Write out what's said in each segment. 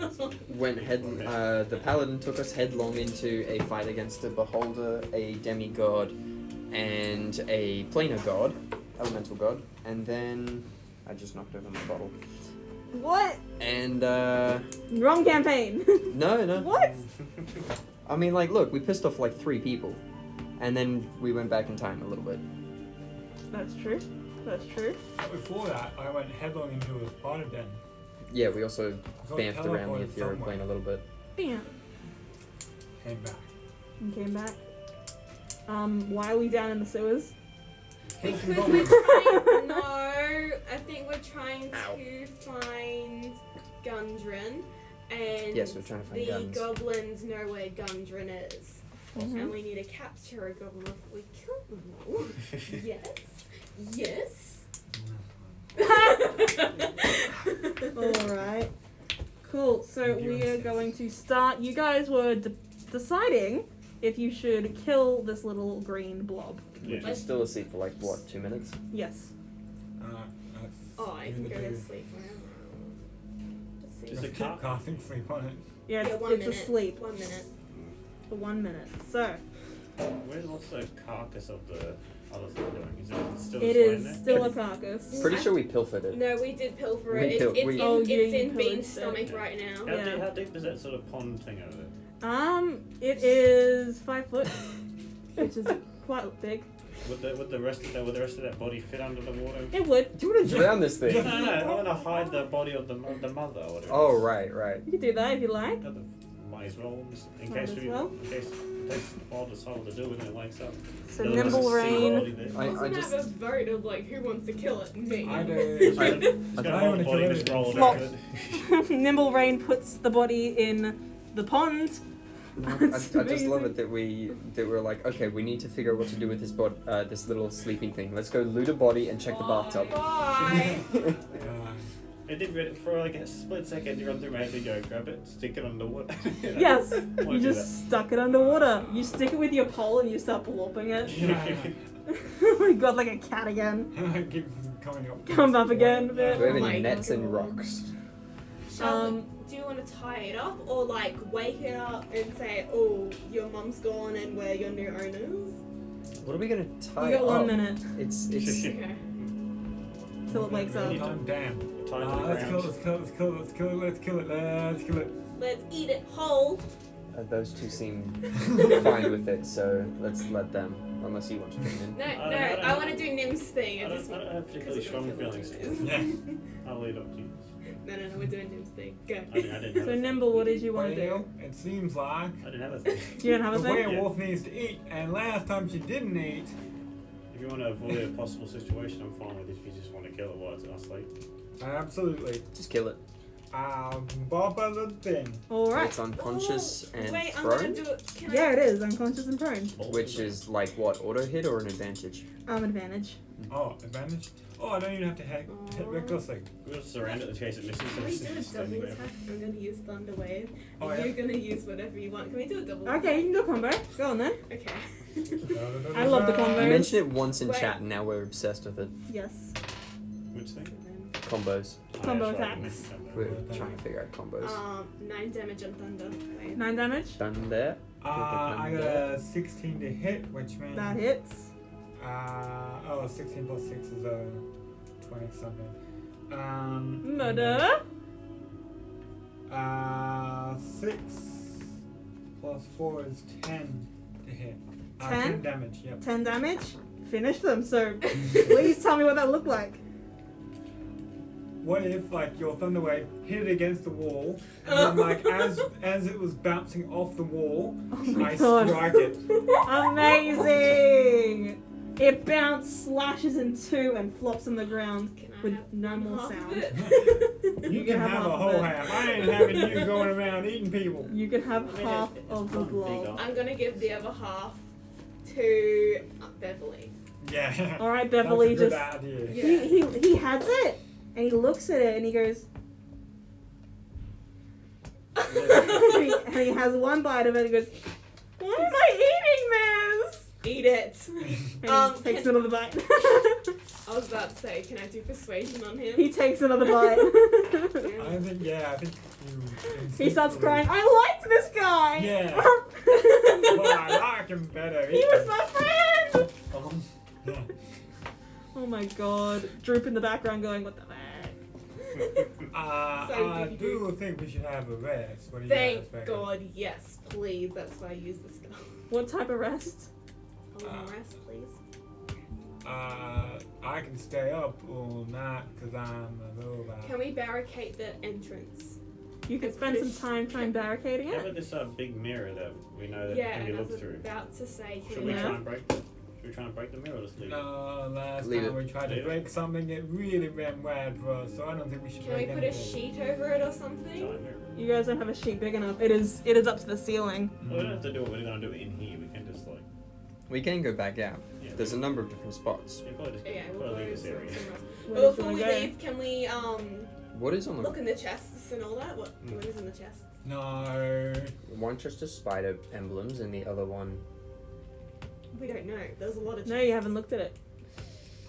The paladin took us headlong into a fight against a beholder, a demigod, and a planar god, elemental god, and then I just knocked over my bottle. What? And Wrong campaign. no. What? I mean, like, look, we pissed off like 3 people, and then we went back in time a little bit. That's true. That's true. Before that, I went headlong into a spider den. Yeah, we also So bamfed around the teleported ethereal somewhere. plane a little bit. Bam. Came back. And came back. Why are we down in the sewers? Because we're trying. No, I think we're trying Ow. to find Gundren, and Yes, we're trying to find the guns. goblins know where Gundren is, Mhm. and we need to capture a goblin before we kill them all. Yes. Alright. Cool. So we are going to start. You guys were deciding if you should kill this little green blob. Which is still asleep for like, what, 2 minutes? Yes. Oh, I can go to sleep whenever. Let's see. Is Just it keep casting sleep on it. Yeah, Yeah, it's, 1 it's minute. asleep 1 minute. for 1 minute. So What's the carcass of the other thing doing? Is it still it just is lying there? still a carcass. Pretty sure we pilfered it. No, we did pilfer We it. pil- It's we- Oh, in, yeah, it's you in pillaged Bean's it. stomach right now. How, Yeah. how deep is that sort of pond thing over there? It is 5 foot, which is quite big. Would the rest of that body fit under the water? It would. Do you want to drown this thing? No, I want to hide the body of the mother or whatever. Oh, right. You could do that if you like. Might as well, just in Might case as well. it takes a while to solve the deal and it wakes up. So They'll nimble just see the rain. body there. I Wasn't just- have a vote of like who wants to kill it? Me. I do. It's gonna I hold the wanna body kill just it. roll Flop. over it. Nimble rain puts the body in the pond. I just love it that we were like, okay, we need to figure out what to do with this little sleeping thing. Let's go loot a body and check the bathtub. Bye. It did really, for like a split second, you run through my head and go, grab it, stick it under water. Yes, Why you do just stuck it underwater. You stick it with your pole and you start blowing it. Yeah. Oh my god, like a cat again. I keep coming up. Come up again a bit. Do we have Oh any my nets and God. rocks? Do you want to tie it up or like wake it up and say, oh, your mum's gone and we're your new owners? What are we gonna tie You got 1 up? minute It's Okay. till it wakes up. I'm damn. Tied to the Let's ground. kill it. Let's eat it whole. those two seem fine with it, so let's let them. Unless you want to join in. No, don't- no, I don't- I want to do Nim's thing. I don't have particularly strong feelings. Yeah. I'll leave it up to you. No, we're doing Nim's thing. Go. I didn't have So a thing. Nimble, what did you want to do? Well, it seems like I didn't have a thing. You don't have a the thing? werewolf needs to eat, and last time she didn't eat. If you want to avoid a possible situation, I'm fine with it if you just want to kill it while it's asleep. Absolutely. Just kill it. Bob of the thing. Alright. It's unconscious and Wait, I'm gonna prone, do it. Can Yeah, I? it is. Unconscious and prone. which is like what, auto hit or an advantage? Advantage. Oh, advantage. Oh, I don't even have to hit recklessly. We'll just surround it in case it misses. Can we do a Standing double there. attack? I'm gonna use Thunder Wave. Oh, and yeah. You're gonna use whatever you want. Can we do a double Okay, you can do a combo. Go on then. attack? Okay. I love the You combo. mentioned it once in Wait. chat and now we're obsessed with it. Yes. Which thing? Combos. Combo Oh, yeah, that's right, attacks. We're trying to figure out combos. 9 damage on Thunder. Wait. 9 damage. Done there. I got a 16 to hit, which means. That hits. 16 plus 6 is 20 something. Murder. 6 plus 4 is 10 to hit. 10? 10 damage, yep. 10 damage. Finish them. So please tell me what that looked like. What if, like, your thunder wave hit it against the wall, and then, like, as it was bouncing off the wall, Oh my I god. strike it. Amazing! It bounced, slashes in two, and flops on the ground Can I with have no more half of sound. it? You can have a half of whole it. half. I ain't having you going around eating people. You can have I mean, half it's of the not big blob. up. I'm gonna give the other half to Beverly. Yeah. Alright, That's Beverly a good just. idea. Yeah. He has it! And he looks at it and he goes. and he has one bite of it and he goes, why am I eating this? Eat it. And he takes another bite. I was about to say, can I do persuasion on him? He takes another bite. I think He starts crying. I liked this guy. Yeah. Well, I like him better. He was my friend. Yeah. Oh my god. Droop in the background going, what the heck? I do think we should have a rest. What do you guys Thank reckon? God, yes, please. That's why I use this gun. What type of rest? A long rest, please. I can stay up all night because I'm a robot. Can we barricade the entrance? You could spend some time trying barricading How it. about this big mirror that we know that Yeah, can be and I looked was through? about to say, Should can we Yeah. try and break? Should we try and break the mirror or just leave it? No, last Leave time it. we tried to Leave it. break something, it really ran bad for us, so I don't think we should Can we break put a anything. sheet over it or something? Giant mirror. You guys don't have a sheet big enough. It is up to the ceiling. Well, we don't have to do what we're going to do in here. We can just like. We can go back out. Yeah, There's a number of different spots. we probably just Yeah, we'll probably go leave this area. somewhere else. Where But do you before we wanna go? leave, can we What is on the look in the chests and all that? What is in the chests? No. one chest is spider emblems and the other one? We don't know. There's a lot of chests. No, you haven't looked at it.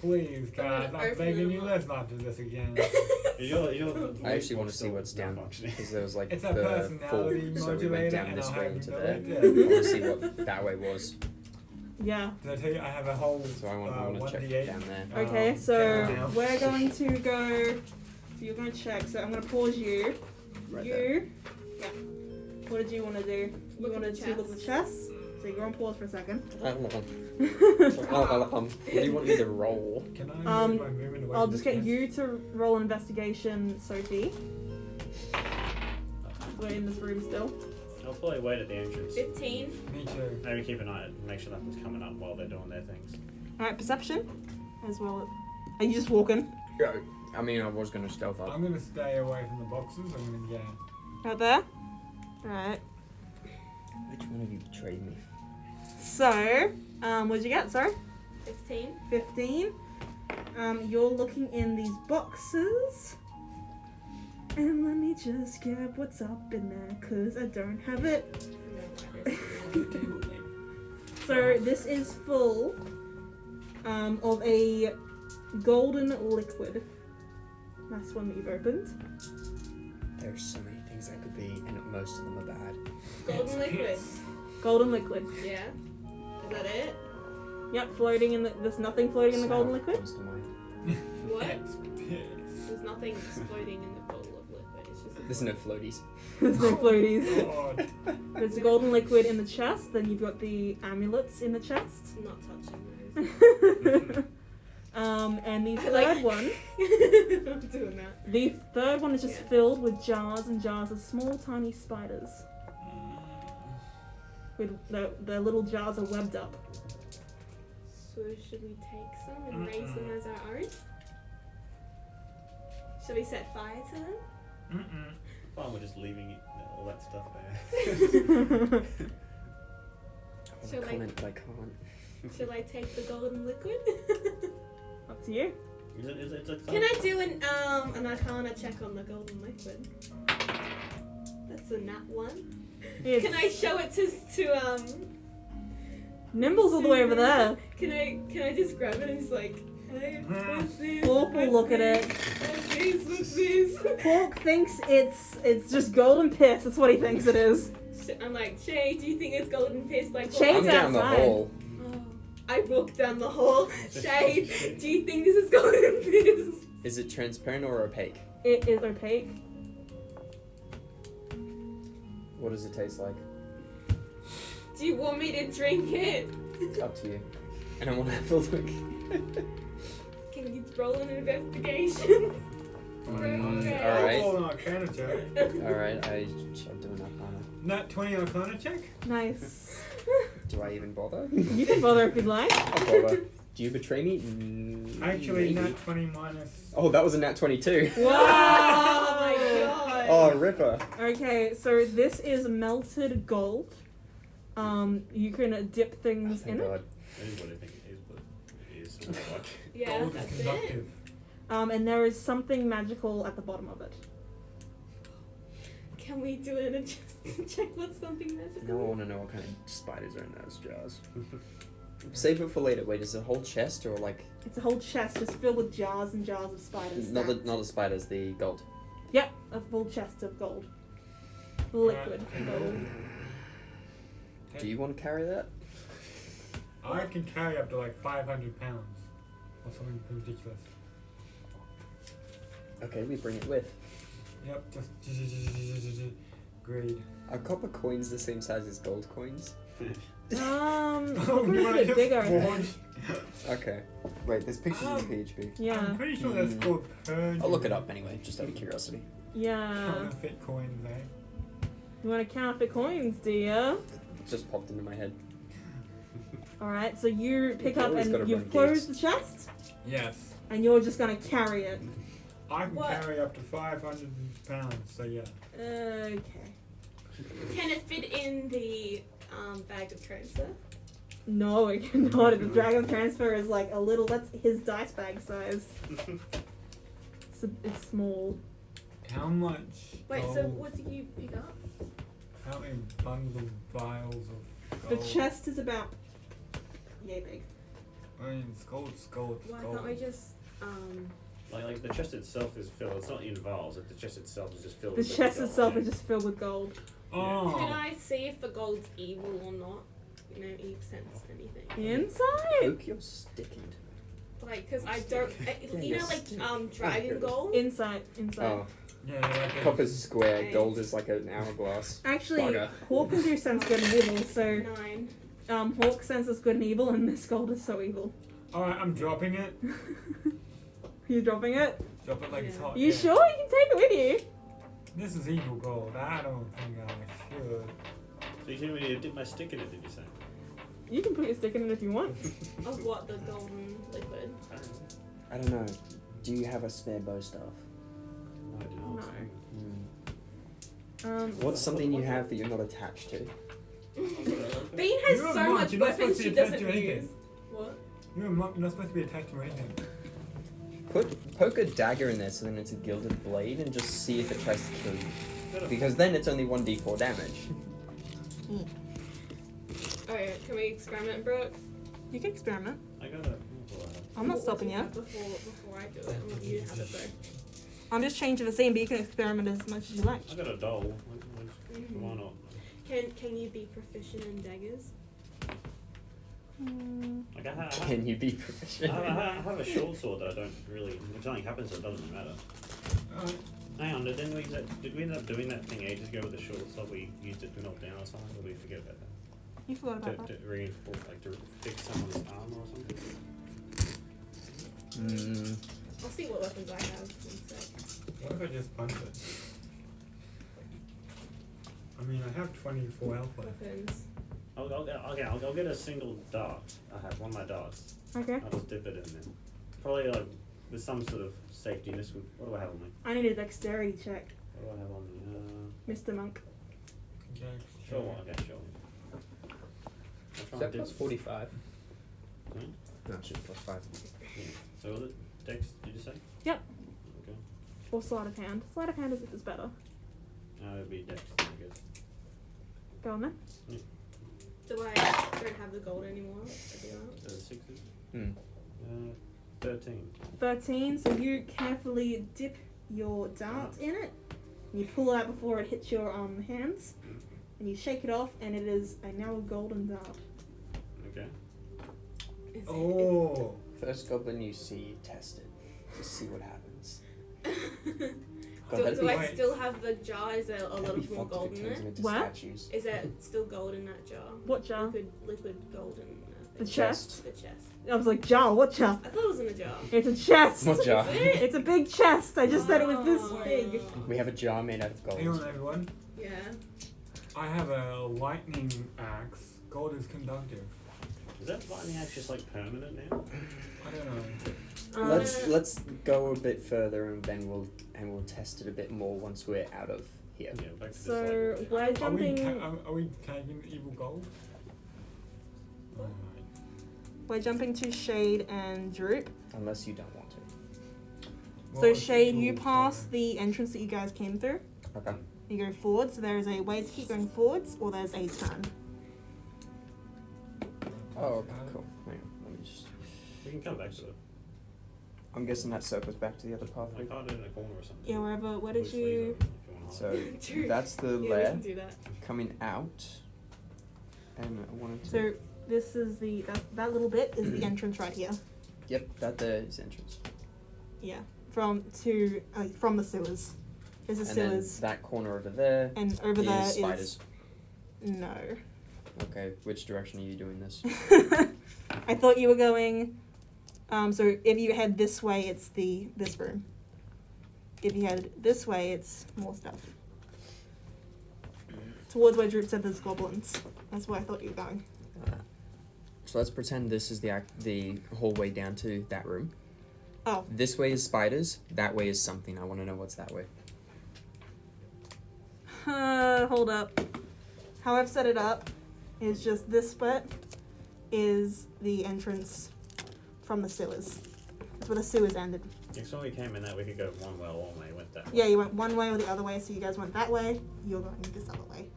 Please, I'm guys, gonna I'm open begging them you, up. let's not do this again. I actually want to see what's down malfunctioning. because there was like It's a the personality fall, so we modulator, went down and this I'll way have into you know there. it I did. want to see what that way was. Yeah. Did I tell you I have a whole So I want to check 1d8? down there. Okay, so now. we're going to go. So you're going to check. So I'm going to pause you. Right you. there. Yeah. What did you want to do? You Look at wanted the to look at the chest. So you're on pause for a second. What do you want me to roll? Can I move my Um, movement away I'll from just the get chest? you to roll an investigation, Sophie. We're in this room still. I'll probably wait at the entrance. 15. Me too. Maybe keep an eye and make sure nothing's coming up while they're doing their things. Alright, perception. As well. Are you just walking? Yeah. I mean, I was going to stealth up. I'm gonna stay away from the boxes. I'm gonna get. Right there? Alright. Which one of you betrayed me? So, what did you get, sorry? 15. 15. You're looking in these boxes. And let me just get what's up in there, because I don't have it. So this is full of a golden liquid. That's one that you've opened. There's so many things that could be, and most of them are bad. Golden liquid. Golden liquid. Yeah. Is that it? Yep, floating in the. There's nothing floating in the golden liquid. Comes to mind. What? It's pissed. There's nothing floating in the bowl of liquid. It's just. There's no floaties. There's no floaties. God. There's the golden liquid in the chest. Then you've got the amulets in the chest. I'm not touching those. And the I third like- one. I'm doing that. The third one is just Yeah. filled with jars and jars of small, tiny spiders. With the little jars are webbed up. So should we take some and raise them as our own? Should we set fire to them? Mm-mm. Fine, we're just leaving it, all that stuff there. I So, want like- to comment, but I can't. Should I take the golden liquid? Up to you. Is it like Can I do an arcana check on the golden liquid? That's a nat 1. It's Can I show it to Nimble's all the way over there. Can I just grab it and just like, hey, what's this? Pork will What's look at this? it. What's this? What's this? Pork thinks it's just golden piss. That's what he thinks it is. I'm like, Shay, do you think it's golden piss? Like, Shay's I'm down the outside. hole. Oh, I walked down the hall. Shay, do you think this is golden piss? Is it transparent or opaque? It is opaque. What does it taste like? Do you want me to drink it? It's up to you. And I want to have a look. Can you roll an investigation? Okay. Alright. Oh, an Arcana check. Alright, I'm doing Arcana. Nat 20 Arcana check? Nice. Do I even bother? You can bother if you'd like. I'll bother. Do you betray me? Actually, Maybe. Nat 20 minus. Oh, that was a nat 22. Oh my god. Oh, Ripper. Okay, so this is melted gold. You can dip Oh, things thank in it. God. It is what I think it is, but it is sort of like. Yeah, Gold is that's conductive. it. And there is something magical at the bottom of it. Can we do an adjustment check? What's something magical? Now I want to know what kind of spiders are in those jars. Save it for later. Wait, is it a whole chest or like... It's a whole chest just filled with jars and jars of spiders. Not stacked. the spiders, the gold. Yep, a full chest of gold. liquid gold. Do you want to carry that? I can carry up to like 500 pounds or something ridiculous. Okay, we bring it with. Yep, just greed. Are copper coins the same size as gold coins? Probably a bit bigger, I think. Okay. Wait, there's pictures in PHP. Yeah. I'm pretty sure that's called per. I'll look it up anyway, just out of curiosity. Yeah. Counterfeit coins, eh? You want to counterfeit coins, do you? It just popped into my head. Alright, so you pick You up always and gotta you run close gigs. the chest, Yes. and you're just gonna carry it. I can What? carry up to 500 pounds, so yeah. Okay. Can it fit in the bag of transfer? No, it cannot. The dragon transfer is like a little. That's his dice bag size. It's small. How much? Wait, gold, so what do you pick up? How many bundles of vials of The gold? chest is about yay big. I mean, it's gold, it's gold, it's Why gold. can't we just Like the chest itself is filled. It's not in vials. Like the chest itself is just filled. The with chest gold, itself yeah. is just filled with gold. Oh. Can I see if the gold's evil or not? You know, he sense anything. Inside. Poke your stick into Like, cause I don't, you know, like dragon gold. Inside. Oh, Yeah, like a, copper's square, Right. gold is like an hourglass. Actually, Bugger. Hawk can do sense good and evil. So 9. Hawk senses good and evil, and this gold is so evil. Alright, I'm dropping it. You dropping it? Drop it like it's Yeah. hot. You yeah. sure you can take it with you? This is evil gold. I don't think I should. So you think we need to dip my stick in it? Did you say? You can put your stick in it if you want. Of what, the golden liquid? I don't know. Do you have a spare bow staff? I do not. What's something you have that you're not attached to? Bean has You're a so monk, much you're not weapons supposed to she be attached doesn't to anything. use. What? You're a monk, you're not supposed to be attached to anything. Poke a dagger in there so then it's a gilded blade and just see if it tries to kill you. Because then it's only 1d4 damage. Alright, can we experiment, Brooke? You can experiment. I got it. I'm not stopping you. Before I do it, I want you to have it though. I'm just changing the scene, but you can experiment as much as you like. I got a doll. Why not? Can you be proficient in daggers? Like I Can you be proficient? I have a short sword that I don't really. If something happens, it doesn't matter. Alright. Hang on, did we end up doing that thing ages ago with the short sword? We used it to knock down or something, or we forget about that? You forgot about that. To reinforce, like to fix someone's armor or something. I'll see what weapons I have. In a sec. What if I just punch it? I mean, I have 24 health left. Weapons. I'll get a single dart. I have one of my darts. Okay. I'll just dip it in there. Probably like with some sort of safety. What do I have on me? I need a dexterity check, What do I have on me? Mr. Monk. Okay. Sure. Okay, sure. I'll try and dip. 45. Hmm? No, it's just +5. Yeah. So was it Dex? Did you say? Yep. Okay. Or sleight of hand. Sleight of hand is better. It'd be Dex, I guess. Go on then. Do I don't have the gold anymore? I do not. 6. Hmm. 13. 13. So you carefully dip your dart in it. You pull it out before it hits your hands, and you shake it off, and it is a now golden dart. Okay. Is Oh. First goblin you see, test it. Just see what happens. God, do that'd do be- I still have the jar? Is there a that'd lot be of more fucked if gold it in turns it? them into What? statues. Is there still gold in that jar? What jar? Liquid gold in The that chest. The chest. I was like, jar. What jar? I thought it was in a jar. It's a chest. What jar? Is it? It's a big chest. I just said it was this Oh. big. We have a jar made out of Hang gold. on, everyone. Yeah. I have a lightning axe. Gold is conductive. Is that lightning axe just like permanent now? I don't know. Let's go a bit further and then we'll test it a bit more once we're out of here. Yeah, back to So this, like, we're Are we, jumping. are we taking evil gold? Alright. We're jumping to Shade and Droop. Unless you don't want to. So What Shade, was you evil pass gold? the entrance that you guys came through. Okay. You go forward. So there is a way to keep going forwards, or there's a turn. Oh, okay, cool. Hang on, let me just... we can come back to it. I'm guessing that circles back to the other pathway. Like hide it in a corner or something. Yeah, wherever. Where did Loose you? leaves, if you want to So True. that's the Yeah, we lair can do that. coming out. And I wanted to. So this is that little bit is the entrance right here. Yep, that there is entrance. Yeah, from the sewers. There's the And then sewers, that corner over there and over there is spiders. no. Okay, which direction are you doing this? I thought you were going. So if you head this way, it's this room. If you head this way, it's more stuff. Towards where Droop said there's goblins. That's where I thought you were going. So let's pretend this is the hallway down to that room. Oh. This way is spiders. That way is something. I want to know what's that way. Hold up. How I've set it up is just this split is the entrance from the sewers. That's where the sewers ended. Yeah, so when we came in that we could go one way or one way, went that way. Yeah, you went one way or the other way, so you guys went that way. You're going this other way.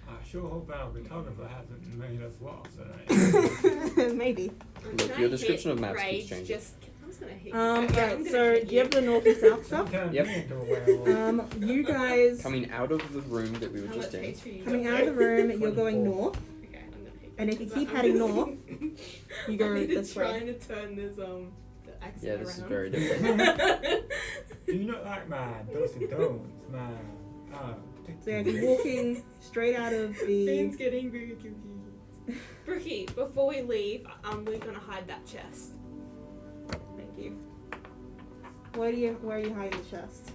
I sure hope our photographer hasn't made us lost tonight. Maybe. Look, your description of maps keeps changing. I'm just gonna hit you. Alright, so do you have the north and south stuff? Turn Yep. me into a werewolf. You guys Coming out of the room that we were How just much in. HP you coming got? out of the room, you're going 24. north. Okay, I'm gonna hit And if you because keep I'm heading just- north, you go I'm this way. trying to turn this the accent Yeah, this is around. very different. Do you not like my dosey dones? My So yeah, you're walking straight out of Bean's the. getting very confused. Brookie, before we leave, we're gonna hide that chest. Thank you. Where are you hiding the chest?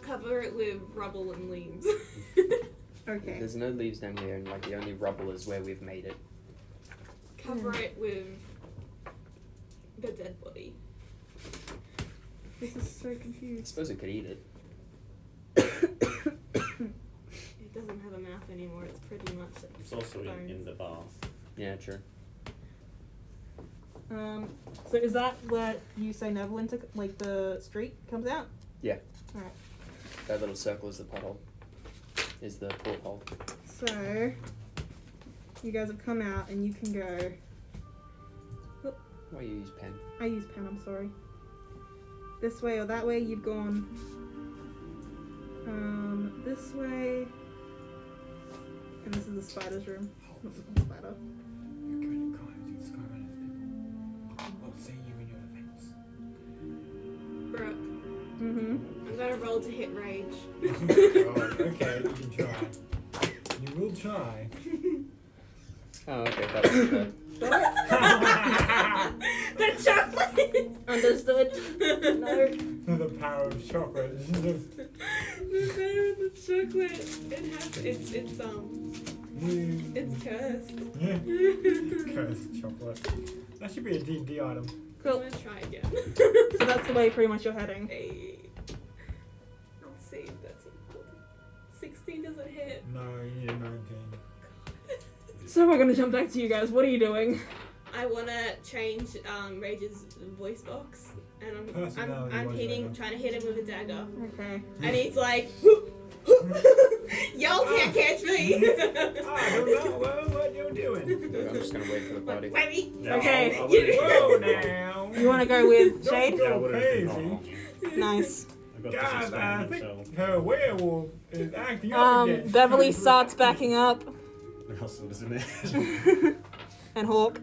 Cover it with rubble and leaves. Okay. There's no leaves down here, and like the only rubble is where we've made it. Cover it with the dead body. This is so I confused. suppose it could eat it. It doesn't have a mouth anymore. It's pretty much. It's also in the bath. Yeah, true. So is that where you say Neverwinter, like the street comes out? Yeah. Alright. That little circle is the pothole. Is the porthole. So you guys have come out and you can go. Why you use pen? I use pen, I'm sorry. This way or that way, you've gone this way. And this is the spider's room. Not the spider. You're committing crimes. You describe it as people. I'll see you in your defense. Brooke, Mm-hmm. I'm gonna roll to hit rage. Oh, okay, you can try. You will try. Oh, okay, that was good. The chocolate! Understood. No. The power of chocolate. The bear and the chocolate. It's cursed. Yeah. Cursed chocolate. That should be a D&D item. I'm Cool. gonna try again. So that's the way pretty much you're heading. Hey. Let's see if that's important. 16 doesn't hit. No, you need a 19. So we're gonna jump back to you guys. What are you doing? I wanna change Rage's voice box, and I'm Personality voice hitting, over. trying to hit him with a dagger, Okay. and he's like, "Y'all can't catch me." I don't know what you're doing. Look, I'm just gonna wait for the party. Wait me. Yeah, Okay. I'll Whoa now. You want to go with Shade? Yeah, I Go would've crazy. gone. Nice. I got Guys, this I experiment, think her werewolf is acting up again. Beverly starts backing up, The hustle was in there. and Hawk.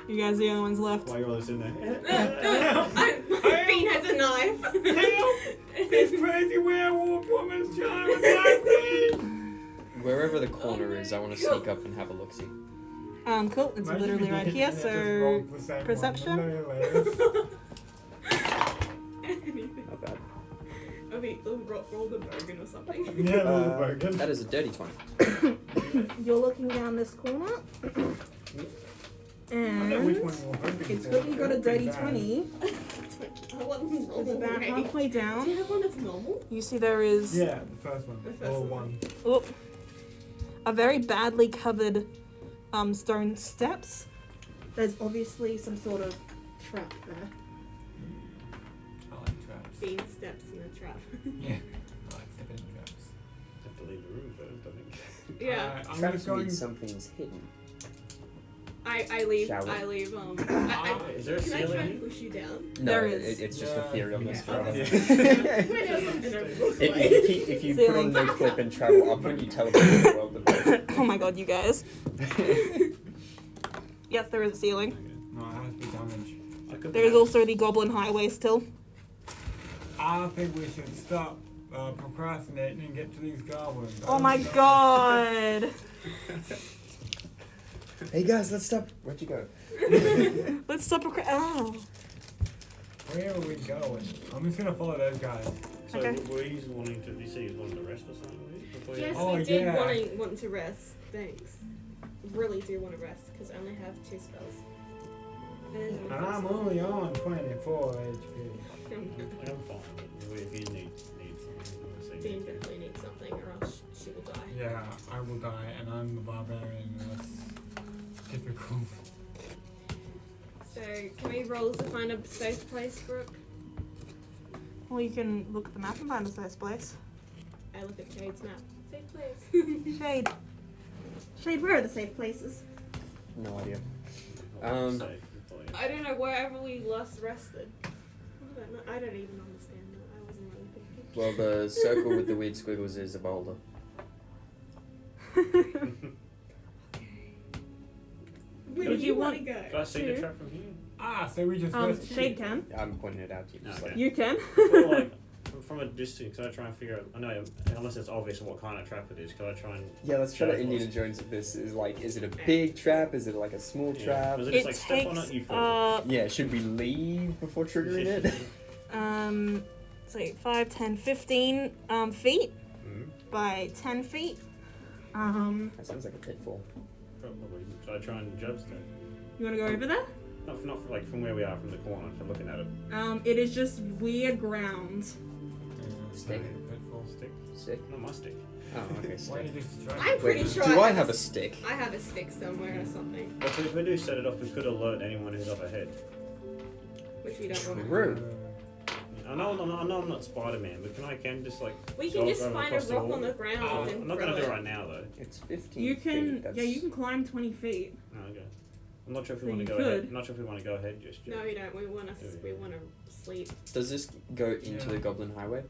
You guys are the only ones left. Why are you all just in there? Bean has a knife. Help! This crazy werewolf woman's trying to attack me! Wherever the corner is, I want to sneak up and have a look-see. Cool. It's Imagine literally if you right did here. it and just So rolled the same one. perception? Hilarious. Not bad. I mean, roll the bogan or something. Yeah, little bogan. That is a dirty 20. you're looking down this corner, I know which and one you're hoping it's for. good you got a They're dirty pretty bad. 20. I want normal. It's about Rage. halfway Do down. you have one that's normal? You see there is Yeah, the first one. The first Or one. one. a very badly covered stone steps. There's obviously some sort of trap there. I like traps. Bean steps in a trap. Yeah, I like stepping in traps. Have to leave the room first, I think. Yeah. I'm Traps just going. mean something's hidden. I leave. Shall we? I leave. Is there a Can I try ceiling? and push you down? No, There is. it's just Yeah. etherealness forever. Yeah. If you put on no clip and travel up when you teleport to the world of Oh my god, you guys. Yes, there is a ceiling. No, it has to be damage. I could There is have- also the goblin highway still. I think we should stop procrastinating and get to these goblins. Oh my god. Hey guys, let's stop. Where'd you go? Let's stop oh. Where are we going? I'm just gonna follow those guys. So Okay. were you wanting to? Did you say you wanted to rest or something? Before you Yes, Oh, we did yeah. want to rest. Thanks. Really do want to rest because I only have 2 spells. And I'm only on 24 HP. I'm fine. But if you need something, Dean definitely needs something or else she will die. Yeah, I will die, and I'm the barbarian. That's difficult. So, can we roll to find a safe place, Brooke? Well, you can look at the map and find a safe place. I look at Jade's map. Safe place. Shade. Shade, where are the safe places? No idea. safe. I don't know, wherever we last rested. I don't even understand that. I wasn't really thinking. Well, the circle with the weird squiggles is a boulder. Where Did do you you want to Can go? I see the trap from here? So we just rest here. Shade can. I'm pointing it out to you. Just Okay. like, You can. Or like from a distance, can I try and figure out? I know unless it's obvious what kind of trap it is. Can I try and? yeah, let's try to Shade Indiana was- Jones of this. Is like, is it a big trap? Is it like a small trap? Was it It just like step on takes it? You fall. Yeah, should we leave before triggering it? Say 5, 10, 15 feet Mhm. by 10 feet. That sounds like a pitfall. Probably. Should I try and judge that? You want to go over there? Not from, like from where we are from the corner. From looking at it. It is just weird ground. Stick. Pitfall. Stick. Stick? Not my stick. Oh, okay, Why stick. you just try? I'm pretty Wait, sure do I have a stick? I have a stick somewhere or something, But if we do set it off, we could alert anyone who's up ahead. which we don't want to. True. I know I'm not Spider-Man, but can just like. We can go just over find a across the rock wall? on the ground Oh, and I'm not throw gonna do it. it right now though. It's 15 You can, feet. That's... yeah, you can climb 20 feet. No, okay. I'm not sure if we So want to you go ahead. could. I'm not sure if we want to go ahead just yet. No, we don't. We want to sleep. Does this go into Yeah. the Goblin Highway?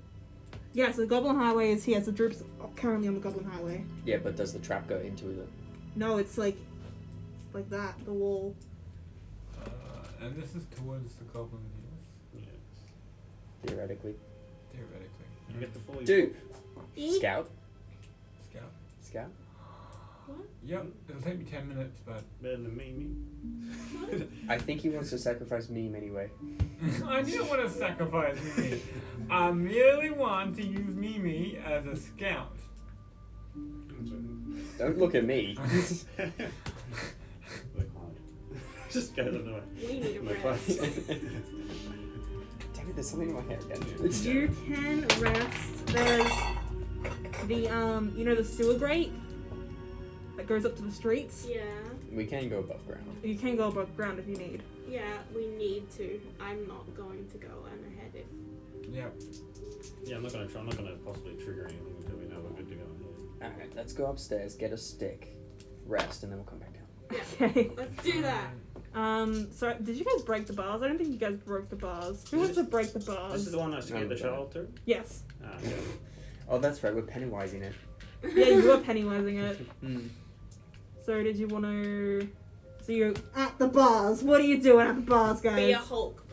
Yeah, so the Goblin Highway is here. So Droop's currently on the Goblin Highway. Yeah, but does the trap go into it? No, it's like that. The wall. And this is towards the goblin, yes? Yeah. Theoretically. Theoretically. You get the fully. Dude! Scout? Scout. Scout? Yep, it'll take me 10 minutes, but Better than me. I think he wants to sacrifice meme anyway. I didn't want to sacrifice Mimi. I merely want to use Mimi as a scout. Don't look at me. Just go the other way. We need a My rest. Damn it, there's something in my hair again. You can rest. There's the you know the sewer grate that goes up to the streets. Yeah, We can go above ground. You can go above ground if you need. yeah, we need to. I'm not going to go on ahead if. Yep. Yeah, I'm not gonna possibly trigger anything until we know we're good to go ahead. Alright, let's go upstairs, get a stick, rest, and then we'll come back down. Okay. Let's do that. So did you guys break the bars? I don't think you guys broke the bars. Who wants to break the This bars? is the one I scared the Okay. child through? Yes. Ah, okay. Oh, that's right, we're Pennywising it. Yeah, you were pennywising it. Hmm. So did you want to? So you're at the bars. What are you doing at the bars, Be a guys? Hulk.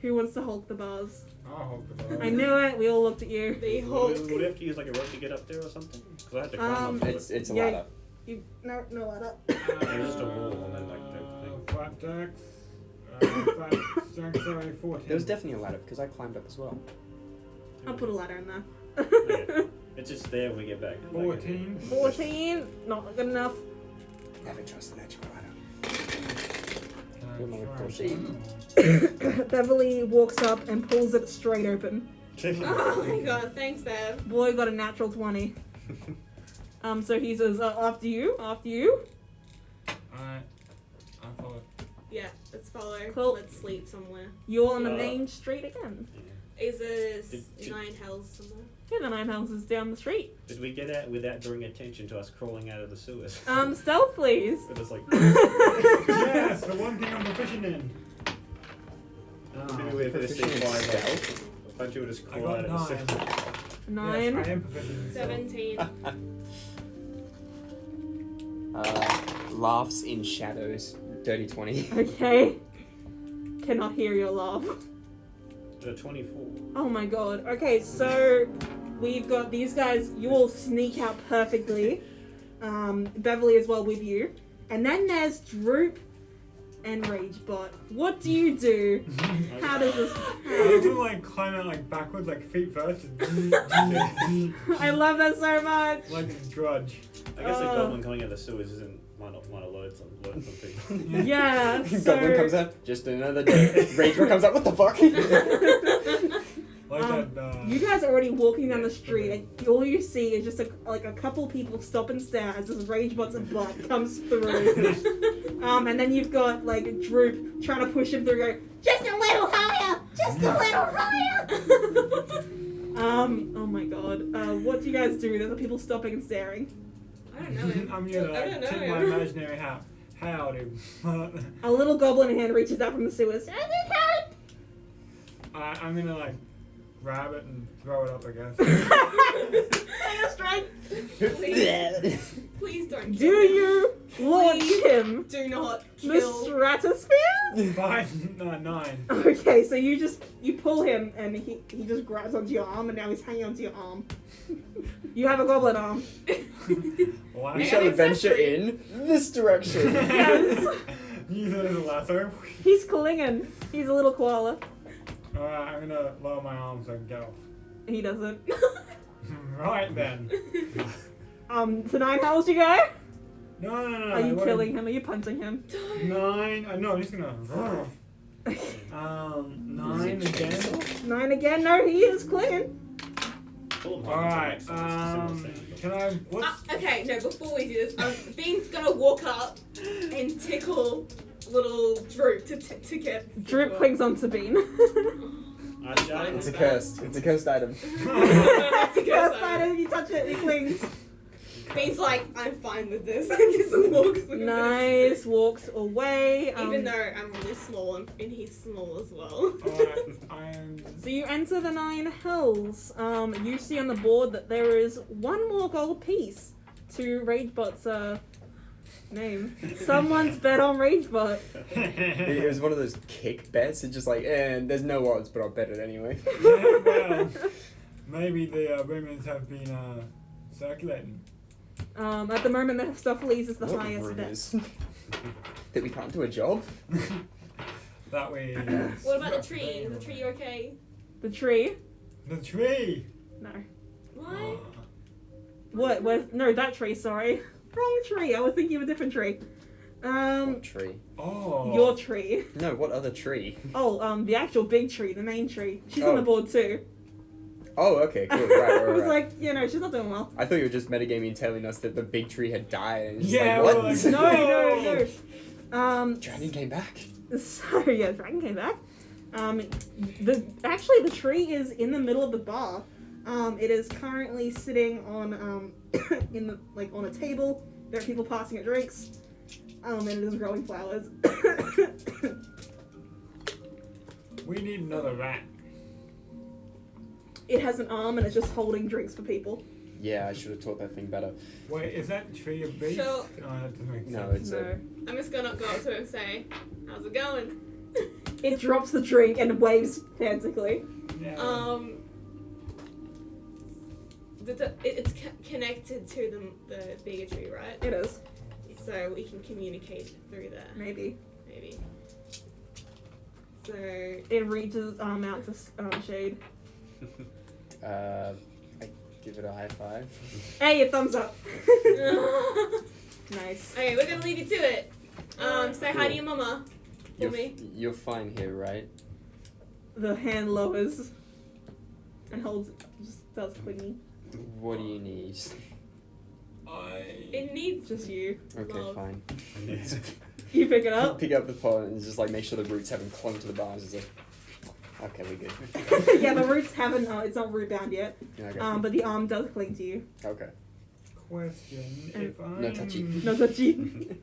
Who wants to Hulk the bars? I'll hold the bar. I knew it. We all looked at you. Be Would Hulk. we have to use like a rope to get up there or something? Because I had to climb up to It's a Yeah. ladder. You no ladder. There's just a wall and then like the thing. 5 decks. 5 decks, sorry, 14. There was definitely a ladder, because I climbed up as well. I'll put a ladder in there. Okay. It's just there when we get back. 14. 14. Not good enough. Never trust the magical ladder. Try Try. it. Beverly walks up and pulls it straight open. Oh my god, thanks, Bev. Boy got a natural 20. So he says, after you. Alright. I'll follow. Yeah, that's follow. Cool. Let's sleep somewhere. You're on the main street again. Is there Did- 9 hells somewhere? Yeah, the 9 houses down the street. Did we get out without drawing attention to us crawling out of the sewers? Stealth, please. It was like, Yes, the one thing I'm proficient in. maybe we're going to proficient in see why stealth. a bunch of just I crawl out got of the 9. sewers. 9. Yes, I am proficient in stealth. 17. Laughs in shadows. Dirty 20. Okay. Cannot hear your laugh. 24. Oh my god. Okay, so we've got these guys. You all sneak out perfectly. Beverly as well with you. And then there's Droop and Ragebot. What do you do? How does this I need to like climb out like backwards, like feet first. I love that so much. Like a grudge. I guess a Oh. goblin coming out of the sewers isn't might not load some people. Yeah, Goblin so comes out. Just another day. Ranger comes out. What the fuck? Like that. you guys are already walking down the street, and all you see is just a couple people stop and stare as this Ragebot's butt comes through. And then you've got like Droop trying to push him through, go just a little higher, just a little higher. Oh my god. What do you guys do? There's the people stopping and staring. I don't know him. I'm gonna I don't know tip my him. imaginary hat. Howdy. A little goblin hand reaches out from the sewers. I'm gonna like grab it and throw it up, I guess. Take a strike. Please don't Do kill him. you launch Please. him? Do not The kill. stratosphere? 5, no, 9. Okay, so you pull him and he just grabs onto your arm and now he's hanging onto your arm. You have a goblin arm. Wow. We Yeah, shall it's adventure actually- in this direction. Yes. Use it as a lasso. He's clinging. He's a little koala. Alright, I'm gonna lower my arm so I can get off. He doesn't. Right then. To 9 hells you go? No. Are you killing him? Are you punching him? 9. No, I'm just gonna. 9 again. 9 again? No, he is clinging. Alright, can I. What's. Okay, no, before we do this, Bean's gonna walk up and tickle little Droop to get. Droop clings onto Bean. It's a cursed. It's a cursed item. It's a First curse item, you touch it, he clings. Bean's like, I'm fine with this. And just walks with it. Nice, walks away. Even though I'm really small and he's small as well. Alright, I'm. So you enter the 9 hells. You see on the board that there is 1 more gold piece to Ragebot's name. Someone's bet on Ragebot. It was one of those kick bets. It's just like, there's no odds, but I'll bet it anyway. Yeah, well, maybe the rumors have been circulating. At the moment, the Mephistopheles is the What highest bet. rumors? That we can't do a job? That way. What about the tree? Is the tree okay? The tree? The tree! No. Why? What? Where's, no, that tree, sorry. Wrong tree. I was thinking of a different tree. What tree? Oh. Your tree. No, what other tree? Oh, the actual big tree, the main tree. She's on Oh. the board too. Oh, okay, cool. Right. I was like, she's not doing well. I thought you were just metagaming and telling us that the big tree had died. And it's Yeah, like, we're what? like, No. Dragon came back. So yeah, Dragon came back. The tree is in the middle of the bar. It is currently sitting on on a table. There are people passing it drinks. And it is growing flowers. We need another rat. It has an arm and it's just holding drinks for people. Yeah, I should have taught that thing better. Wait, is that tree a beast? So- Oh, that doesn't make sense. No, it's No. I'm just gonna go up to him and say, how's it going? It drops the drink and waves frantically. Yeah. It's connected to the bigger tree, right? It is. So we can communicate through there, Maybe. maybe. So It reaches arm out to Shade. I give it a high five. Hey, a thumbs up. Nice. okay, we're gonna leave you to it. Say hi to your mama for me. You're fine here, right? The hand lowers and holds, just starts clinging. What do you need? It needs Just you. Okay, Love. fine. You pick it up. Pick up the pot and just like make sure the roots haven't clung to the bars. It's like, okay, we're good. Yeah, the roots haven't. It's not root bound yet. Okay. But the arm does cling to you. Okay. Question: And- If I'm No touchy. No touchy.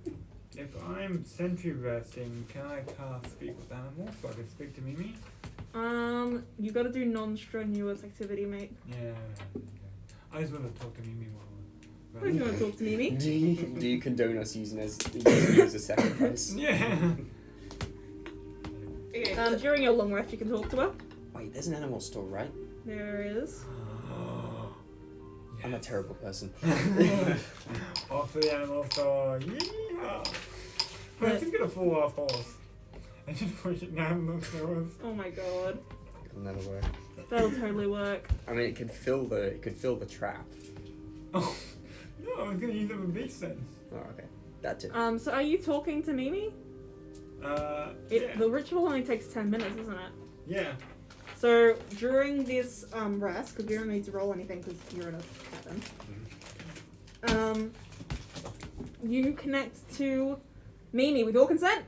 if I'm sentry resting, can I cast speak with animals so I can speak to Mimi? You got to do non-strenuous activity, mate. Yeah. I just want to talk to Mimi while Why do you want to talk to Mimi? Do you condone us using you as a sacrifice? Yeah. Okay. During your long rest, you can talk to her. Wait, there's an animal store, right? There is. I'm a terrible person. Off to the animal store. Yeah. I'm just gonna fall off horse and just push it down the stairs. Oh my god. It'll never work. That'll totally work. I mean, it could fill the trap. Oh no! I was gonna use it for beach sense. Oh, okay. That too. So are you talking to Mimi? Yeah. The ritual only takes 10 minutes, isn't it? Yeah. So during this rest, because we don't need to roll anything because you're in a cabin, you connect to Mimi with your consent.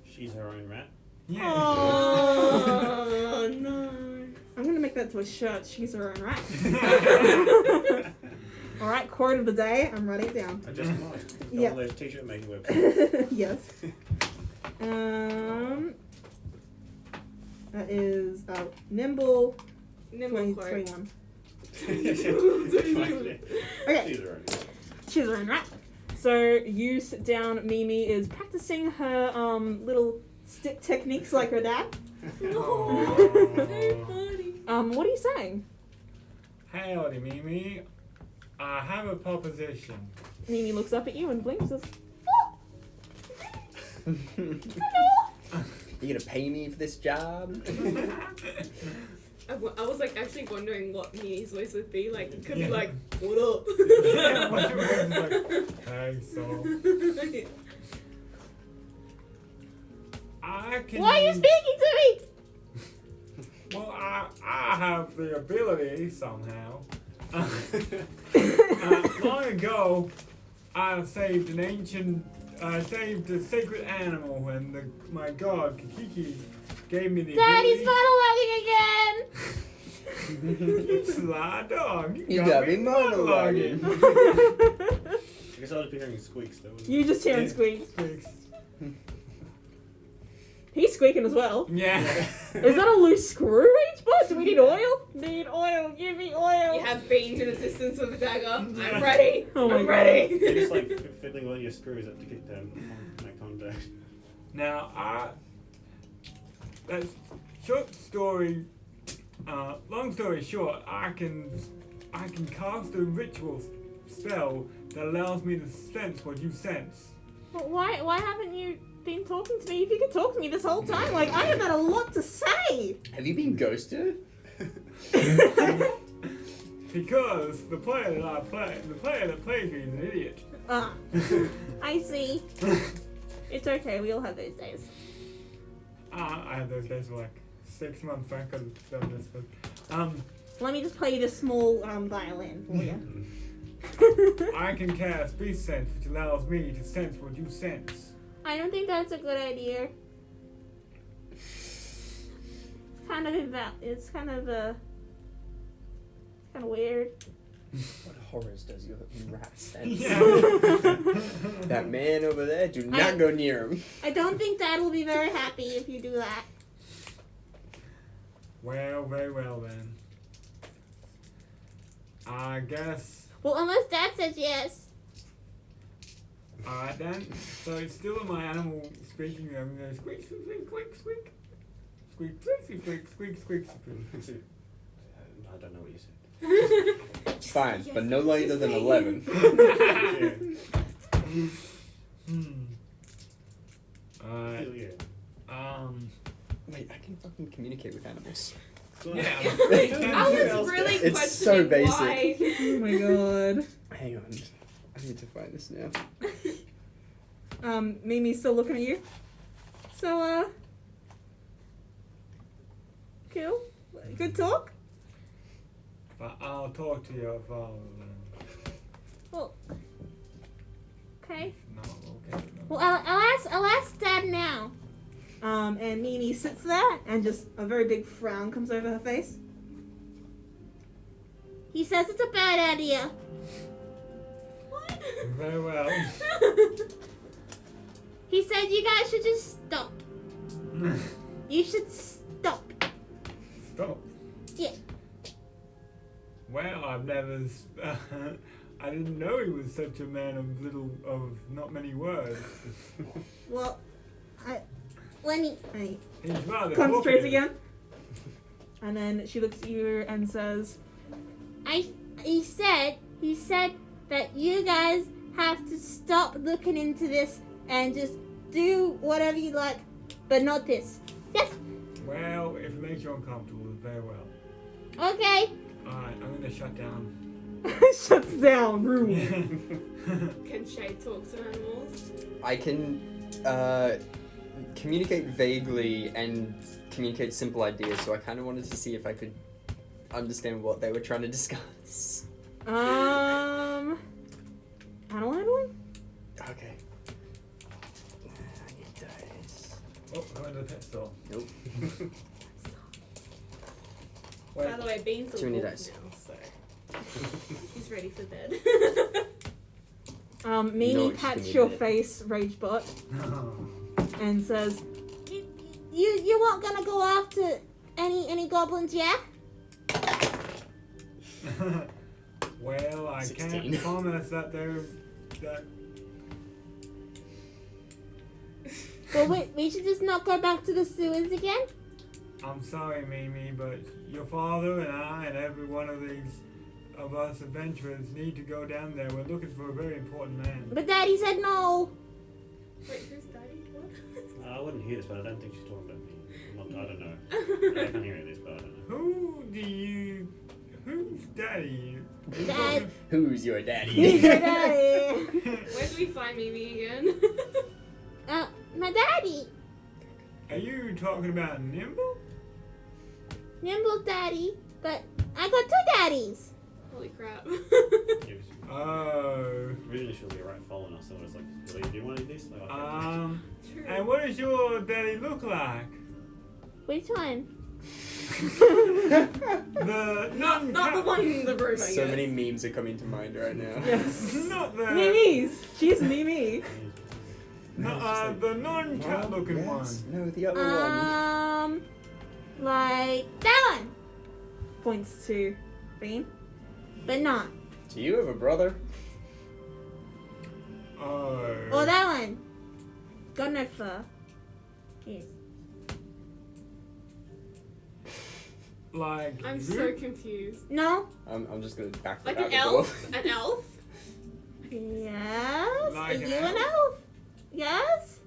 She's her own rat. Yeah. Oh no! I'm gonna make that to a shirt. She's her own rat. All right, quote of the day. I'm writing it down. I just might. Yeah. On those t-shirt making websites. Yes. That is nimble Nimble quote. 21. Okay. Okay. She's her own rat. She's her own rat. So you sit down. Mimi is practicing her little stick techniques like her dad. Oh. So funny. What are you saying? Howdy, Mimi. I have a proposition. Mimi looks up at you and blinks. Says, You gonna pay me for this job? I was like actually wondering what Mimi's voice would be like. It could Yeah. be like, "What up?" Yeah, what it was like, hey, so I can. Why are you speaking to me? Well, I have the ability somehow. Long ago, I saved an ancient. I saved a sacred animal, and my god Kiki gave me the Daddy's ability. monologuing again. You sly dog. You got me monologuing. I guess I was hearing squeaks though. You just hear him squeak. Squeaks. He's squeaking as well. Yeah. Is that a loose screw, H-Bot? Do we need oil? Need oil. Give me oil. You have been to the distance with a dagger. I'm ready. Oh my I'm God. ready. You're just like fiddling all your screws up to get make contact. Now, that's short story. Long story short, I can cast a ritual spell that allows me to sense what you sense. But why haven't you been talking to me? If you could talk to me this whole time, like I have had a lot to say. Have you been ghosted? Because the player that plays me is an idiot. I see. It's okay. We all have those days. I had those days for like 6 months. I could have done this, but Let me just play you this small violin for you. I can cast Beast Sense, which allows me to sense what you sense. I don't think that's a good idea. It's kind of weird. What horrors does your rat sense? Yeah. That man over there, do not I- go near him. I don't think Dad will be very happy if you do that. Well, very well then. I guess. Well, unless Dad says yes. Alright then. So it's still in my animal speaking. I'm going to squeak, squeak, squeak, squeak. Squeak, squeak, squeak, squeak, squeak, squeak. I don't know what you said. Fine, Yes, but no later just than say it. 11. Alright. Yeah. Wait, I can fucking communicate with animals. Yeah. I was really It's so questioning basic. why. Oh my god. Hang on. I need to find this now. Mimi's still looking at you. So, cool. Good talk. But I'll talk to your father then. Well, okay. No, okay. No. Well, I'll ask Dad now. And Mimi sits there, and just a very big frown comes over her face. He says it's a bad idea. What? Very well. He said you guys should just stop. You should stop. Stop. Yeah. Well, I've never. I didn't know he was such a man of not many words. Well, When he He's rather concentrates talkative. again. And then she looks at you and says, he said that you guys have to stop looking into this and just do whatever you like, but not this. Yes. Well, if it makes you uncomfortable, very well. Okay. Alright, I'm gonna shut down. shuts down room. Can Shay talk to animals? I can communicate vaguely and communicate simple ideas, so I kind of wanted to see if I could understand what they were trying to discuss. Animal handling? Okay. I need dice. Oh, go into the pet store. Nope. Wait. By the way, Bean's Too a many wolf dice. now, so he's ready for bed. Mimi No, it's pats gonna your be a bit. face, Ragebot, and says, You weren't gonna go after any goblins, yeah? Well, I 16. can't promise that that Well, we should just not go back to the sewers again. I'm sorry, Mimi, but your father and I and every one of us adventurers need to go down there. We're looking for a very important man. But Daddy said no. Wait, who's daddy? What? I wouldn't hear this, but I don't think she's talking about me. I don't know. I can't hear this, but I don't know. Who's daddy? Dad. Who's your daddy? He's your daddy. Where do we find Mimi again? My daddy. Are you talking about Nimble? Nimble daddy. But I got two daddies. Holy crap. It was Oh. originally she was right following us, so I was like, "Will you do one of these?" Like, True. And what does your daddy look like? Which one? The Not the one in the room, I So guess. many memes are coming to mind right now. yes. Not the Mimi's. She's Mimi. the non-cat looking yes. one. No, the other one. Like that one. Points to Bean. But not. Do you have a brother? Oh. Or that one. Got no fur. Yes. Like I'm you? so confused. No. I'm just gonna back Like that an out the door. elf? An elf? Yes. Like Are an you an elf? elf? Yes.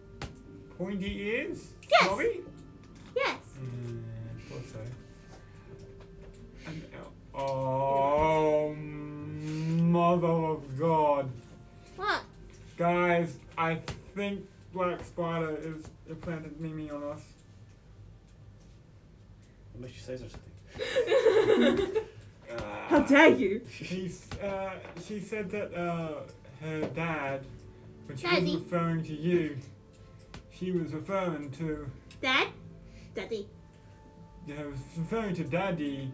Pointy ears? Yes. Snobby? Yes. Thought so. An elf. Oh, mother of God. What? Guys, I think Black Spider has implanted Mimi on us. what makes you say such a thing? How dare you? She said that her dad, when she Daddy. was referring to you, she was referring to, Dad? Daddy. was referring to Daddy,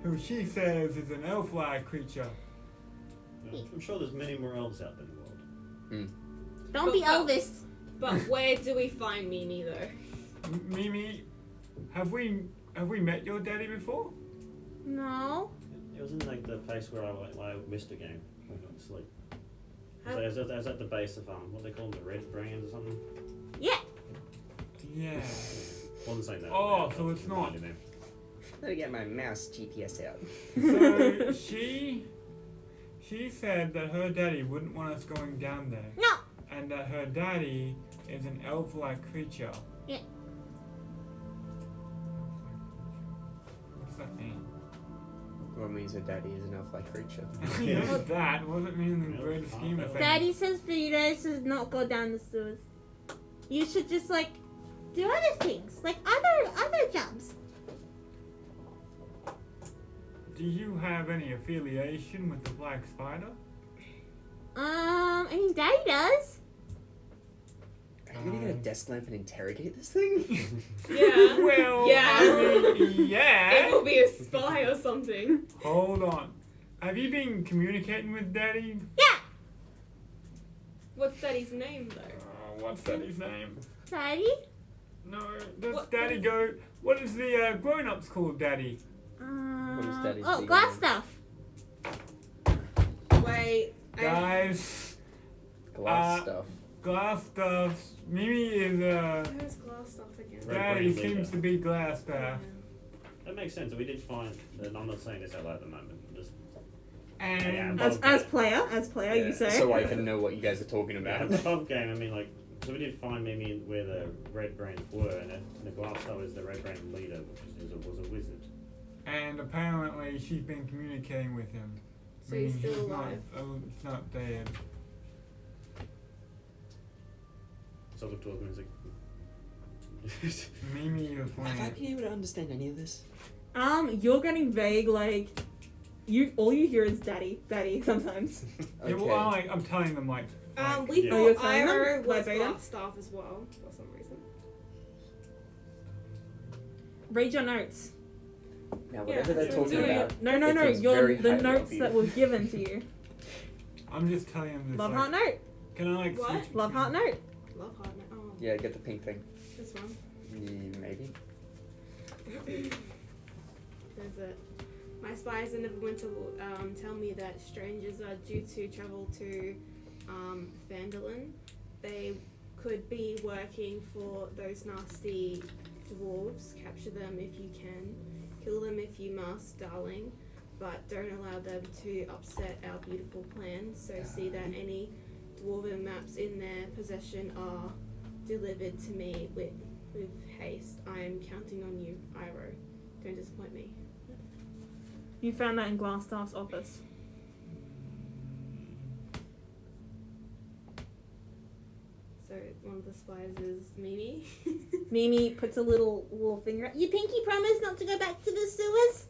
who she says is an elf-like creature. I'm sure there's many more elves out there in the world. Don't be But- Elvis. But where do we find Mimi though? Mimi, have we met your daddy before? No. It was in like the place where I missed a game. I went to sleep. How- I was at the base of what they call them, the red brands or something. Yeah. Yeah. Wasn't saying that. Oh, so it's not. Reminded me. Let me get my mouse GPS out. So she said that her daddy wouldn't want us going down there. No. And that her daddy is an elf-like creature. Yeah. What does that mean? What means her daddy is an elf-like creature? You know that. What does it mean in the greater scheme of things? Daddy says for you guys to not go down the sewers. You should just like do other things, like other jobs. Do you have any affiliation with the Black Spider? I mean, Daddy does. Are you gonna get a desk lamp and interrogate this thing? Yeah. Well, Yeah. I mean, yeah. It will be a spy or something. Hold on. Have you been communicating with Daddy? Yeah. What's Daddy's name though? What's Daddy's name? Daddy? No, does What- Daddy go? What is the grown-ups called Daddy? What is Daddy's Oh, vegan glass name? stuff. Wait. Guys, Glass Uh, stuff. glass stuff. Mimi is Where's glass stuff again? Right. Daddy brain leader. seems to be glass stuff. That makes sense. We did find. And I'm not saying this out loud at the moment. I'm just. And As player, you Yeah, say. So I can know what you guys are talking Yeah, about. the pub game. I mean, like, so we did find Mimi where the red brains were, and the glass star is the red brain leader, which was a wizard. and apparently she's been communicating with him. So he's Meaning still not- alive. He's not dead. So I looked to him and was like. Mimi is Have I playing. been able to understand any of this? You're getting vague, like all you hear is daddy sometimes. Yeah, well, I'm telling them like. We Yeah. Oh, you're thought telling them? Ira was Verbatim? glass staff as well for some reason. Read your notes. Now, whatever they're that's talking what I'm doing. about. No, it thinks your very the highly notes of you. that were given to you. I'm just telling them this. Love like, heart note. Can I like What? switch Love heart note. Love hard now. Oh, Yeah, get the pink thing. this one. Maybe. There's it. My spies in Neverwinter will tell me that strangers are due to travel to Phandelver. They could be working for those nasty dwarves. Capture them if you can. Kill them if you must, darling. But don't allow them to upset our beautiful plans. So see that any dwarven maps in their possession are delivered to me with haste. I am counting on you, Iro. Don't disappoint me. You found that in Glassstaff's office. So one of the spies is Mimi. Mimi puts a little finger out. You pinky promise not to go back to the sewers?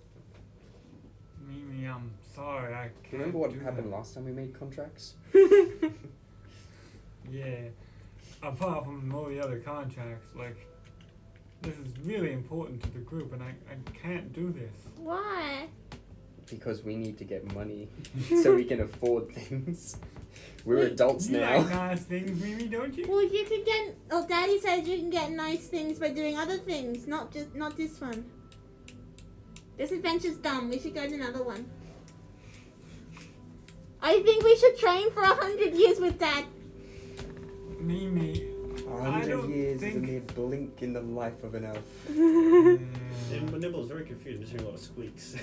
Mimi, I'm sorry, I can't. Remember what do happened that. last time we made contracts? Yeah. Apart from all the other contracts, like, this is really important to the group, and I can't do this. Why? Because we need to get money so we can afford things. We're adults You now. like nice things, Mimi, don't you? Well, you can get. Oh, Daddy says you can get nice things by doing other things, not this one. This adventure's done. We should go to another one. I think we should train for 100 years with Dad. Mimi, I 100 don't years is a think- mere blink in the life of an elf. And Nibble's very confused, just hearing a lot of squeaks.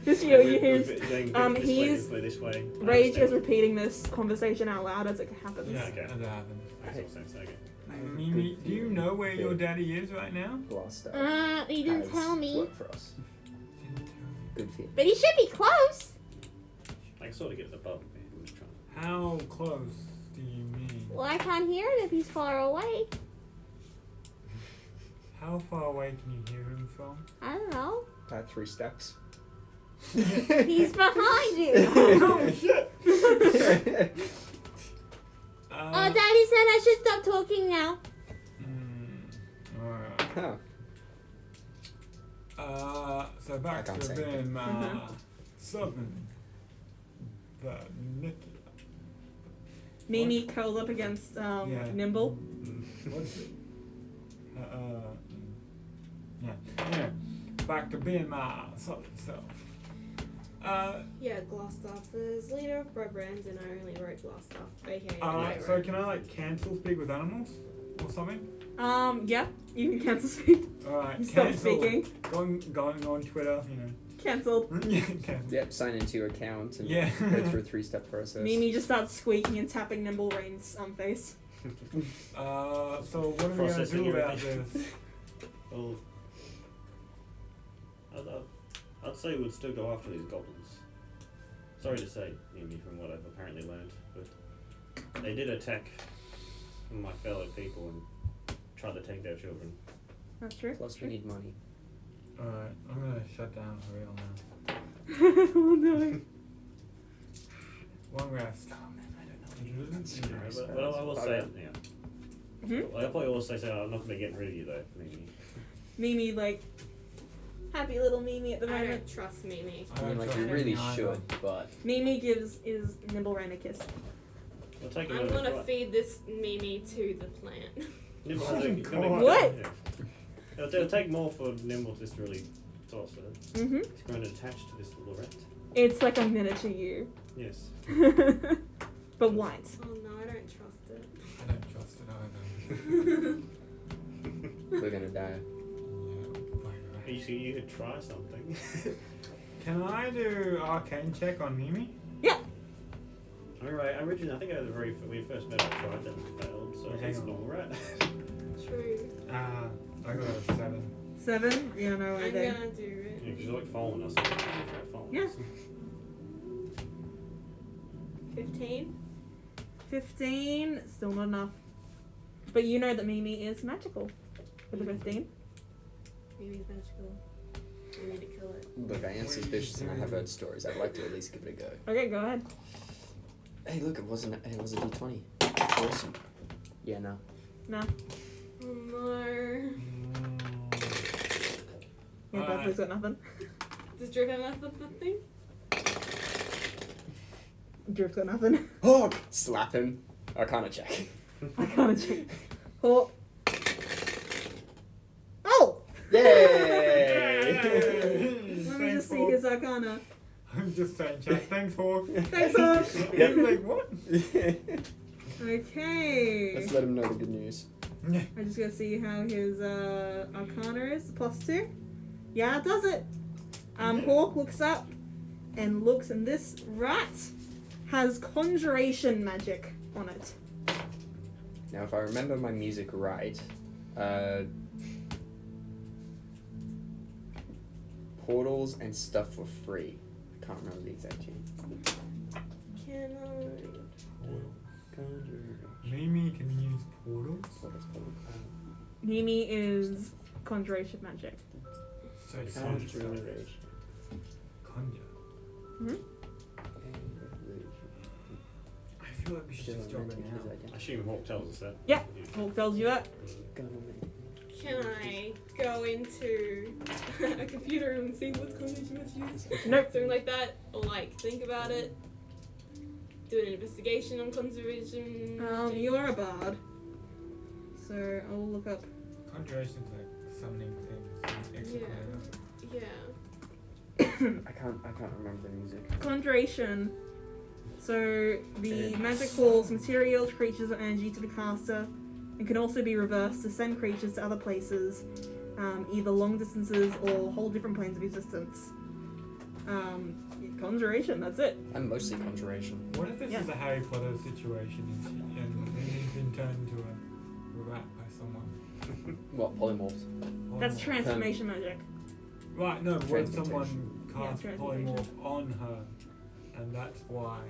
This year you We're hear going this way, he's- this way. Rage is repeating this conversation out loud as it happens. Yeah, Okay. as it happens. Makes all sense, okay. Mimi, do you know where your daddy is right now? Glass stuff. He didn't has tell me. worked for us. Good fit. But he should be close. I can sort of get the above me. I'm just trying. How close do you mean? Well, I can't hear him if he's far away. How far away can you hear him from? I don't know. 3 steps. He's behind you. Oh, shit! Oh, Daddy said I should stop talking now. Alright. Huh. So back I can't to say them, Mhm. Southern Vernacular. Mimi curls up against Yeah. Nimble. What's it? Yeah. Anyway, back to being my southern self. Yeah, Glassstaff is leader of Brobrands, and I only wrote Glassstaff, aka Alright, so can I like cancel speak with animals or something? Yeah, you can cancel speak. Alright, Stop cancel. speaking. Going on Twitter, you know. Cancelled. Yeah, cancel. Yep, sign into your account and Yeah. go through a 3-step process. Mimi just starts squeaking and tapping Nimble Rain's face. So what are we gonna Processing do your about information. this? Well, I'd say we'd still go after these goblins. Sorry to say, Mimi, from what I've apparently learned, but they did attack my fellow people and tried to take their children. That's true. Plus, we need money. Alright, I'm gonna shut down for real now. Oh no. One rest. Oh man, I don't know But I will say, yeah. Mhm. I'll probably also say I'm not going to get rid of you though. Maybe. Mimi, like, happy little Mimi at the I moment. don't trust Mimi. I mean, like, trust you really Mimi either. should, but Mimi gives is Nimble Rain a kiss. I'll take I'm another gonna fight. feed this Mimi to the plant. Nimble Oh, has a- God. What? Yeah. It'll take more for Nimble to just really toss it. Mm-hmm. It's going to attach to this little rat. It's like a miniature you. Yes. But white. Oh no, I don't trust it. I don't trust it either. we're gonna die. Yeah. You could try something. Can I do arcane check on Mimi? Alright, originally, I think when we first met, I tried that and failed, so Okay, it's a hang on. normal rat. True. I got a 7. 7? You don't know I'm anything. gonna do it. Yeah, 'cause you're like following us. Following Yeah. us. 15. 15, still not enough. But you know that Mimi is magical with the 15. Mimi's magical. We need to kill it. Look, I am suspicious and I have heard stories. I'd like to at least give it a go. Okay, go ahead. Hey, look, it was a D20. Awesome. Yeah, no. No. Oh no. Yeah, Bradley's got nothing. Does Drew have enough of the thing? Drew's got nothing. Oh! Slap him. Arcana check. I can't check. Oh! Oh! Yay! Let me just see his Arcana. I'm just saying, chat. Thanks, Hawk. Thanks, Hawk. Yep. Like, what? Okay. Let's let him know the good news. I'm just gonna see how his Arcana is. +2. Yeah, it does it. Hawk looks up and looks, and this rat has conjuration magic on it. Now, if I remember my music right, portals and stuff were free. I can't remember the exact tune. Can Mimi can use portals. Mimi is conjuration magic. So it's Conjuration. conjure. Hmm? I feel like we should just drop it now. I assume Hawk tells us that. Yeah. Hawk tells you that. Can I go into a computer room and see what conjuration messages? Nope. Something like that, or like think about it. Do an investigation on conservation. You are a bard. So I'll look up. Conjuration's like summoning things. Yeah. I can't remember the music. Conjuration. So the magic calls materials, creatures, or energy to the caster, and can also be reversed to send creatures to other places, either long distances or whole different planes of existence. Conjuration, that's it. I'm mostly conjuration. What if this Yeah. is a Harry Potter situation and Mimi's been turned into a rat by someone? What, polymorphs? That's transformation magic. Right, no, what if someone Transmutation. casts transmutation. polymorph on her, and that's why?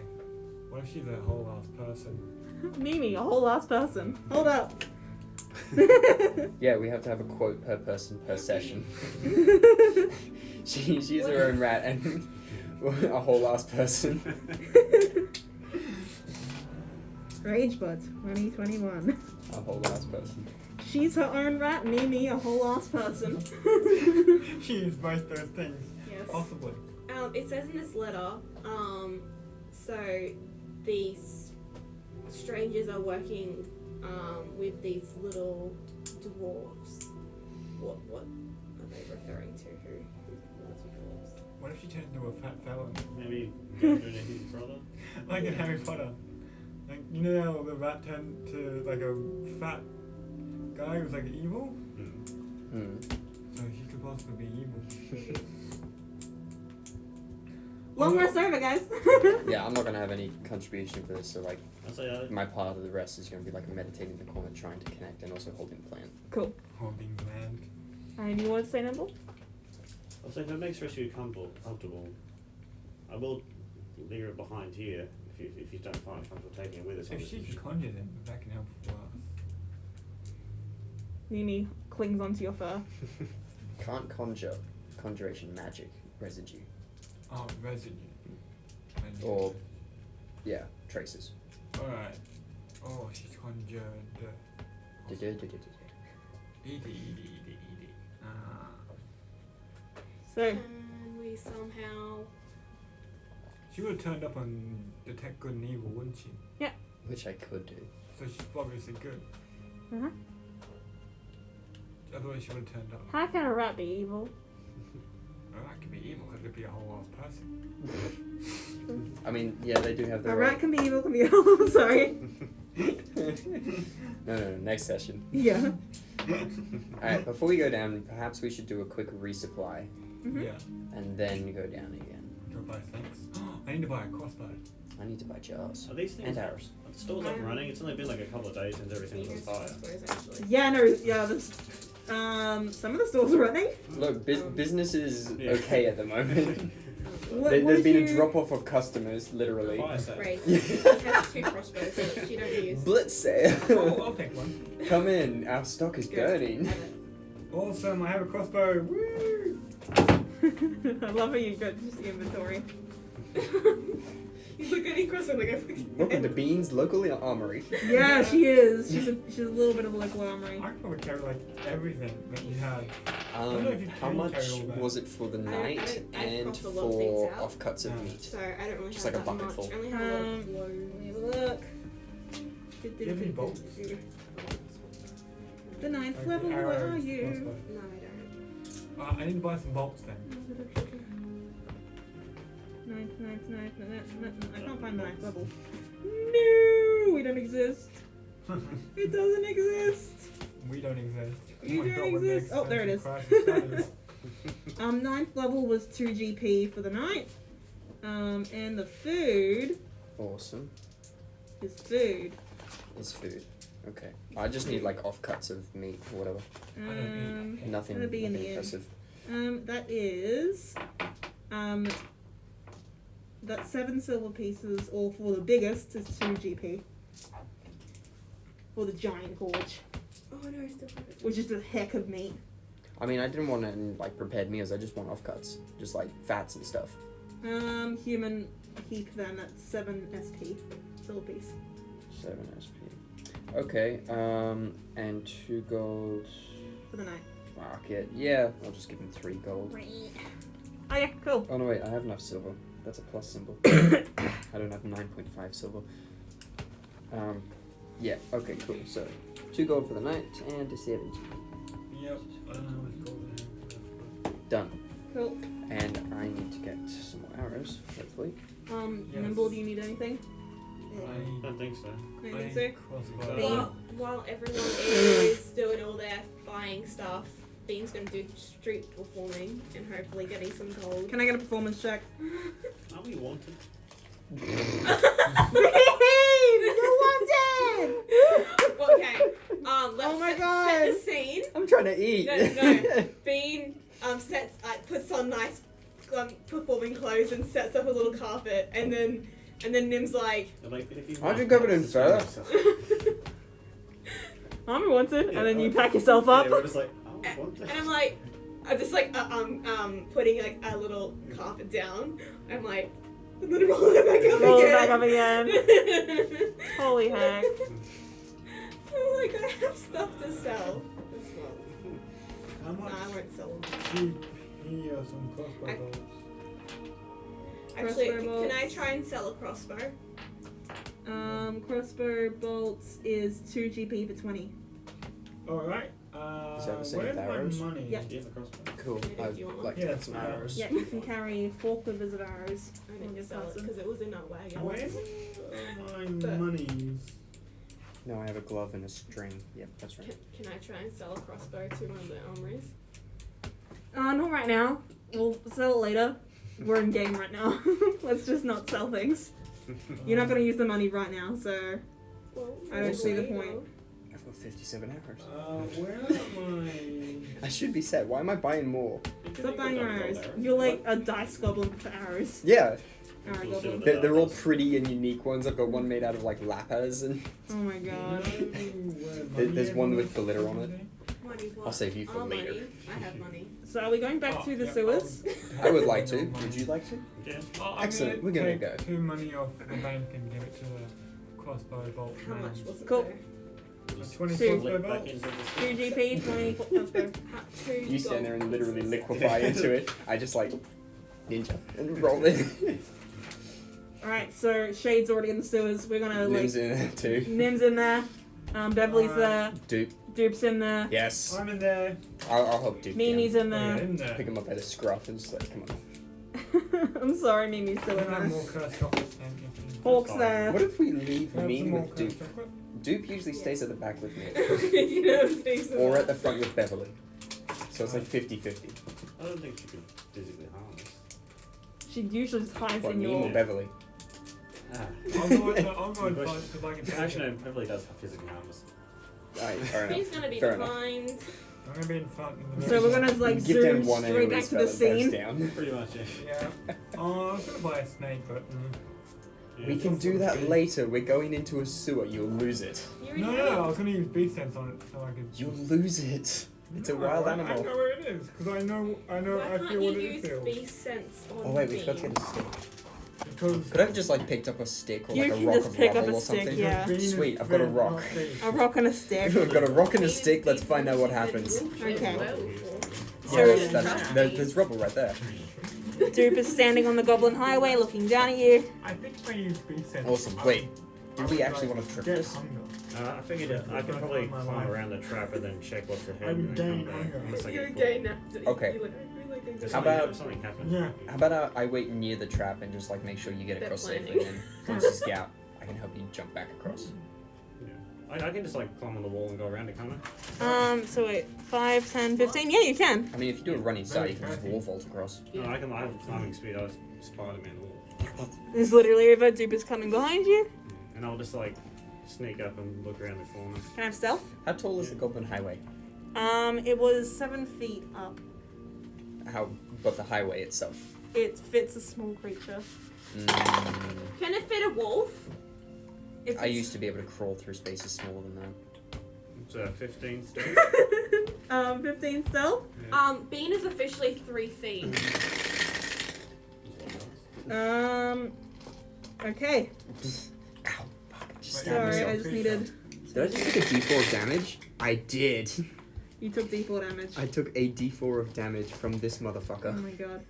What if she's a whole ass person? Mimi, a whole ass person. Hold up. Yeah, we have to have a quote per person per session. She's her own rat and a whole ass person. Ragebot 2021. A whole ass person. She's her own rat, Mimi, a whole ass person. She is both those things. Yes. Possibly. It says in this letter, so these strangers are working with these little dwarves. What are they referring to? Who are the dwarves? What if she turns into a fat felon? Maybe Gundren and his brother. Like in Harry Potter. Like, you know how the rat turned to like a fat guy who was like evil? Hmm. So she could possibly be evil. Long rest over, guys. Yeah, I'm not gonna have any contribution for this, so like I'll say my part of the rest is gonna be like meditating in the corner, trying to connect, and also holding the plant. Cool. Holding land. And you want to say Nimble? I'll say if it makes the rest of you comfortable, I will leave it behind here if you don't find comfortable taking it with us. If she can conjure them, that can help for us. Mimi clings onto your fur. Can't conjuration magic residue. Oh, residue. Or yeah, traces. Alright. Oh, she's conjured. Edie. So, Can we somehow? She would have turned up on Detect Good and Evil, wouldn't she? Which I could do. So she's obviously good. uh-huh. Otherwise she would have turned up. How can a rat be evil? Oh, that could be evil because it'd be a whole ass person. I mean, yeah, they do have A their rat can be evil, can be evil. Sorry. No, next session. Yeah. Alright, before we go down, perhaps we should do a quick resupply Mhm. Yeah. and then go down again. Go buy things. I need to buy a crossbow. I need to buy jars Are these things? and arrows. Are the stores up and running? It's only been like a couple of days since everything was on fire. Actually. Yeah, no, yeah, there's, some of the stores are running. Look, business is Yeah. okay at the moment. What There's did been you- a drop off of customers, literally. Fire sale. Right. She has 2 crossbows that she don't use. Blitz Oh, sale. I'll take one. Come in, our stock is Good. burning. Have it. Awesome, I have a crossbow. Woo! I love how you got just the inventory. He's looking at any crossbow like I fucking. Welcome to Bean's local armory. Yeah, she is. She's a little bit of a local armory. I could probably carry like everything that you had. don't know if you How can much carry all that. was it for the I night I've and crossed a lot of things for out. offcuts of Yeah. meat? So I don't really Just have like a that bucket much. full. I only have a lot of Let me have a look. Do you have any bolts? The ninth Like level, where arrows, are you? crossbow. No, I don't. I need to buy some bolts then. Ninth. I can't find the ninth level. No, we don't exist. It doesn't exist. We don't exist. You my don't God, what an exist. Oh, there it expensive crash that is. Ninth level was 2 GP for the night. And the food Awesome. is food. It's food. Okay. I just need like offcuts of meat or whatever. Nothing, Gonna be in nothing the end. impressive. That is, that's 7 silver pieces, or for the biggest is 2 GP. For the giant gorge, Oh no, I still have it. which is a heck of meat. I mean, I didn't want any like prepared meals. I just want offcuts, just like fats and stuff. Human heap then, that's 7 SP, silver piece. 7 SP. Okay. And 2 gold. For the night. Fuck it. Yeah, I'll just give him 3 gold. Oh yeah, cool. Oh no, wait. I have enough silver. That's a plus symbol. I don't have 9.5 silver. Yeah. Okay. Cool. So 2 gold for the night and a 7. Yep. I don't know how much gold I have. Done. Cool. And I need to get some more arrows, hopefully. Yes. Nimble, do you need anything? I don't think so. Anything, I sir? crossbow. Bean. While everyone is doing all their buying stuff, Bean's gonna do street performing and hopefully getting some gold. Can I get a performance check? Are we wanted? You're wanted! Okay. Let's Oh my set God. the scene. I'm trying to eat. No. Bean puts on nice performing clothes and sets up a little carpet, and then Nim's like, They're like, but if you Aren't you covered in fur? I'm wanted, Yeah, and then you oh. pack yourself up. Yeah, we're just like, oh, we wanted. and I'm like, I'm just like putting like a little carpet down. I'm like, and then roll it back up Roll it again. back up again. Holy heck. I'm like, I have stuff to sell as well. How No, much I won't sell them. GP or some crossbow I- bolts? Actually, Crossbow can I bolts. try and sell a crossbow? Crossbow bolts is 2 GP for 20. Alright. Is that the same Where's with my arrows? money? Yeah. Do you have a crossbow? Cool. Do I'd you want one? like to Yeah, get some arrows. arrows. Yeah, you can carry 4 quivers of arrows. I on need your to sell it person. because it was in our wagon. Where are my But- monies? No, I have a glove and a string. Yep, that's right. Can I try and sell a crossbow to one of the armories? Not right now. We'll sell it later. We're in game right now. Let's just not sell things. You're not going to use the money right now, so Well, I don't see the well, point. I've got 57 arrows. Where are my... I should be set. Why am I buying more? stop buying your arrows. You're like a dice goblin for arrows. Yeah, Arrow Cool, goblin. silver. they're all pretty and unique ones. I've got one made out of like lapis, and Oh my god. there's one with glitter on it. Money, what? I'll save you for Our later. money. I have money. So are we going back to the sewers? I would like to. Would you like to? Yeah. Excellent, we're gonna take go. 2 money off the bank and give it to the crossbow bolt. How much rounds. was it? Cool. though? A 20 Two. crossbow Flip back bolts. into the 2 GP, 20 crossbow. Two You stand there and gold literally pieces. liquefy into it. I just like ninja and roll it. Alright, so Shade's already in the sewers. We're gonna like. Nim's in there too. Nim's in there. Beverly's there. Dupe. Dupe's in there. Yes. I'm in there. I'll help Dupe. Mimi's down. in Oh, yeah, there. in there. Pick him up by the scruff and just like, come on. I'm sorry, Mimi's still I in have there. more cursed chocolate than you. Hawk's fine. there. What if we leave Have me some more with cursed Dupe? chocolate? Dupe usually stays at the back with me. You know, things Or like at the front with Beverly. So it's like 50-50. I don't think she could physically harm us. She usually just hides What, in me your. or Beverly? Ah. I'll go in front because I can take Actually, it. no, Beverly does physically harm us. Alright, fair enough. He's gonna be Fair enough. blind. I'm gonna be in front. In the So we're gonna like Give them zoom one straight AoE back to spell the that goes scene. down. Pretty much, yeah. Yeah. Oh, I was gonna buy a snake, but. Yeah, We can it's do also that pretty- later. We're going into a sewer. You'll lose it. You already No, have I it. was gonna use bee sense on it so I could. You'll lose it. It's a No, wild I animal. know where it is because I know, Why I can't feel you what it use feels. bee sense on Oh wait, we forgot to Bean? get a stick. Because Could I have just like picked up a stick or You like a can rock just of pick up rubble a or stick, something? yeah. Bean is Sweet, I've got a very rock. not bee. A rock and a stick. I've got a rock and a Bean is stick. Let's bee find out what sense happens. and wolf Okay. werewolf. So- Yes, there's rubble right there. Dupe is standing on the Goblin Highway looking down at you. I think if I use bee sense. Awesome. I Wait, would- do I we would, actually like, want to trip get this? hunger. I figured I could probably My climb life. around the trap and then check what's ahead. I would and then gain come back, hunger. unless I You're get gay caught. now. Okay. You're like, I feel like I'm If How something- about- if something happens? Yeah. How about I wait near the trap and just like make sure you get They're across safely, planning. and then once you scout, I can help you jump back across. Yeah. I can just like climb on the wall and go around it, can't I? So wait, 5, 10, 15. Yeah, you can. I mean, if you do a running start, you can just wall vault across. No, I have climbing speed. I was Spider-Man wall. There's literally over. Dupe is coming behind you. And I'll just like sneak up and look around the corner. Can I have stealth? How tall is the Goblin Highway? It was 7 feet up. How, but the highway itself? It fits a small creature. Can it fit a wolf? If I used to be able to crawl through spaces smaller than that. It's 15 still. 15 stealth. Bean is officially 3 feet. Okay. Ow, fuck, just stabbed Sorry, myself. I just needed. Did I just take a d4 of damage? I did. You took D4 damage. I took a d4 of damage from this Oh motherfucker. my god.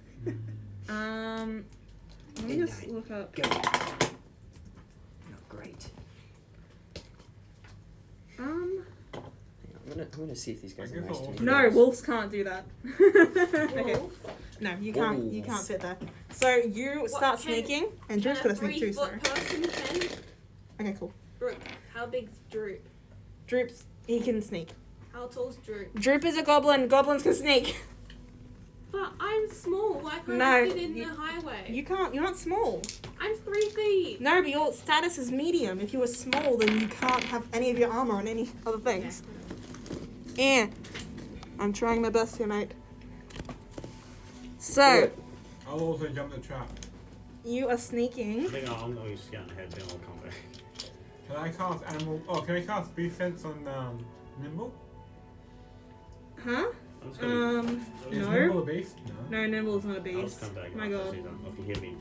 Let me just look up. Go. Not great. Hang on, I'm gonna see if these guys I are guess nice to I'll- me. No, wolves can't do that. Okay. Wolf? No, you can't. You can't Wolves. fit there. So you What, start can- sneaking, and Drew's Can gonna a sneak too. 3-foot Sorry. person can? Okay, cool. Droop. How big's Droop? Droop's he can sneak. How tall's Droop? Droop is a goblin. Goblins can sneak. But I'm small. Why can't No, I fit in you- the highway? You can't. You're not small. I'm 3 feet. No, but your status is medium. If you were small, then you can't have any of your armor and any other things. Yeah. I'm trying my best here, mate. So I'll also jump the trap. you are sneaking. I think I'm going to scout ahead, then I'll come back. Can I cast animal? Oh, can I cast bee sense on Nimble? Huh? I'm just gonna, Is No. Nimble a beast? No. No, Nimble's not a I'll beast. just come back. My after god. she's done. If you hear me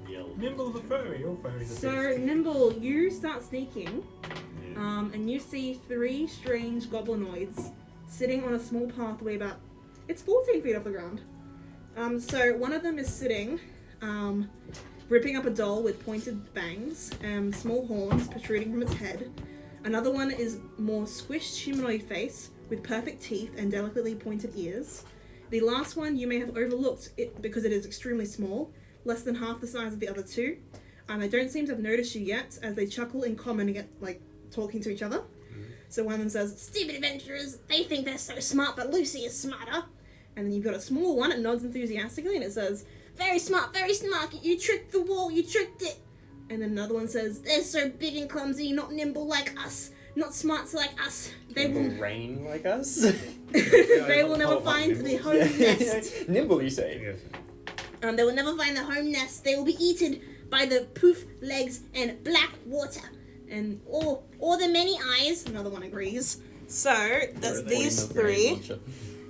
yell. Nimble's a furry. All furries are So beasts. Nimble, you start sneaking, Yeah. and you see 3 strange goblinoids sitting on a small pathway about it's 14 feet off the ground. So one of them is sitting, ripping up a doll with pointed bangs and small horns protruding from its head. Another one is more squished humanoid face with perfect teeth and delicately pointed ears. The last one you may have overlooked it because it is extremely small, less than half the size of the other two. They don't seem to have noticed you yet, as they chuckle in common and get like talking to each other. So one of them says, "Stupid adventurers! They think they're so smart, but Lucy is smarter." And then you've got a small one. It nods enthusiastically and it says, "Very smart, very smart. You tricked the wall. You tricked it." And then another one says, "They're so big and clumsy, not nimble like us, not smart like us. They will, rain like us? they will never find the home nest. Nimble, you say? Yes. They will never find the home nest. They will be eaten by the poof legs and black water, and or the many eyes." Another one agrees. So that's these 3.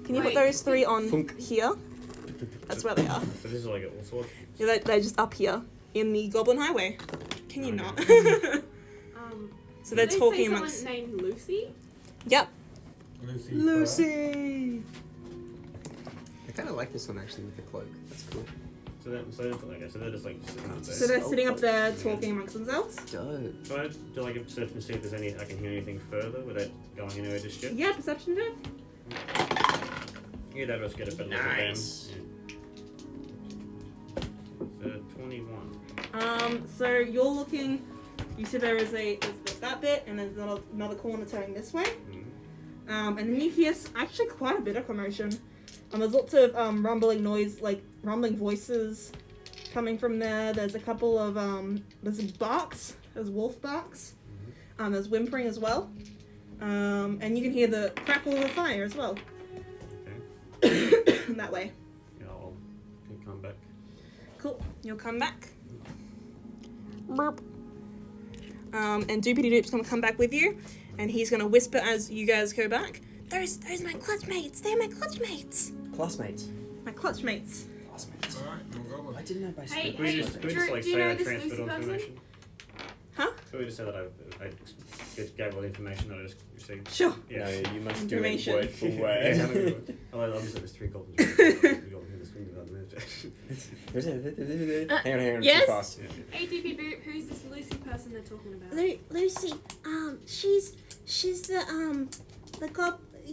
Can you put Wait. those 3 on Funk. here? That's where they are. So this is like all sorts. Yeah, they're just up here in the Goblin Highway. Can you not? So they're Did they talking say amongst. someone named Lucy? Yep. Lucy. I kind of like this one actually with the cloak. That's cool. So they're just like sitting up there. So they're sitting up there talking amongst themselves. Dope. Can I do like a perception to see if there's any I can hear anything further without going anywhere just yet? Yeah, perception check. Yeah, that just get a better look Nice. at them. So 21. So you're looking. You see there's that bit, and there's another corner turning this way. Mm-hmm. And then you hear actually quite a bit of commotion. There's lots of rumbling noise, like rumbling voices coming from there. There's a couple of there's barks, there's wolf barks. There's whimpering as well. And you can hear the crackle of the fire as well. Okay. That way. Yeah, can come back. Cool. You'll come back. Burp. And Doopity Doop's gonna come back with you, and he's gonna whisper as you guys go back. Those my clutch mates. They're my clutch mates. Classmates. My clutch mates. Classmates. Alright, we'll go Why with didn't I buy Hey, script? Can we hey, just, can we Drew, just like do you say know I this transferred Lucy all person? information? Huh? Can we just say that I just gave all the information that I just received? Sure. Yeah. No, you must do it Information. word for Yeah, word. I'm gonna do it. Obviously there's 3 goblins. We got in the swing without the Hang on, Yes? too fast. Hey, Doopy Boop, who's this Lucy person they're talking about? Lucy, she's the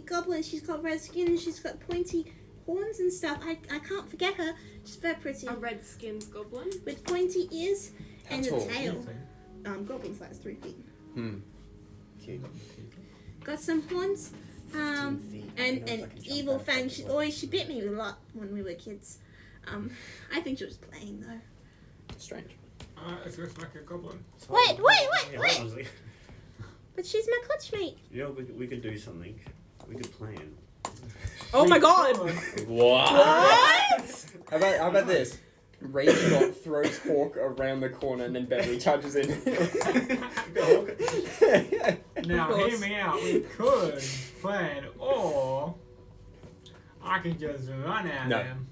goblin. She's got red skin and she's got pointy horns and stuff. I can't forget her. She's very pretty. A red skinned goblin? With pointy ears and How a tall? tail. Goblin size 3 feet. Cute. Got some horns. 15 feet. I And don't know if I can jump evil that fang. far. She bit me a lot when we were kids. I think she was playing though. Strange. Alright, let's go smack a goblin. Wait. Yeah, hold on a second. But she's my clutch mate. You know, we could do something. We could plan. Oh my god! What? What? How about this? Ragebot throws Hawk around the corner and then Beverly charges in. Now, Of course. hear me out. We could plan, or I can just run at No. him.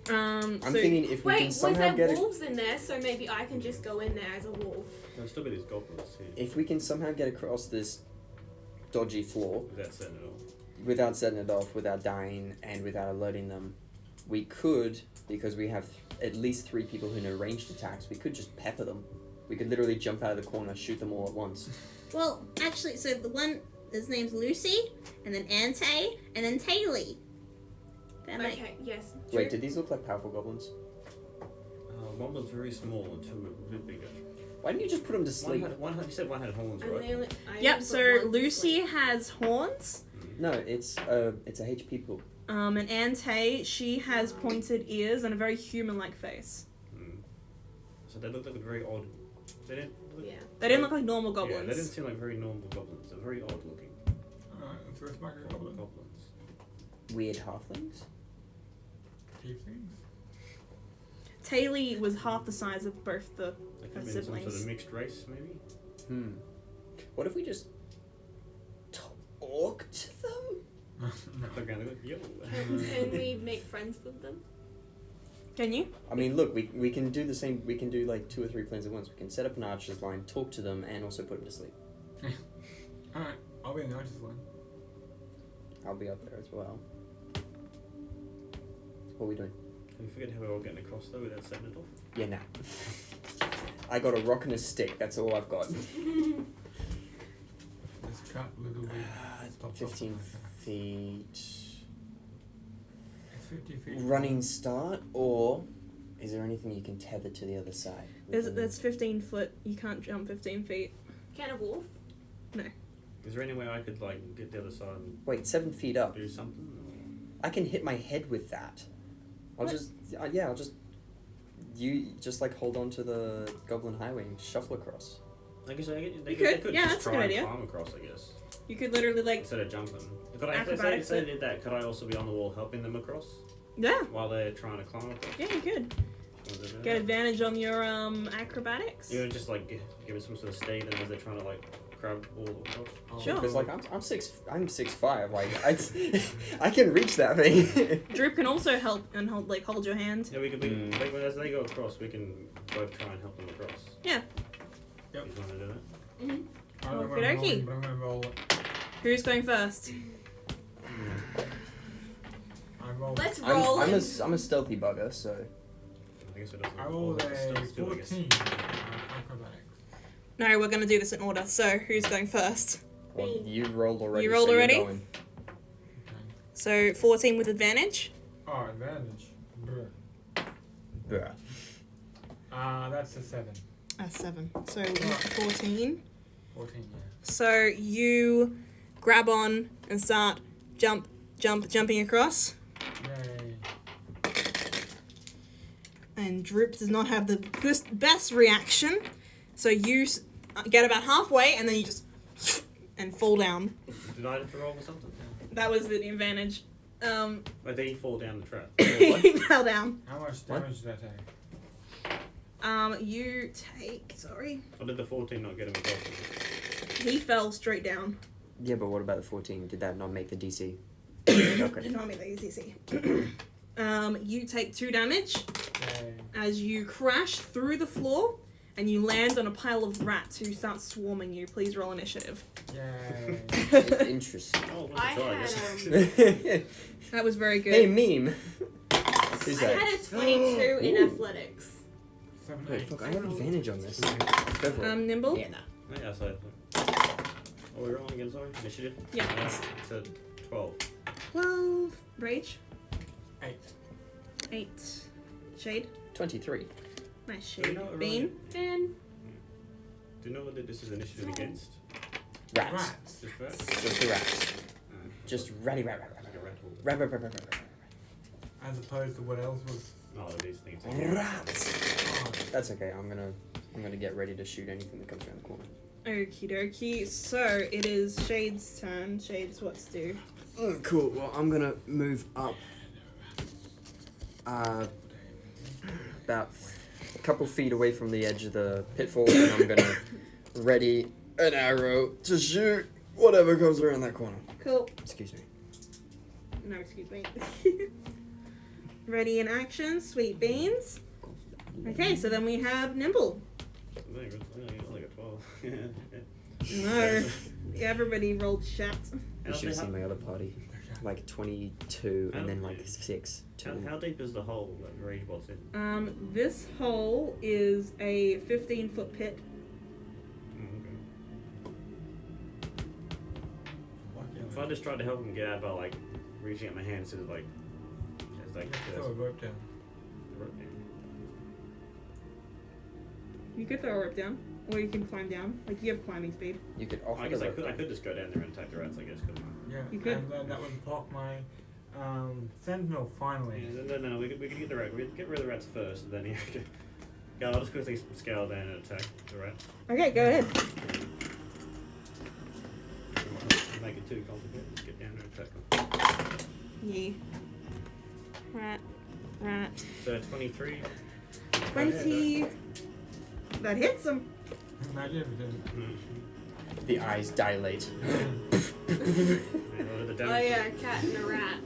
I'm So thinking if we Wait, can was somehow there get wolves in there? So maybe I can just go in there as a wolf. There'll still be these goblins here. if we can somehow get across this dodgy floor Without setting it off. without setting it off, without dying, and without alerting them, we could, because we have at least 3 people who know ranged attacks, we could just pepper them. We could literally jump out of the corner, shoot them all at once. Well, actually, so the one, his name's Lucy, and then Ante, and then Taylor. That might. Okay, yes. Wait, Drew? did these look like powerful goblins? One was very small and 2 were a bit bigger. Why didn't you just put them to sleep? You said one had horns, And right? they only, I Yep, only so put one to Lucy sleep. has horns. No, it's a HP pool. And Ante, she has pointed ears and a very human-like face. So they looked like a very odd. They didn't. Look, Yeah. They didn't look like normal Yeah, they didn't goblins. seem like very normal goblins. They're very odd looking Alright, let's go smack a goblin. goblins. Weird halflings? Tieflings? Taylor was half the size of both the. They could have been some sort siblings. of mixed race, maybe. What if we just talk to them? They're gonna go, yo. Can we make friends with them? Can you? I mean, look, we can do the same. We can do like 2 or 3 plans at once. We can set up an archer's line, talk to them, and also put them to sleep. Alright, I'll be in the archer's line. I'll be up there as well. What are we doing? Can we forget how we're all getting across though without setting it off? Yeah, nah. I got a rock and a stick. That's all I've got. Just cut a little bit. Stop, 15 stop. feet. It's 50 feet. Running start, or is there anything you can tether to the other side? That's 15 foot. You can't jump 15 feet. Can a wolf? Is there any way I could like get the other side and Wait, 7 feet up. do something? I can hit my head with that. I'll What? just, I'll just, you just like hold on to the goblin highway and shuffle across. I guess they You could could, yeah, just that's a try good and idea. climb across, I guess, You could literally like. instead of jumping. Could I, if Acrobatics they it. did that, could I also be on the wall helping them across Yeah, while they're trying to climb across? yeah, you could Wanna do that? get advantage on your acrobatics. You know, just like give it some sort of steed, and as they're trying to like grab all across. Sure. Because like I'm 6'5". Like I can reach that thing. Droop can also help and hold your hand. Yeah, we could. Like, as they go across, we can both try and help them across. Yeah. Yep. You want to do that? Mhm. I don't know Okie where I'm dokie. rolling, but I'm going to roll it. Who's going first? I rolled. Let's roll. I'm and- a stealthy bugger, so I guess it doesn't. I rolled a still, I guess. 14. Acrobatics. No, we're going to do this in order. So, who's going first? well, Me. you rolled already. You rolled so you're already? going. Okay. So, 14 with advantage. Oh, advantage. Bruh. Bruh. That's a 7. That's 7. So, 14. 14, yeah. So, you grab on and start jumping across. Yay. And Droop does not have the best reaction. So, you get about halfway and then you just and fall down. Did I have to roll or something? That was the advantage. But then you fall down the trap. He fell down. How much What? damage did I take? You take. Sorry. Or did the 14 not get him across? He fell straight down. Yeah, but what about the 14? Did that not make the DC? Did Okay. not make that easy. You take 2 damage Yay. as you crash through the floor and you land on a pile of rats who start swarming you. Please roll initiative. Yay. Interesting. Oh, I I had Hey, That was very good. meme. Who's I that? had a 22 in Ooh. athletics. 7, Wait, 8. fuck, I have advantage on this. Go for it. Nimble? Yeah, nah. Yeah, so. Oh, we're rolling again, sorry? Initiative? Yeah. It's a 12. 12. Rage. 8. 8. Shade. 23. Nice Do we shade. know what Bean. And Do you know what this is initiative against? Rats. Rats. Just rats? Just the rats. Just ratty rat rat rat Like a rat hole. rat rat rat rat rat As opposed to what else was. Oh, these things. rat. Rats. Oh, That's okay. I'm gonna get ready to shoot anything that comes around the corner. Okie dokie. So it is Shade's turn. Shade's what's due. Cool. Well, I'm gonna move up. About a couple feet away from the edge of the pitfall, and I'm gonna ready an arrow to shoot whatever comes around that corner. Cool. Excuse me. No, excuse me. Ready in action. Sweet beans. Okay, so then we have Nimble. Like a 12. No. Everybody rolled shat. You should have seen my other party. Like 22 and then like 6. How deep is the hole that Rage Bot's in? This hole is a 15-foot pit. If I just tried to help him get out by like reaching out my hands to like, it's like throw a rope down. You could throw a rope down, or you can climb down. Like you have climbing speed. You could offer I guess the I rope. could just go down there and attack the rats. I guess couldn't I? Yeah. You could. And then that would block my sentinel finally. Yeah, no, we could get the rat. We could get rid of the rats first, and then you could. Yeah, I'll just quickly scale down and attack the rat. Okay, go ahead. Make it too complicated. Just get down and attack them. Yeah. Rat. So 23. 20. That hits him. Imagine if it didn't. The eyes dilate. The oh yeah, a cat and a rat.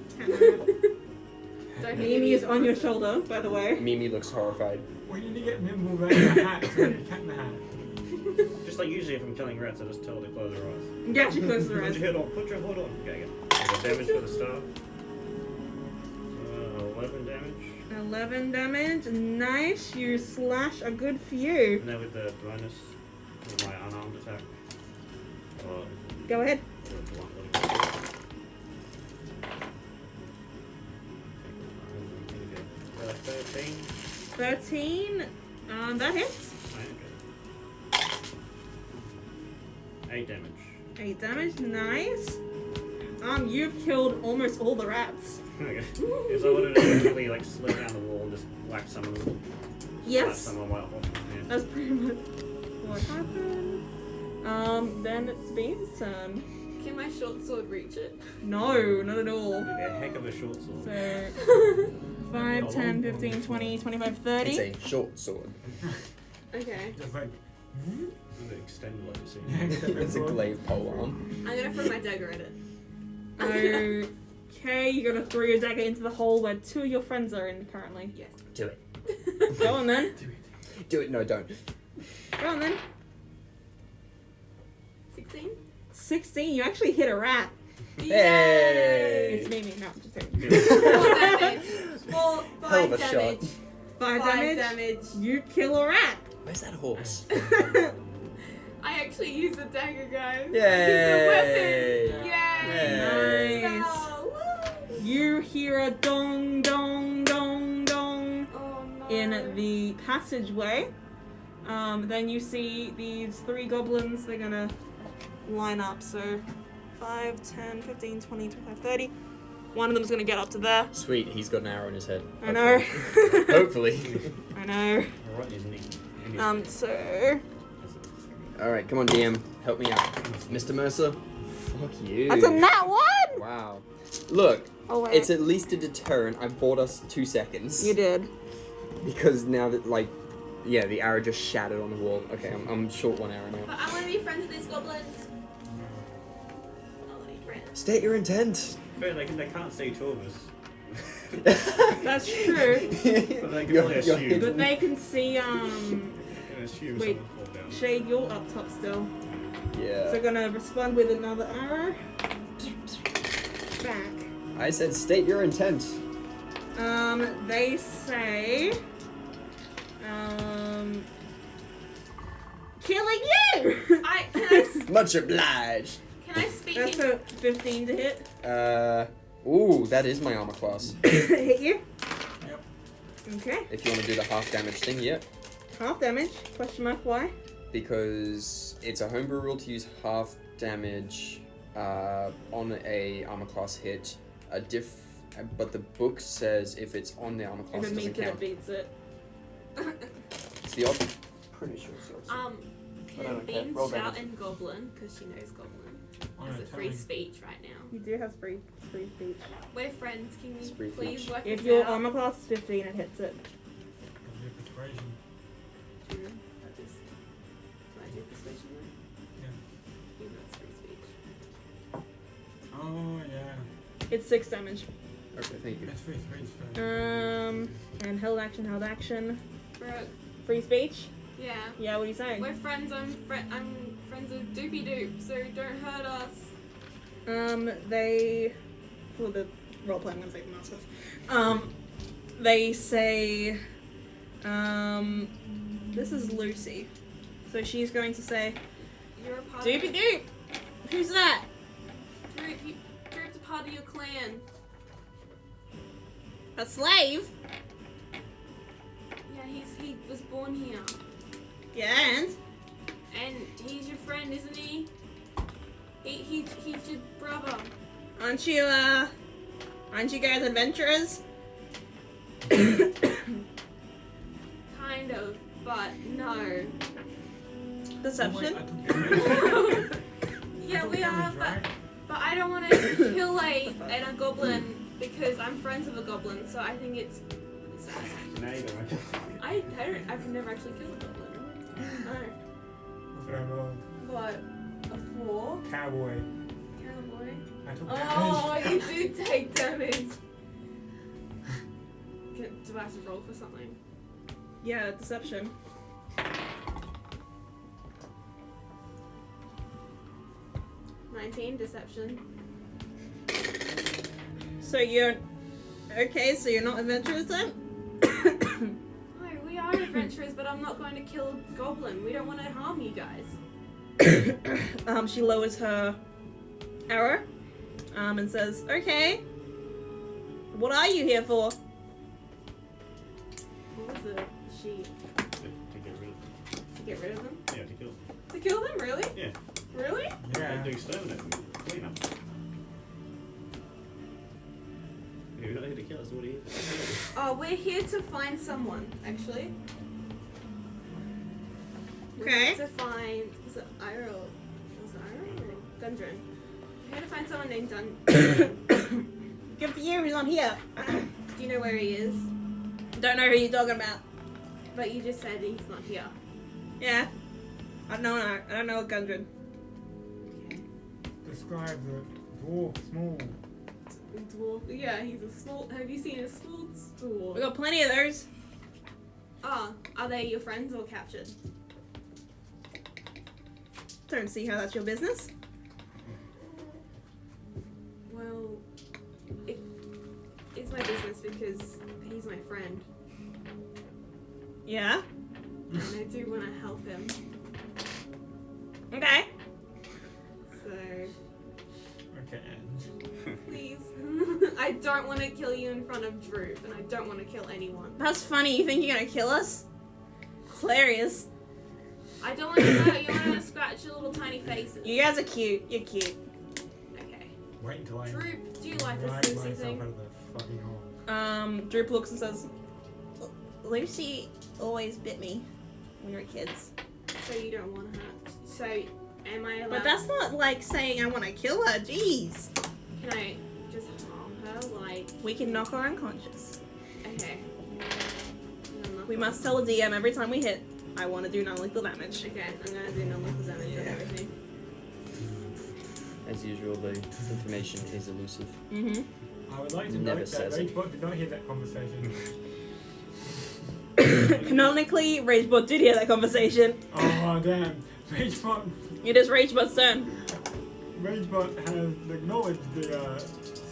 Don't Mimi is on your shoulder, by the way. Mimi looks horrified. We need to get Nimble back in the hat. So we cat in the hat. Just like usually if I'm killing rats, I just tell her to close her eyes. Yeah, she closes her Put eyes. your hood on. Put your hood on. Okay, good. The damage for the staff. 11 damage. 11 damage. Nice. You slash a good few. And then with the bonus with my unarmed attack. Go ahead. 13. 13. That hits. 8 damage. 8 damage. Nice. You've killed almost all the rats. Okay. Because I wanted to really like slip down the wall and just whack some of them. Slap Yes. some of them off. Yeah. That's pretty much what happened. Then it's Bean's turn. Can my short sword reach it? No, not at all. It'd be a heck of a short sword. So 5, 10, 15, 20, 25, 30. It's a short sword. Okay. Just like. It'd extend like a scene. It's a glaive polearm. I'm gonna throw my dagger at it. Okay, you're gonna throw your dagger into the hole where 2 of your friends are in currently. Yes. Do it. Go on then. Do it. No, don't. Go on then. 16? 16. You actually hit a rat. Hey! It's Mimi. No, I'm just kidding. 4 damage. 4, Hell 5 of a shot. damage. 5 5 damage. You kill a rat. Where's that horse? I actually used a dagger, guys. Yay! I used a weapon. Yay! Nice. Spell. Woo! You hear a dong, dong, dong, dong Oh no. in the passageway. Then you see these 3 goblins. They're gonna line up. So 5, 10, 15, 20, 25, 30. One of them's gonna get up to there. Sweet, he's got an arrow in his head. I know. Hopefully. I know. Right in his knee. So Alright, come on, DM. Help me out. Mr. Mercer? Fuck you. That's a nat 1! Wow. Look, Oh, wait. it's at least a deterrent. I bought us 2 seconds. you did. Because now that, like, yeah, the arrow just shattered on the wall. Okay, I'm short 1 arrow now. But I want to be friends with these goblins. I want to be friends. State your intent. Fair, they can't say 2 of us. That's true. But they can only assume. hidden. But they can see, They can assume Wait. someone fall down. Shade, you're up top still. Yeah. So gonna respond with another arrow. Back. I said state your intent. They say, killing you! Much obliged. Can I speak That's in? a 15 to hit. Ooh, that is my armor class. Hit you? Yep. Okay. If you want to do the half damage thing, yeah. Half damage. Question mark, why? Because it's a homebrew rule to use half damage on a armor class hit. But the book says if it's on the armor class, If it it doesn't means that it count. beats it. It's the option. Pretty sure so. I Can don't care. Beans Roll shout damage. in Goblin because she knows Goblin Oh, has no, a free totally. speech right now. You do have free speech. We're friends. Can you Spree please speech. work If this your out? armor class is 15, it hits it. Probably persuasion. Do I do persuasion then? Yeah. Even though it's free speech. Oh, yeah. It's 6 damage. Okay, thank you. That's free speech though. And held action. Brooke, Free speech? yeah. Yeah, what are you saying? We're friends. I'm friends with Doopy Doop, so don't hurt us. They, for the roleplay, I'm gonna take the mask off. They say, this is Lucy. So she's going to say, You're a part Doopy of Doop! Who's that? Droop's a part of your clan. A slave? Yeah, he was born here. Yeah, and? And he's your friend, isn't he? He's your brother. Aren't you guys adventurers? Kind of, but no. Deception? Yeah, we are, Right? but I don't want to kill a goblin because I'm friends with a goblin, so I think it's sad. Now you don't I've never actually killed a goblin. No. Fair roll. What? A 4? Cowboy. Cowboy. I took Oh, damage. you do take damage. Do I have to roll for something? Yeah, deception. Deception. So you're not adventurous then? No, we are adventurers, but I'm not going to kill a goblin. We don't want to harm you guys. She lowers her arrow, and says, "Okay, what are you here for?" What was the sheet? To get rid of To get rid of them? yeah, to kill them. To kill them? Really? Yeah. Really? Yeah. Do exterminate them. Clean up. You're not here to kill us, what are you? Oh, we're here to find someone, actually. We're Okay. here to find. Was it Iro? Was it Iro? Or Gundren? We're here to find someone named Dun. Good for you, he's not here. Do you know where he is? Don't know who you're talking about. But you just said he's not here. Yeah, I don't know a Gundren. Describe the dwarf, small. Dwarf. Yeah, he's a small. Have you seen a small We dwarf? got plenty of those. Ah, are they your friends or captured? Don't see how that's your business. Well, it's my business because he's my friend, Yeah. and I do want to help him. Okay. So Okay. please, I don't want to kill you in front of Droop, and I don't want to kill anyone. That's funny. You think you're gonna kill us? It's hilarious. I don't want to hurt you. I want to scratch your little tiny faces. You guys are cute. You're cute. Okay. Wait until I Droop, do you like drag this Lucy myself thing? out of the fucking hole. Droop looks and says, Lucy always bit me when we were kids. So you don't want to hurt. So am I allowed? But that's not like saying I want to kill her. Jeez. Can I just harm her? Like, We can knock her unconscious. okay. We must tell the DM every time we hit, I want to do non-lethal damage. Okay, I'm gonna do non-lethal damage on everything. As usual, the information is elusive. Mm-hmm. I would like to Never note that says it. Ragebot did not hear that conversation. Canonically, Ragebot did hear that conversation. Oh damn. Ragebot It is Ragebot's turn. has acknowledged the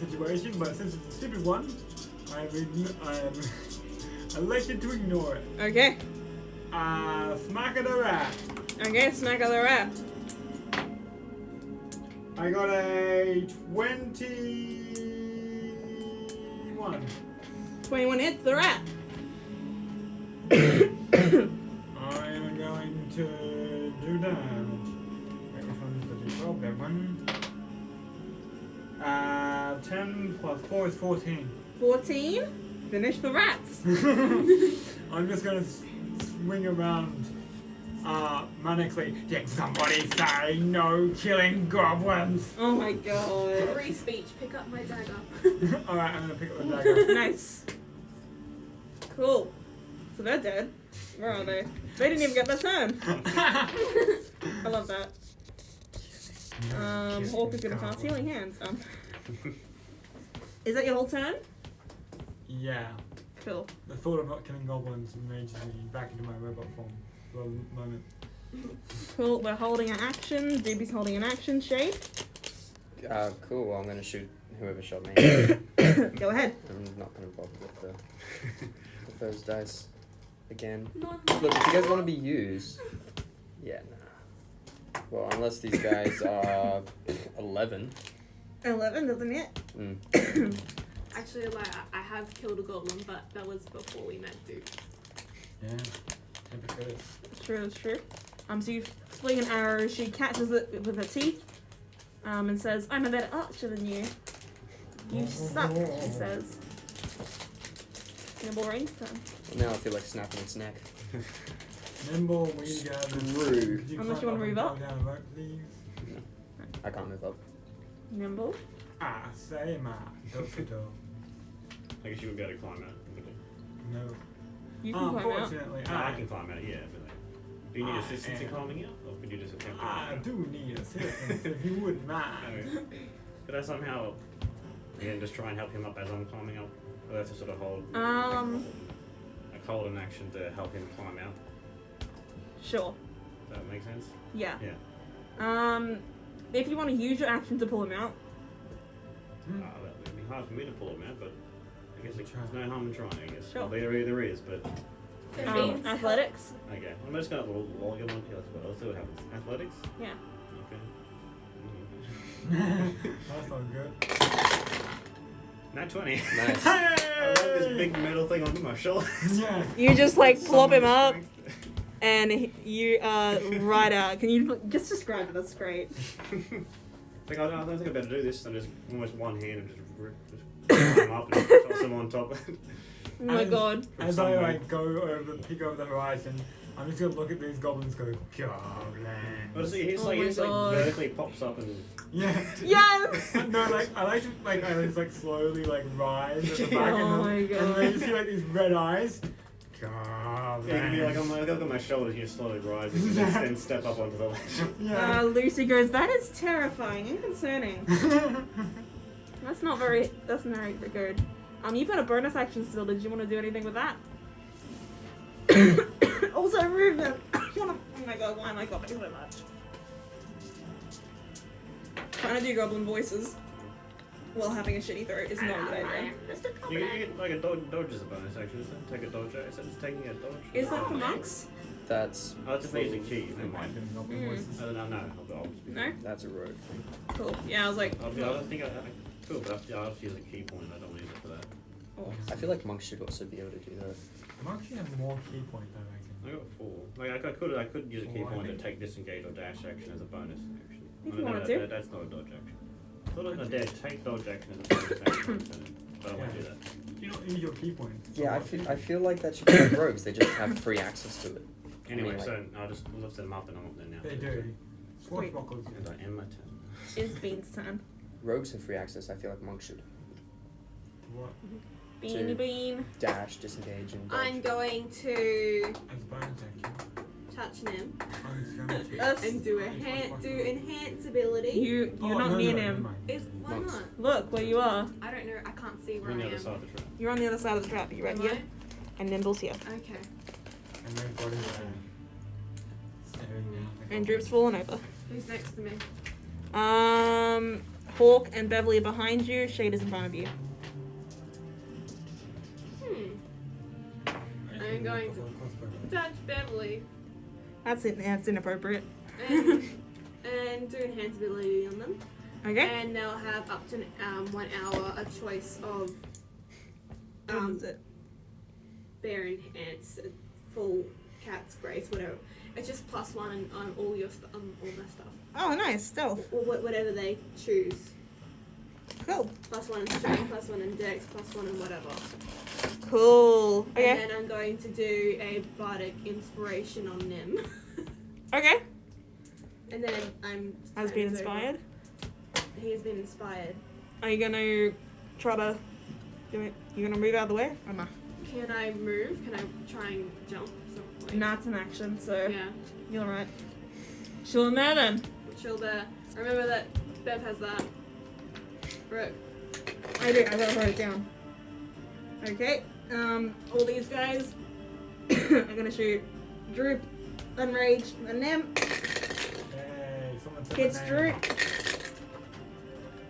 situation, but since it's a stupid one, I am elected to ignore it. Okay. Smack of the rat. Okay, smack of the rat. I got a 21. 21 hits the rat. I am going to do damage. Wait, which one is the D12? That one. 10 plus 4 is 14. 14. Finish the rats. I'm just gonna swing around manically. Did somebody say no killing goblins? Oh my god. Free speech. Pick up my dagger. Alright, I'm gonna pick up the dagger. Nice. Cool. So they're dead. Where are they? They didn't even get their turn. I love that. Hawk is gonna cast Healing Hands. Is that your whole turn? Yeah. Cool. The thought of not killing goblins enrages me back into my robot form for a moment. Cool. We're holding an action. Doobie's holding an action shape. Cool. Well, I'm gonna shoot whoever shot me. Go ahead. I'm not gonna bother with those dice again. Non- Look, if you guys want to be used, yeah, nah. Well, unless these guys are 11. 11 doesn't it? Mm. Actually, like, I have killed a goblin, but that was before we met Duke. Yeah. Typical. True, it's true. So you fling an arrow, she catches it with her teeth, and says, I'm a better archer than you. You suck, she says. Nimble Rain's turn. Well, now I feel like snapping its neck. Nimble, we got Rude. Unless you wanna move up. Down a rope, please. I can't move up. Nimble. Ah, say ma. Do. I guess you would be able to climb out. No. You can climb out. Unfortunately, No, I can climb out, yeah. But like, do you need assistance in climbing out? Or could you just attempt to I climb out? do need assistance if you wouldn't mind. Okay. Could I somehow, again, just try and help him up as I'm climbing up? Or have to sort of hold, like hold an action to help him climb out? Sure. Does that make sense? Yeah. Yeah. If you want to use your action to pull him out, That would be hard for me to pull him out, but I guess there's no harm in trying, I guess. Sure. Well, there is, but... athletics. Okay, I'm just going to log him on here. Let's see what happens. Athletics? Yeah. Okay. That's not good. Nat 20. Nice. I love this big metal thing on my shoulder. Yeah. You just like plop him up, Strength. and you right out. Can you just describe it? That's great. I don't think I better do this than just almost one hand and just climb up and toss him on top. Oh my god. As I like peek over the horizon, I'm just gonna look at these goblins, go goblin. Well, see, he's Oh like, my he just like God. vertically pops up and Yeah. Yes. No, like I just like slowly like rise at the back, Oh my and God. then you see like these red eyes. Goblin. yeah, you can be like on my shoulders, you just slowly rise and then step up onto the ledge. Yeah. Lucy goes, that is terrifying and concerning. That's not very good. You've got a bonus action still. Did you want to do anything with that? Also, movement. Oh my god, why am I coughing so much? Trying to do goblin voices while having a shitty throat is not a good idea. You get like a dodge as a bonus action, isn't it? Take a dodge out. Is it just taking a dodge? Is that for monks? That's Oh, it's just use a key. Never mind. Goblin voices. No. I'll just be No? that's a rogue thing. Cool. Yeah, I was like, I don't think cool, but I'll just use a key point. I don't want to use it for that. oh. I feel like monks should also be able to do that. I'm actually have more key points, I reckon. I got 4. Like I could use a key Oh, I point to think- take disengage or dash action as a bonus action. If Oh, you no, wanted that- to. That's not a dodge action. I thought I did take dodge action as a bonus action, but I don't want to do that. You don't use your key points. Yeah, I feel like that should be like rogues. They just have free access to it. Anyway, I mean, like- so I'll just lift them up and I'm up there now. They do. Swashbucklers. And I end my turn. It's Bean's turn. Rogues have free access. I feel like monks should What? Beanie Two. Bean. dash, disengage, and dodge. I'm going to As a bonus action. touch Nim I'm just going to Us. and do enhance ability. You're not near him. Is why Monks. not? Look where you are. I don't know. I can't see You're where on I the other am. side of the trap. You're on the other side of the trap. You right Am here, and Nimble's here, I? Okay. And then got his staring down. the and goblin. Droop's fallen over. Who's next to me? Hawk and Beverly are behind you. Shade is in front of you. I'm going to touch Beverly That's inappropriate. and do enhance ability on them. Okay. And they'll have up to 1 hour a choice of What is it? bear enhance, full cat's grace, whatever. It's just +1 on all your all their stuff, Oh, nice stealth. or whatever they choose. Cool. +1 in strength, +1 in dex, +1 in whatever. Cool. And Okay. then I'm going to do a bardic inspiration on Nim. Okay. And then I'm Has been inspired. He has been inspired. Are you gonna try to do it? You gonna move out of the way or not? Can I move? Can I try and jump? Something? Nah, it's an action, so Yeah. you're right. Chill in there then. Chill there. Remember that Bev has that. Brooke. I do. I gotta write it down. Okay. All these guys are gonna shoot Droop, Unraged, and Nim. Yay, someone said Hits my name. Droop.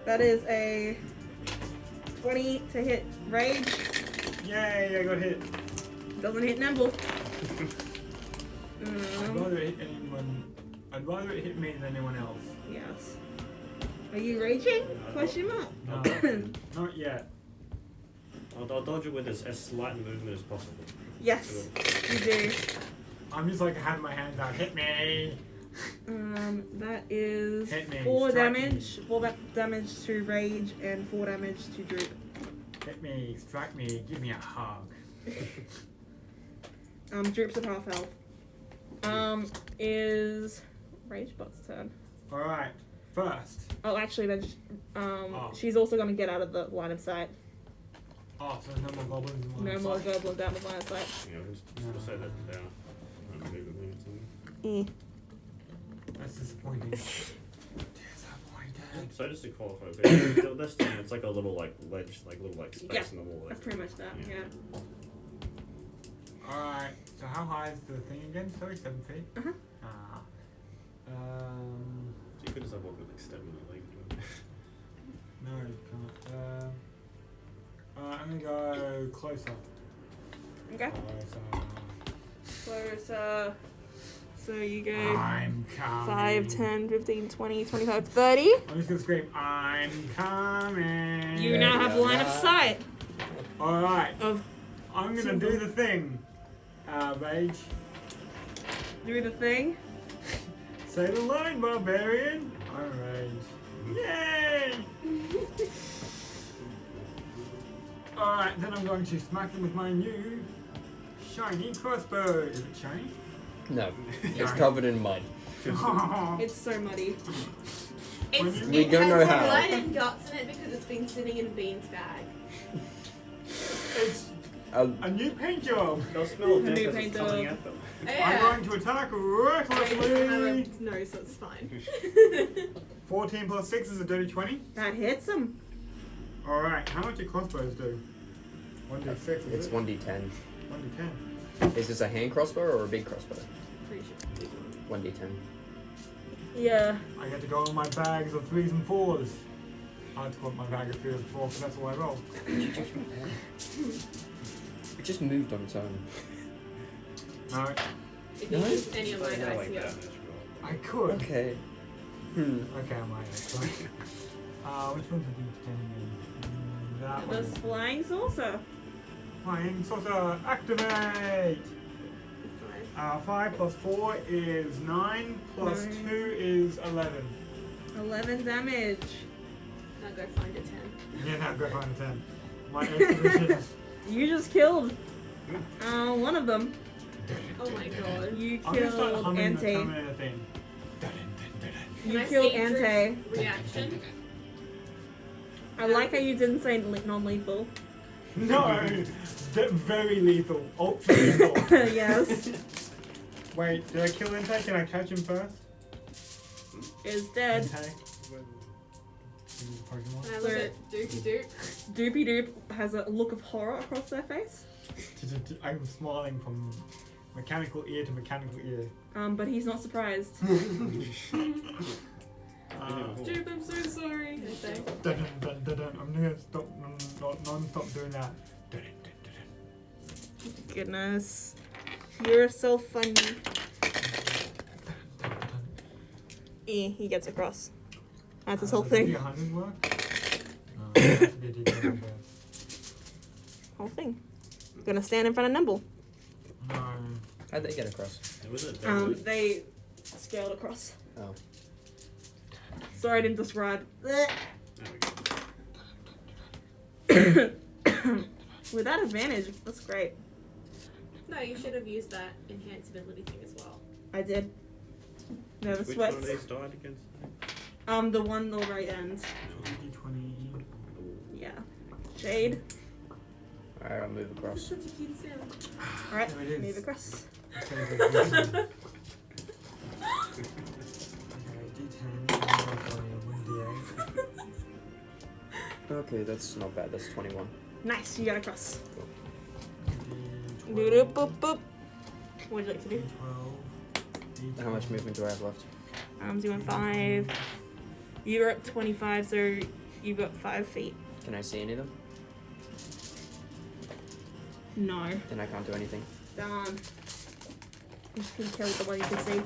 That is a 20 to hit Rage. Yay, I got hit. Doesn't hit Nimble. I'd rather it hit anyone. I'd rather it hit me than anyone else. Yes. Are you raging? Question mark. No, not yet. I'll dodge it with as slight movement as possible. Yes, you do. I'm just like having my hands out. Hit me. That is Hit me, 4 strike me. damage. 4 damage to Rage and 4 damage to Droop. Hit me. Strike me. Give me a hug. Droop's at half health. Is Ragebot's turn. All right. First. Oh, actually, then, she's also gonna get out of the line of sight. Oh, so no more goblins. in No line more of sight. goblins out of the line of sight. Yeah, just say that down. I'm gonna move it when it's Mm. in. That's disappointing. Disappointed. So just to qualify a bit, this thing, it's like a little like ledge, like little like space Yeah, in the wall. That's pretty much that. Yeah. All right. So how high is the thing again? Sorry, 7 feet. Uh huh. Ah. So you could just have walked with like step in the leg. No, you can't. I'm gonna go closer. Okay. Closer. So you go I'm coming. 5, 10, 15, 20, 25, 30. I'm just gonna scream, I'm coming. You now have line of sight Alright, of I'm gonna do the thing. Rage. do the thing. Say the line, barbarian. I'm Rage. Yay! Alright, then I'm going to smack them with my new shiny crossbow. Is it shiny? No, it's covered in mud. It's so muddy. It's, We it don't know has how. blood and guts in it because it's been sitting in Bean's bag. It's a new paint job. They'll smell New death as paint it's coming job. at them. I'm Yeah. going to attack Ray doesn't have recklessly. a nose, so it's fine. 14 plus 6 is a dirty 20. That hits him. Alright, how much do crossbows do? 1d6, is It's it? 1d10. 1d10. Is this a hand crossbow or a big crossbow? Pretty sure. 1d10. Yeah. I get to go on my bags of 3s and 4s. I had to call it my bag of 3 and 4 because that's all I roll. It just moved on its own. No, If you use any of my Something dice like here. that. I could. Okay. Okay, I might actually. Which one's a D10 again? That The one. flying saucer. Flying saucer, activate! 5 plus 4 is 9, plus 9. 2 is 11. 11 damage. Now go find a 10. Yeah, now go find a 10. My expedition. You just killed one of them. Oh my god. You I'm gonna start killed humming the Ante. Terminator thing. Can You I killed see Ante. Drew's reaction? I like how you didn't say non-lethal. No! Very lethal. Ultra lethal. Yes. Wait, did I kill Ante? Can I catch him first? Is dead. Ante? Pokemon? Can I look at Dookie Doop? Doopy Doop has a look of horror across their face. I'm smiling from mechanical ear to mechanical ear. But he's not surprised. Doop, I'm so sorry. I say. I'm gonna stop non-stop doing that. Goodness. You're so funny. He gets across. That's his whole thing. 100 work? No, it has to be a D10 Whole thing. Gonna stand in front of Nimble. No. How'd they get across? It was a They scaled across. Oh. Sorry I didn't describe. There we go. With that advantage, that's great. No, you should have used that enhanced ability thing as well. I did. No, the Which one of sweats. these died against? The one on the right end. D20. Yeah. Shade. Alright, I'll move across. Such a cute sound. Alright, There it is. move across. Okay, D10. 1d8. Okay, that's not bad. That's 21. Nice, you got across. D12. Boop, boop, boop. What would you like to do? D12. How much movement do I have left? I'm doing 5. You're at 25, so you've got 5 feet. Can I see any of them? No. Then I can't do anything. Darn. I'm just gonna kill the one you can see. Do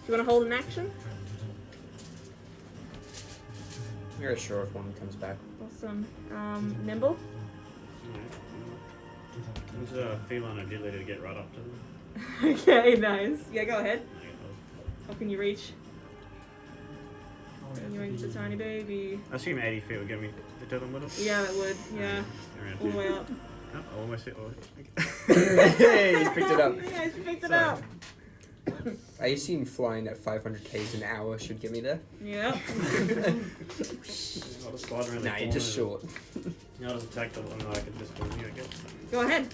you want to hold an action? You're sure if one comes back. Awesome. Nimble? There's a feline agility to get right up to them. Okay, nice. Yeah, go ahead. How can you reach? Can you reach the tiny baby? I assume 80 feet would get me to them with it. Yeah, that would. Yeah. Around All the here. way up. Oh, I almost hit. Hey, he's picked it up. Yeah, she picked it Sorry. up. I assume flying at 500 k's an hour should get me there. Yep. I'll just slide around the Nah, you're corner just short. and I'll just attack the one that I could just from here, I guess. Go ahead.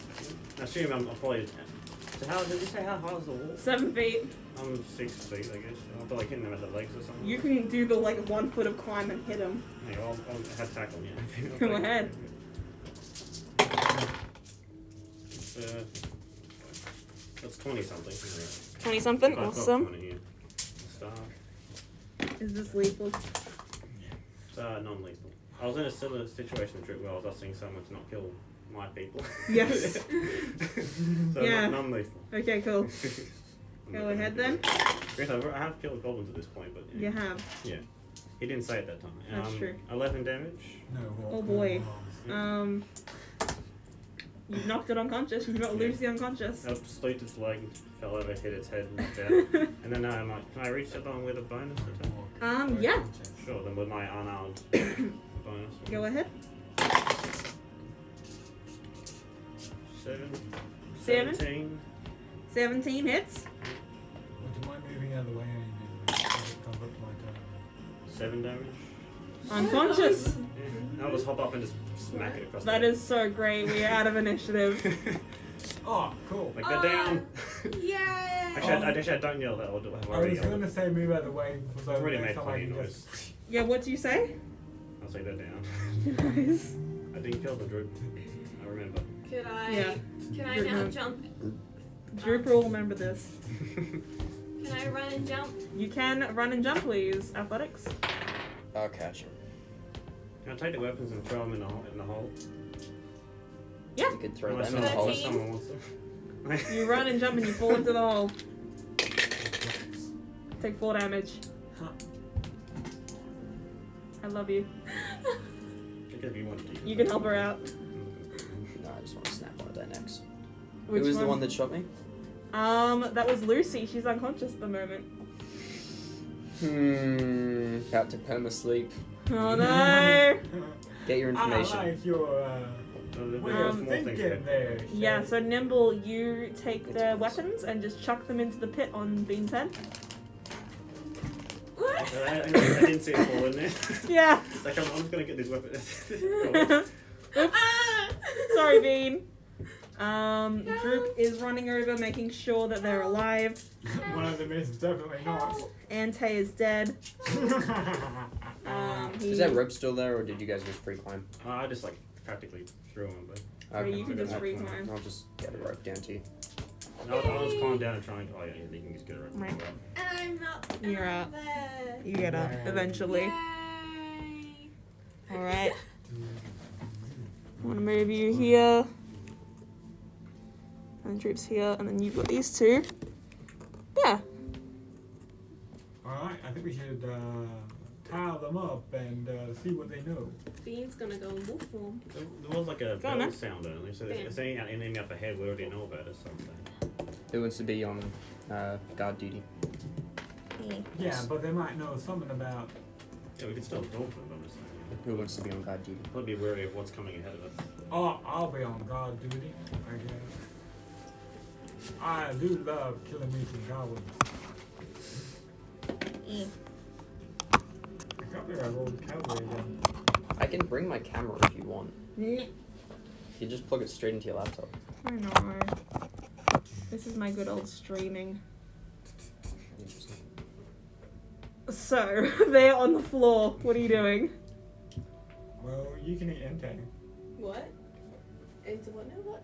I assume I'm probably. So how did you say how high was the wall? 7 feet. I'm 6 feet, I guess. I'll probably hit them at the legs or something. You can do the 1 foot of climb and hit him. Yeah, I'll have tackle, yeah. Go ahead. That's 20 something. 20 something. I've got Awesome. 20 here. Star. Is this lethal? Non-lethal. I was in a similar situation trip where I was asking someone to not kill my people. Yes. So Yeah. non-lethal. Okay, cool. I'm Go not gonna ahead do then. it. Granted, I have killed goblins at this point, but You have. yeah, he didn't say it that time. That's true. 11 damage. No, Oh boy. Yeah. You knocked it unconscious. You not lose the unconscious. I slit its leg, fell over, hit its head, knocked out. And then I'm like, can I reach that one with a bonus attack? Yeah. Sure, then with my unarmed bonus. Go ahead. 7. 7? 17. 17 hits. Would you mind moving out of the way? Comes up to my turn. 7 damage. Unconscious. Yeah. I'll just hop up and just smack it across That the is so great. We are out of initiative. Oh, cool. Like, they're down. Yay! Actually, I don't yell that. I'll do it. I was going to say move out of the way so I've already next made time I plenty can of just... noise. Yeah, what do you say? I'll say they're down. Nice. I didn't kill the droop. I remember. Could I? Yeah. Can I Good now move. jump? Drooper will remember this. Can I run and jump? You can run and jump, please. Athletics. I'll catch him. Can I take the weapons and throw them in the hole? Yeah. You could throw Unless them in the hole. someone wants them. You run and jump and you fall into the hole. Take 4 damage. Huh. I love you. Because if you want to. You can help her out. No, I just want to snap one of their necks. Which Who was the one that shot me? That was Lucy. She's unconscious at the moment. About to perma sleep. Oh no! Get your information. I like your way of thinking there. Yeah, so Nimble, you take the weapons and just chuck them into the pit on Bean's head. I didn't see it fall in there. Yeah. It's like, I'm just gonna get these weapons. Oops. Sorry, Bean. Droop is running over, making sure that they're alive. One of them is definitely not. Ante is dead. Is that rope still there, or did you guys just free climb? I just like practically threw them, but You can just I'll- free climb. I'll just get a rope down to you. I'll just climb down and try and. Oh yeah, you can just get a rope. Right. And I'm not. You're up. There. You get up eventually. Yay. Alright. I'm gonna move you here. And Droop's here, and then you've got these two. Yeah. Alright, I think we should tie them up and see what they know. Bean's gonna go in wolf form. There was like a Go on, bell man. sound earlier, so Bam. if there's any enemy up ahead, we already know about it. Something. Who wants to be on guard duty? Yeah, but they might know something about. Yeah, we can still talk to them. I'm just saying. Who wants to be on guard duty? Probably be wary of what's coming ahead of us. Oh, I'll be on guard duty, I guess. I do love killing mutant goblins. I can't believe I rolled cavalry again. I can bring my camera if you want. You just plug it straight into your laptop. I know. This is my good old streaming. Interesting. So, they're on the floor. What are you doing? Well, you can eat Entei. What? Into what now? What?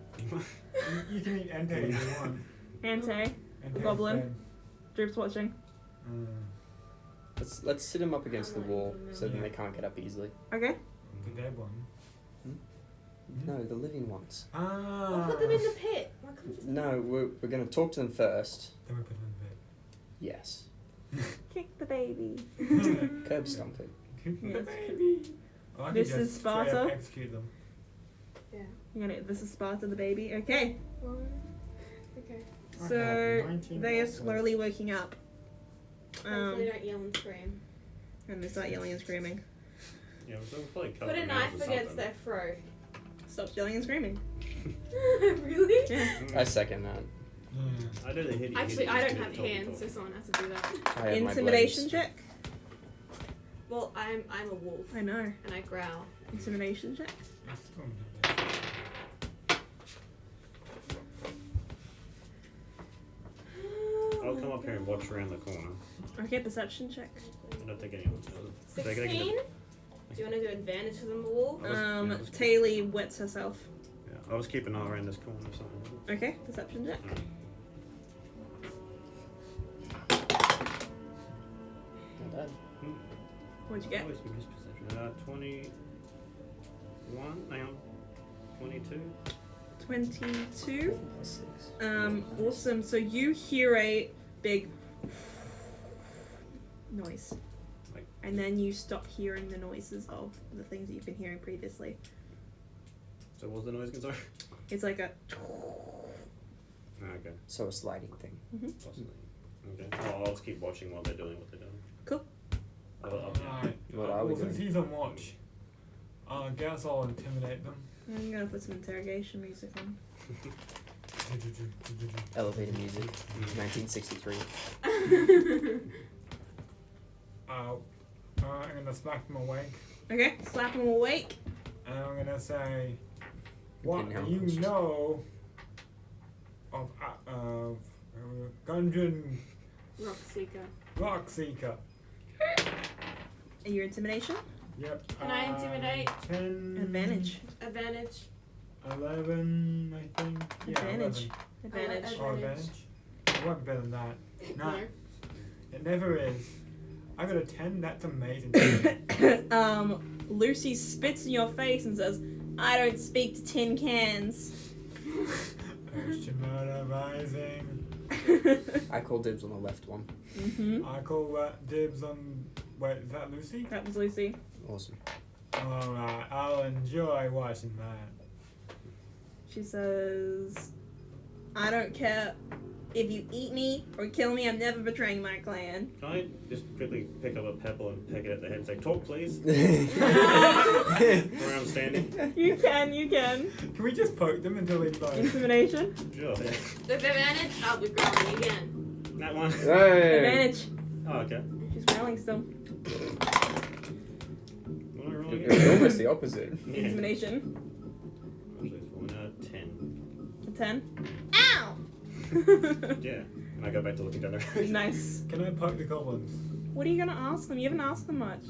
You can eat Entei if you want. Ante, Entei's Goblin. dead. Droop's watching. Let's sit him up against the wall so then they can't get up easily. Okay. The dead one. No, the living ones. Ah. I'll put them in the pit. Why can't you just- No, we're going to talk to them first. Then we put them Yes. Kick the baby. in bed. Curb stomp it. Yes. I could This just is straight up Sparta. execute them. This is Sparta the baby. Okay. Okay. So, they are slowly waking up. Hopefully don't yell and scream. And they start yelling and screaming. Yeah, we'll probably cover Put a their mouths knife or against something. their throat. Stop yelling and screaming. Really? Yeah. I second that. Yeah. I do the hitty. Actually, I don't have talk. hands, so someone has to do that. I have my Intimidation blades. check. Well, I'm a wolf I know. and I growl. Intimidation check. I'll come up here and watch around the corner. Okay, perception check. I don't think anyone's does it. 16? Do you want to do advantage because I'm a wolf? Taylor wets herself. Yeah, I'll just keep an eye around this corner or something. Okay, perception check. Not bad. What'd you get? Always miss perception. 21. Hang on. 22. 22. Plus 6. Awesome. So you hear a big noise. Like- And then you stop hearing the noises of the things that you've been hearing previously. So what was the noise again? Sorry. It's like a Okay. So a sliding thing. Possibly. Okay. I'll just keep watching while they're doing what they're doing. Cool. Alright. What are we Well, since doing? he's on watch, I guess I'll intimidate them. I'm gonna put some interrogation music on. Elevator music. 1963. I'm gonna smack them awake, Okay, slap him awake. and I'm gonna say, "What Didn't do help us. you know of Gungeon Rock Seeker. Rock Seeker?" And your intimidation? Yep. Can I intimidate? 10. Advantage. Advantage. 11, I think. Yeah, Advantage. 11. Advantage. Oh, advantage. I won't be better than that. 9. It never is. I got a 10. That's amazing. Lucy spits in your face and says, "I don't speak to tin cans." Shimada rising. I call dibs on the left one. Mm-hmm. I call dibs on. Wait, is that Lucy? That was Lucy. Awesome. Alright, I'll enjoy watching that. She says, "I don't care if you eat me or kill me, I'm never betraying my clan." Can I just quickly pick up a pebble and peck it at the head and say, "Talk, please"? Where I'm standing. You can. Can we just poke them until they like. Intimidation. Sure. Yeah. With advantage, I'll be growling again. That one. Hey. Advantage. Oh, okay. She's rolling still. What am I rolling It's almost the opposite. Yeah. Intimidation. Actually, it's 10. A 10. Ow! Yeah. And I go back to looking down there. Nice. Can I poke the goblins? What are you gonna ask them? You haven't asked them much.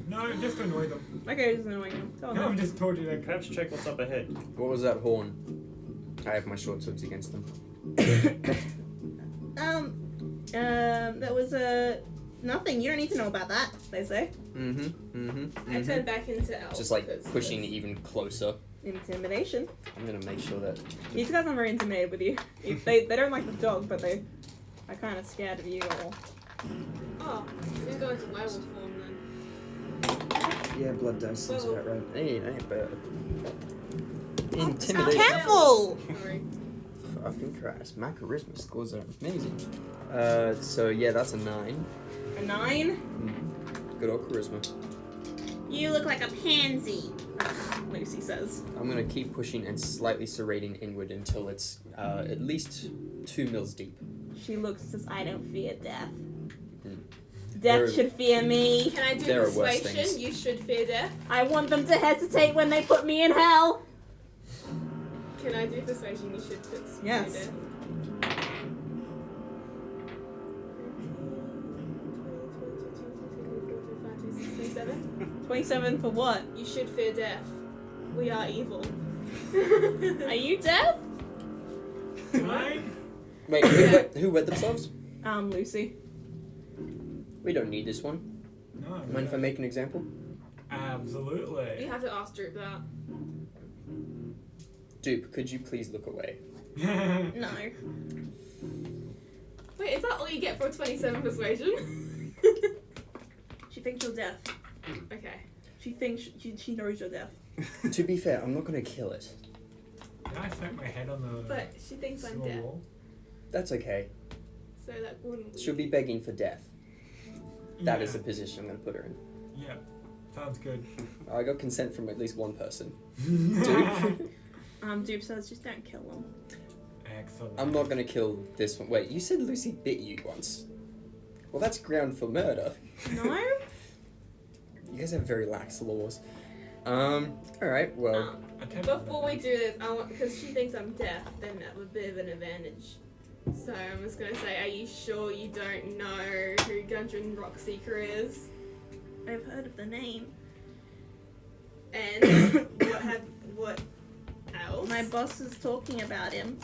No, just to annoy them. Okay, just annoying them. Tell No, I'm them. just torturing them. Perhaps check what's up ahead. What was that horn? I have my short swords against them. That was nothing. You don't need to know about that, they say. I turn back into elf. Just like 'cause pushing this- even closer. Intimidation. I'm gonna make sure that. These guys aren't very intimidated with you. They don't like the dog, but they are kind of scared of you all. Oh, we go into werewolf form then. Yeah, blood dice sounds Whoa. about right. Hey, bad. Oh, Intimidation. careful! Sorry. Fucking Christ. My charisma scores are amazing. So yeah, that's a 9. A 9. Good old charisma. You look like a pansy. Lucy says. I'm gonna keep pushing and slightly serrating inward until it's at least 2 mils deep. She looks and says, "I don't fear death. There- Death should fear me. Can I do There are worse persuasion? things. You should fear death. I want them to hesitate when they put me in hell." Can I do persuasion? You should fear Yes. death. 27 for what? You should fear death. We are evil. Are you deaf? Right? Wait, who wet themselves? Lucy. We don't need this one. No. Mind if I make an example? You Absolutely. have to ask Droop that. Dupe, could you please look away? No. Wait, is that all you get for a 27 persuasion? She thinks you're deaf. Okay. She thinks she knows you're deaf. To be fair, I'm not gonna kill it. Can I smack my head on the But she thinks I'm small deaf, wall? That's okay. so that wouldn't. She'll be begging for death. That is Yeah. the position I'm gonna put her in. Yeah. Sounds good. I got consent from at least one person. Dude. Dupe says, "Just don't kill them." Excellent. I'm not gonna kill this one. Wait, you said Lucy bit you once. Well, that's ground for murder. No? You guys have very lax laws. Alright, well. Before we do this, I want, because she thinks I'm deaf, then I have a bit of an advantage. So I'm just gonna say, are you sure you don't know who Gundren Rockseeker is? I've heard of the name. And what else? My boss is talking about him.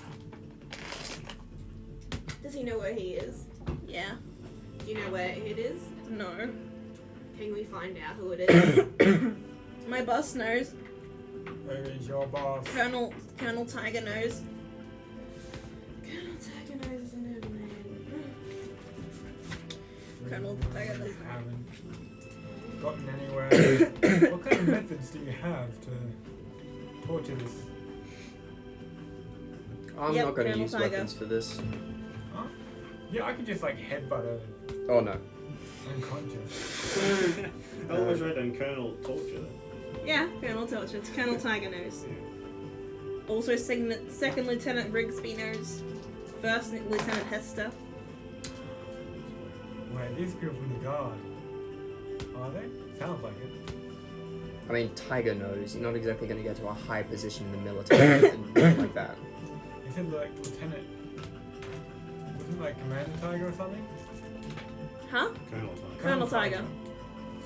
Does he know where he is? Yeah. Do you know where it is? No. Can we find out who it is? My boss knows. Where is your boss? Colonel Tiger knows. Colonel Tiger knows his name. Colonel Tiger knows. Haven't gotten anywhere. What kind of methods do you have to torture this? I'm Yep, not gonna Colonel use Tiger. weapons for this. Huh? Yeah, I could just like headbutt her Oh no. unconscious. I always read on Colonel Torture. Yeah, Colonel Torture. It's Colonel Tiger knows. Also, Second Lieutenant Rigsby knows. First Lieutenant Hester. Wait, these people from the guard. Are they? Sounds like it. I mean, Tiger knows. You're not exactly gonna get to a high position in the military with anything like that. He said like Lieutenant. Wasn't it like Commander Tiger or something? Huh? Colonel Torture. Colonel Tiger.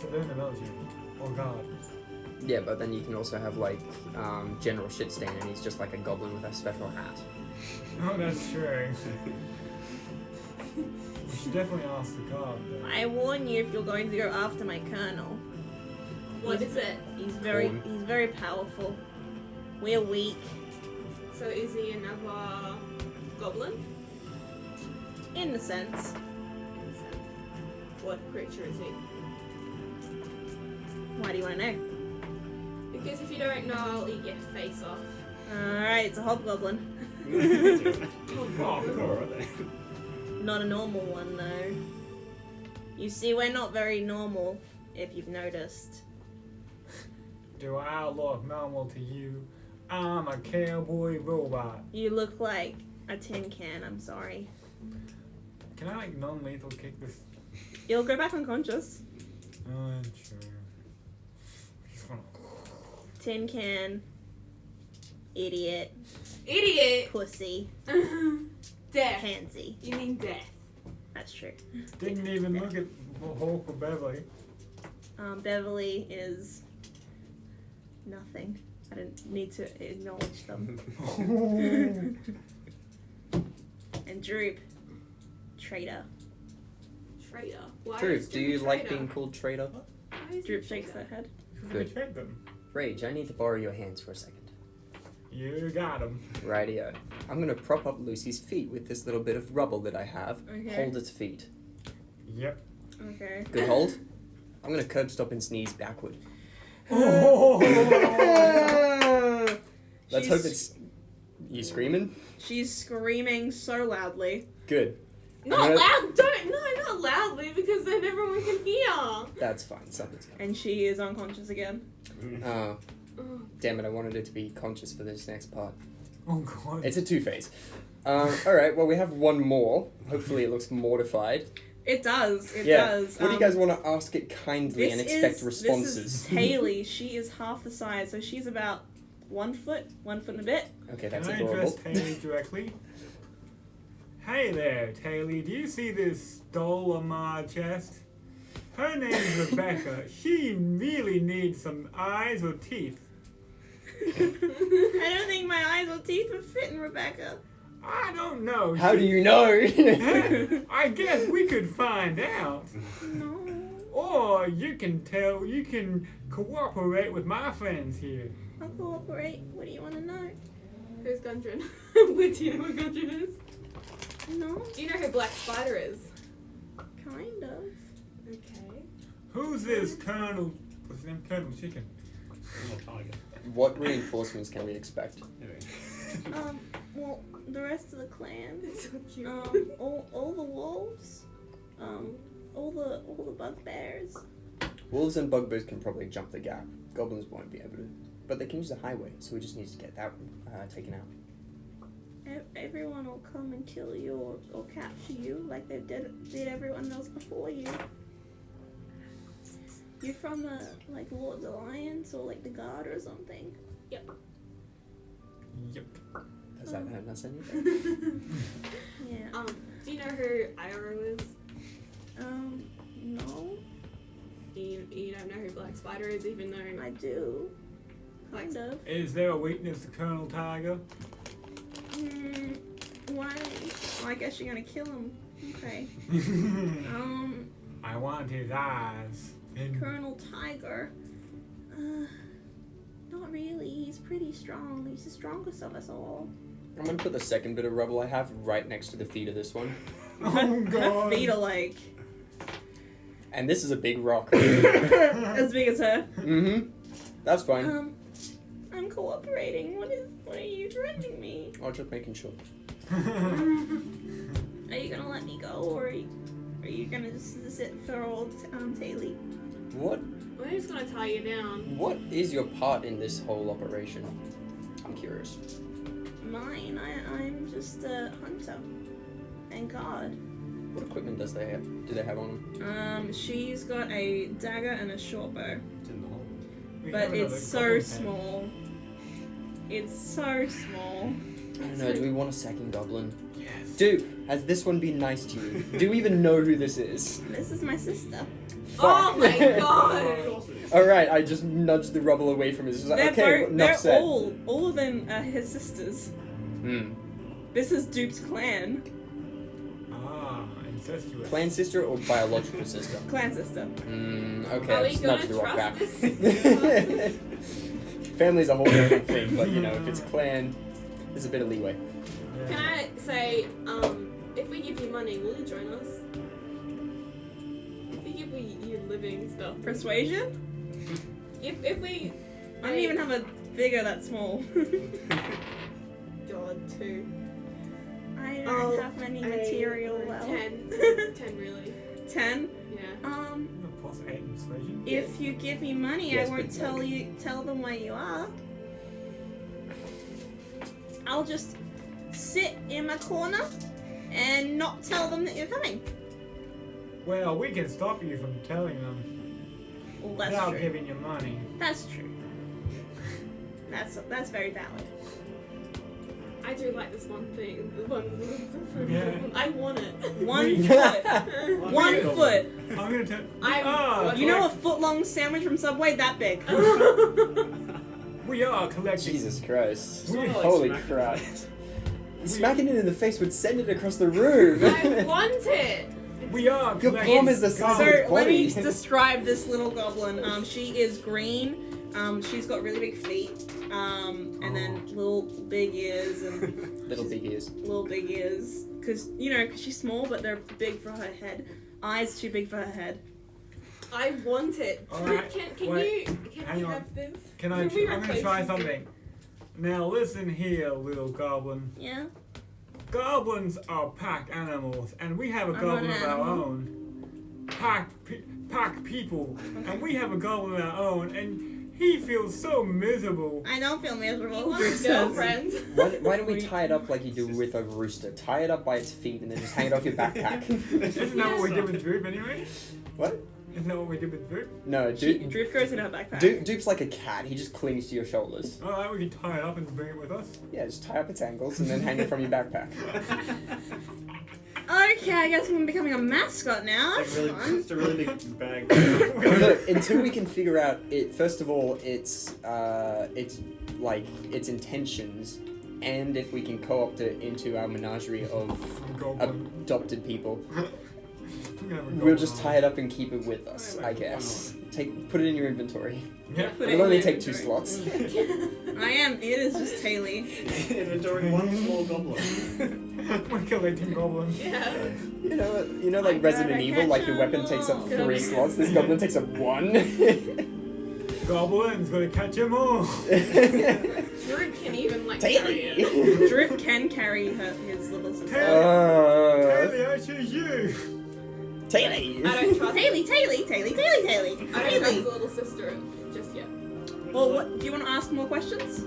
So they're in the military. Or guard. Yeah, but then you can also have like General Shitstain, and he's just like a goblin with a special hat. Oh, that's true. should definitely ask the guard. Though. I warn you if you're going to go after my colonel. What is it? He's very powerful. We're weak. So is he another goblin? In a sense. What creature is he? Why do you want to know? Because if you don't know, I'll eat your face off. Alright, it's a hobgoblin. Oh, cool, are they? Not a normal one, though. You see, we're not very normal, if you've noticed. Do I look normal to you? I'm a cowboy robot. You look like a tin can, I'm sorry. Can I like non-lethal kick this? You'll go back unconscious. Sure. Just wanna- Tin can. Idiot. Idiot! Pussy. Death. Pansy. You mean death. That's true. Didn't even look at Hulk or Beverly. Beverly is nothing. I didn't need to acknowledge them. And Droop. Traitor. Traitor. Why is Droop, do you like traitor? being called traitor? Why is Droop he shakes traitor? her head. Good. Check them. Rage, I need to borrow your hands for a second. You got him. Rightio. I'm gonna prop up Lucy's feet with this little bit of rubble that I have. Okay. Hold its feet. Yep. Okay. Good hold. I'm gonna curb stop and sneeze backward. Let's hope it's... You screaming? She's screaming so loudly. Good. Not I'm gonna- loud! Not loudly because then everyone can hear! That's fine. Something's coming. And she is unconscious again. Oh, Oh. damn it. I wanted it to be conscious for this next part. Oh god. It's a two-phase. Alright, well, we have one more. Hopefully it looks mortified. It does. It Yeah. does. What do you guys want to ask it kindly this and expect is, responses? This is Haley. She is half the size, so she's about 1 foot and a bit. Okay, that's Can I adorable. address Taylor directly? Hey there, Taylor. Do you see this doll on my chest? Her name's Rebecca. She really needs some eyes or teeth. I don't think my eyes or teeth would fit in Rebecca. I don't know. How do you know? I guess we could find out. No. Or you can cooperate with my friends here. I'll cooperate. What do you want to know? Who's Gundren? Do you know what Gundren is? No, Do you know who Black Spider is? kind of. Okay. Who's this Colonel? What's his name? Colonel Chicken. I'm a tiger. What reinforcements can we expect? Anyway. Well, the rest of the clan. It's so cute. All the wolves. All the bugbears. Wolves and bugbears can probably jump the gap. Goblins won't be able to. But they can use the highway, so we just need to get that taken out. Everyone will come and kill you or capture you like they did everyone else before you. You're from like Lord's Alliance or like the Guard or something. Yep. Does that hurt us anything? Yeah. Do you know who Iroh is? No, You don't know who Black Spider is, even though I do. Kind of. Is there a weakness to Colonel Tiger? Why? Well, I guess you're gonna kill him. Okay. I want his eyes. And Colonel Tiger. Not really. He's pretty strong. He's the strongest of us all. I'm gonna put the second bit of rubble I have right next to the feet of this one. oh Her god. feet are like And this is a big rock. as big as her. Mm-hmm. That's fine. I'm cooperating. What are you threatening me? I'm just making sure. Are you gonna let me go, or are you gonna just sit for old Taylor? we're just gonna tie you down. What is your part in this whole operation? I'm curious. Mine. I'm just a hunter and guard. What equipment do they have on them? She's got a dagger and a short bow, It's in the hole. We but have another it's so goblin head. small. It's so small. I don't know, do we want a second goblin? Yes. Dude, has this one been nice to you? Do we even know who this is? This is my sister. Oh my Of god! course it is. Alright, I just nudged the rubble away from it. It's like, okay, enough they're said. all of them are his sisters. Hmm. This is Dupe's clan. Ah, incestuous. Clan sister or biological sister? Clan sister. Okay, Are I'll we just gonna nudge the rock back. trust this? Family's a whole different thing, but you know, if it's clan, there's a bit of leeway. Can I say, if we give you money, will you join us? If we give you living stuff. Persuasion? If we... I don't even have a figure that small. God, 2. I don't Oh, have many a material well. 10. 10 really. 10? Yeah. Plus 8 in persuasion. If you give me money, Yes, I won't but tell them where you are. I'll just sit in my corner and not tell them that you're coming. Well, we can stop you from telling them Well, that's without true. giving you money. That's true. That's very valid. I do like this one thing. Yeah. I want it. 1 foot. 1 foot. I'm gonna tell. I- You know a foot-long sandwich from Subway? That big. We are collecting. Jesus Christ. It's not like Holy smacking crap. it. Smacking it in the face would send it across the room. I want it. We are Your collecting. palm is the size So of its let me body. describe this little goblin. She is green. She's got really big feet. And then little big ears and Little big ears. little big ears. Cause she's small, but they're big for her head. Eyes too big for her head. I want it. Alright, Can wait, you hang on. have this? Can we I'm gonna replace try it? something. Now listen here, little goblin. Yeah. Goblins are pack animals, and we have a I'm goblin not of an our animal. own. Pack people, and we have a goblin of our own, and he feels so miserable. I don't feel He miserable. wants a girlfriend. Why don't we tie it up like you do with a rooster? Tie it up by its feet and then just hang it off your backpack. Isn't that what we did with Droop anyway? What? Isn't that what we did with Droop? No, Droop goes in her backpack. Dupe's like a cat. He just clings to your shoulders. Alright, we can tie it up and bring it with us. Yeah, just tie up its ankles and then hang it from your backpack. Okay, I guess I'm becoming a mascot now. It's That's like fun. just a really big bag. Look, until we can figure out it. First of all, its intentions, and if we can co-opt it into our menagerie of Goblin. adopted people, We have a we'll goblin just on. tie it up and keep it with us. Wait, I why guess. Put it in your inventory. Yeah. Put it It'll in only your take 2 inventory. slots. I am. It is just Taily. Inventory one small goblin. We're collecting goblins. Yeah. You know, like I Resident gotta Evil, like your catch 'em weapon takes up all. 3 slots. This goblin takes up 1. Goblins, gotta catch them all. Droop can even carry it. Taily. Droop can carry his little sister. Taily, I choose you. Taily. I don't trust. Taily. I don't trust Taily. the little sister just yet. Well, what? Do you want to ask more questions?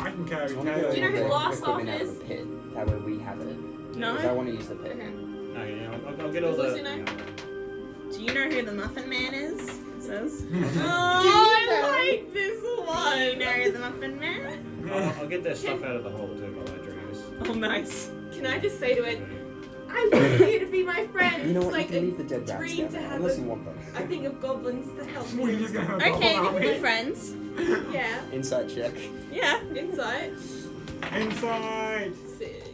I can carry Do you want to Taily. Do you know who the lost equipment off out of is? the pit? That way we have it. No. Because I want to use the pit. Okay. Okay, yeah, I'll get all What's the. your name? Do you know who the Muffin Man is? It says. Oh, I like this Do you one. know who the Muffin Man? I'll get their stuff out of the hole too while I drink this. Oh, nice. Can I just say to it, I want you to be my friend. You know It's what? like You can a leave the dead rats dream down to there, have unless a- you want them. I think of goblins to help We're me. just gonna have a Okay, goblin we can army. be friends. Yeah. Insight check. Yeah. Insight. Insight. 6,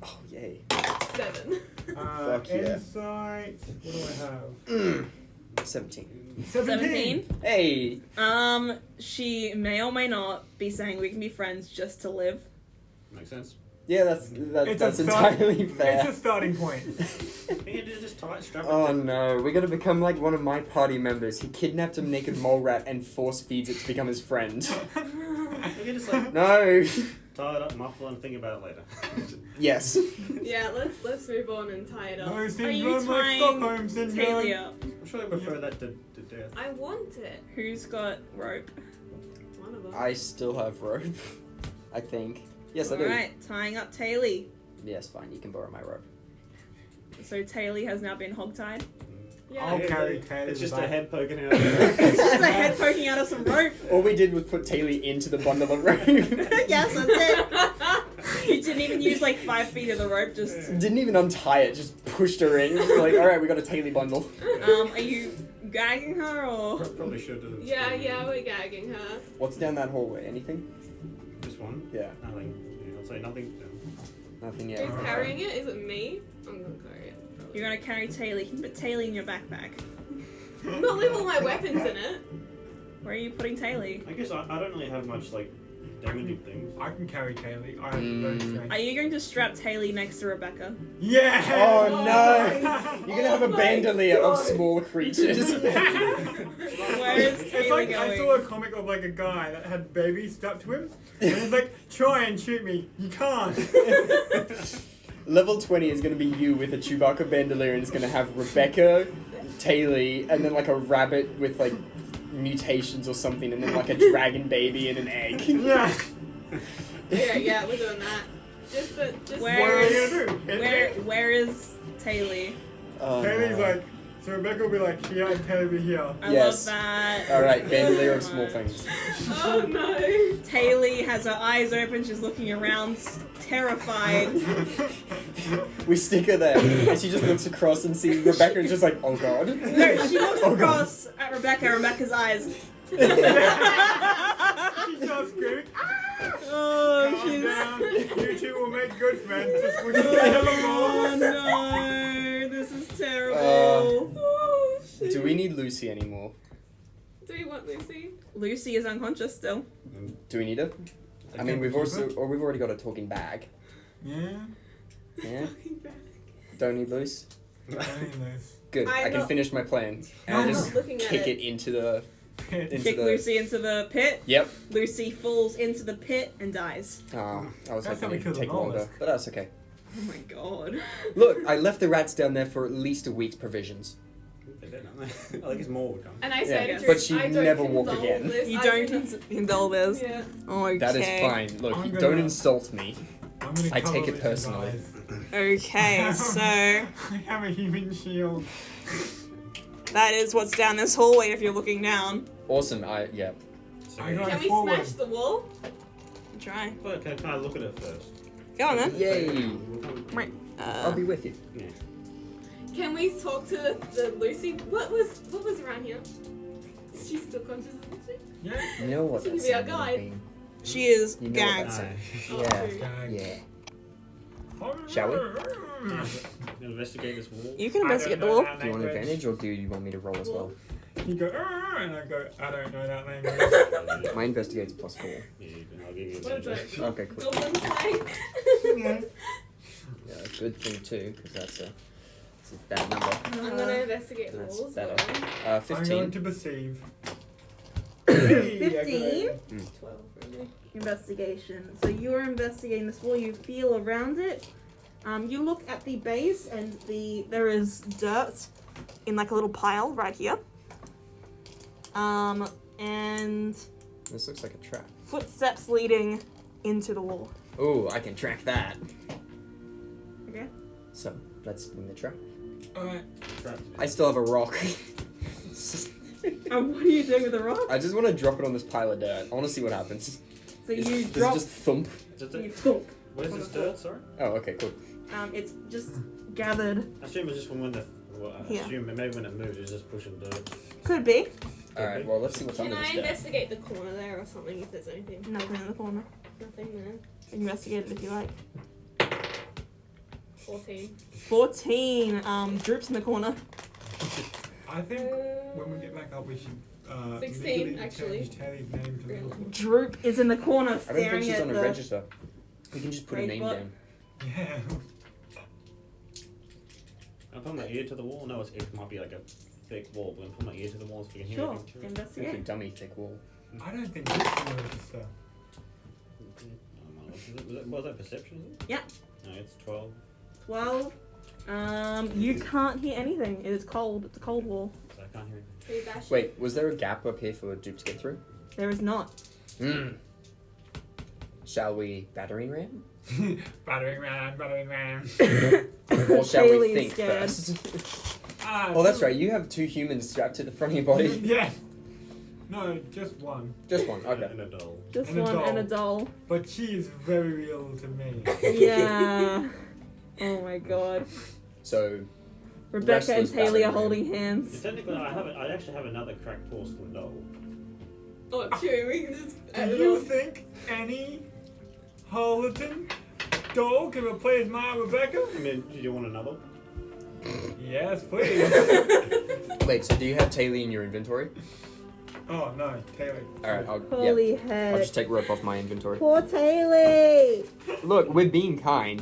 Oh, yay. 7. Fuck yeah. Insight. What do I have? 17. 17. Hey! She may or may not be saying we can be friends just to live. Makes sense. Yeah, that's entirely fair. It's a starting point. You can just tie it, strap it. Oh to- no, we're gonna become like one of my party members. He kidnapped a naked mole rat and force feeds it to become his friend. You can just like No! tie it up, muffle, and think about it later. Yes. Yeah, let's move on and tie it up. No Are you syndrome like tying Stockholm syndrome. Taily up. I'm sure I prefer that to death. I want it. Who's got rope? One of us. I still have rope. I think. Yes, I do. Alright, tying up Taily. Yes, fine, you can borrow my rope. So Taily has now been hogtied. Yeah. I'll carry Taily. It's just back. a head poking out. It's just a head poking out of some rope. All we did was put Taily into the bundle of rope. Yes, that's it. You didn't even use like 5 feet of the rope, just Didn't even untie it, just pushed her in. Just like, alright, we got a Taily bundle. are you gagging her or Probably should have. Yeah, we're gagging her. What's down that hallway? Anything? Just one? Yeah. Nothing. I'd say nothing. Nothing yet. Who's carrying it? Is it me? I'm gonna carry it. Probably. You're gonna carry Taylor. You can put Taylor in your backpack. I'm not leaving all my weapons in it. Where are you putting Taylor? I guess I don't really have much like damaging things. I can carry Kaylee. I have very strength. Are you going to strap Taylor next to Rebecca? Yeah! Oh no! You're gonna have a my bandolier of God. small creatures. Where is It's Taylor like going? I saw a comic of like a guy that had babies stuck to him, and he's like, "Try and shoot me, you can't." Level 20 is gonna be you with a Chewbacca bandolier, and it's gonna have Rebecca, Taylor, and then like a rabbit with like mutations or something, and then like a dragon baby and an egg. Yeah. Yeah, we're doing that. Just Where- What are you gonna do? Hit me? Where is Taylor? Oh, Kaylee's no. like, so Rebecca will be like, here, and Taylor will be here. I Yes. love that. Alright, bandolier of small things. Oh no. Taylor has her eyes open. She's looking around, terrified. We stick her there, and she just looks across and sees Rebecca and just like, oh god. No, she looks Oh, God. across at Rebecca. Rebecca's eyes. She starts screaming, Oh, calm she's. down, you two will make good friends, just wouldn't you Oh more? no, this is terrible. Oh, shit. Do we need Lucy anymore? Do we want Lucy? Lucy is unconscious still. Do we need her? I mean, we've already got a talking bag. Yeah. Yeah. Don't need Lucy. Anyways. Good. I I'm can not- finish my plan, and I'm I not just looking at kick it. it into the. Into Kick the. Lucy into the pit. Yep. Lucy falls into the pit and dies. Oh, I was That's hoping how we it would kill the take longer, mollusk. but that's okay. Oh my god. Look, I left the rats down there for at least a week's provisions. They did, don't they? I guess more would come. And I Yeah, said, but she'd I don't never walk condone again. This. You I don't can- condole this? Yeah. Okay. That is fine. Look, I'm don't gonna- insult me. I'm gonna I cover take it Lucy's personally. eyes. Okay, so I have a human shield. that is what's down this hallway if you're looking down. Awesome. So, I got- Can we Forward. smash the wall? Try. But can I look at it first? Go on then. Yay! We'll come- Right. I'll be with you. Yeah. Can we talk to the Lucy? What was around here? She's still conscious, isn't she? Yeah. You know what She that can be our sound would guide. mean. She is You know gagged. what that sound. Oh, Yeah. true. Yeah. Shall we? Investigate this wall. You can I investigate the don't know wall. that Do you want language. advantage, or do you want me to roll as well? You go, and I go, I don't know that language. My investigate's +4. Yeah, I'll give you What is advantage. it? Okay, cool. Goblin slang? Yeah, a good thing too, because that's a bad number. I'm gonna investigate the That's walls. better. well. 15. I'm going to perceive. 15. 12 really. Investigation. So you are investigating this wall. You feel around it. You look at the base, and there is dirt in like a little pile right here. And This looks like a trap. footsteps leading into the wall. Ooh, I can track that. Okay. So, let's spin the trap. Alright. Trapped. I still have a rock. And what are you doing with the rock? I just want to drop it on this pile of dirt. I want to see what happens. So Does you it drop. just thump? Does You it, thunk. where's on this the floor. dirt, sorry? Oh, okay, cool. It's just gathered. I assume it's just from when the. Well, I Here. assume maybe when it moved, it's just pushing dirt. Could be. Alright, well, let's see what's Can under I this dirt. investigate the corner there or something if there's anything? Nothing in the corner. Nothing there. Investigate it if you like. 14. 14. Droops in the corner. I think when we get back up, we should. 16, immediately actually. change Terry's name to Little. Droop is in the corner I don't think staring she's at on a the. register. We can just put a Rage name bot. down. Yeah. I put my ear to the wall. No, it might be like a thick wall, but I put my ear to the wall so we can hear Sure. everything through it. It's a Investigate. dummy thick wall. I don't think it's on the register. Was that perception? Is it? Yeah. No, it's 12. 12. You can't hear anything. It is cold. It's a cold wall. So I can't hear anything. Can we bash Wait, was there a gap up here for a dupe to get through? There is not. Shall we battering ram? Battering ram, battering ram. Or shall we Kaylee's think scared. first? Ah, Oh, that's right. You have 2 humans strapped to the front of your body. Yeah. No, just one. Just one. Okay. And a doll. Just And a one and a doll. doll. But she is very real to me. Yeah. Oh my god. So, Rebecca and Restless Taylor are battering holding Yeah, hands. technically, I actually have another cracked porcelain doll. Oh, true. We can just. Do you think any harlequin doll can replace my Rebecca? I mean, do you want another? Yes, please. Wait, so do you have Taylor in your inventory? Oh, no, Taylor. Alright, I'll Holy heck. I'll just take rope off my inventory. Poor Taylor. Look, we're being kind,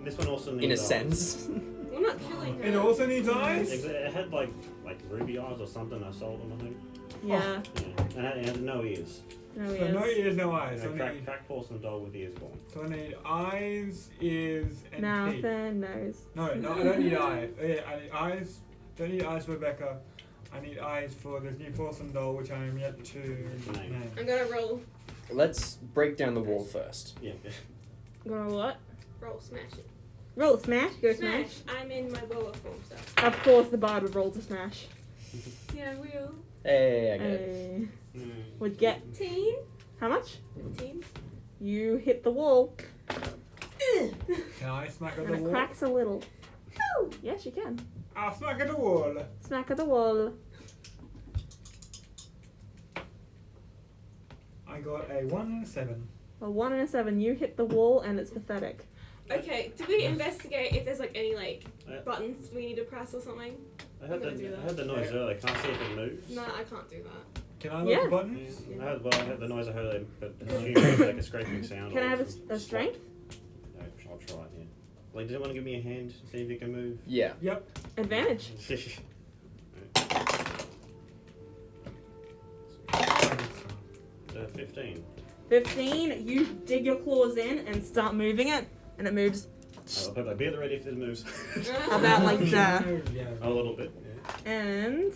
This one also needs in a eyes. sense. We're not killing her. It also needs eyes? It had like ruby eyes or something. I sold them, I think. Yeah. Yeah. And it has no ears. No, he So no is. ears, no eyes. So So I need, crack porcelain doll with ears gone. so I need eyes, ears, and teeth. Nothing knows. No, I don't need eyes. Yeah, I need eyes. Don't need eyes for Rebecca. I need eyes for this new porcelain doll, which I am yet to name. I'm gonna roll Let's break down the wall first. Yeah. Gonna what? smash it. Roll smash. Go smash. I'm in my lower form stuff. Of course, the bard would roll to smash. Yeah, I will. Hey, I get it. Would get 15? how much? 15? You hit the wall, Can I smack at and the it wall? cracks a little. Yes, you can. I'll smack at the wall. Smack at the wall. I got a 1 and a 7. A 1 and a 7. You hit the wall, and it's pathetic. Okay, do we investigate if there's like any Yeah. buttons we need to press or something? I heard, I'm gonna do I that. heard the noise earlier. Can't see if it moves. No, I can't do that. Can I look Yeah. the buttons? I heard the noise. I heard it, but assumed it was like a scraping sound. Can or I have some a strength? No, I'll try it. Yeah. Like, does it want to give me a hand to see if it can move? Yeah. Yep. Advantage. 15. 15. You dig your claws in and start moving it, and it moves I'll put my beer ready if it moves. about like that. Yeah. A little bit. Yeah. And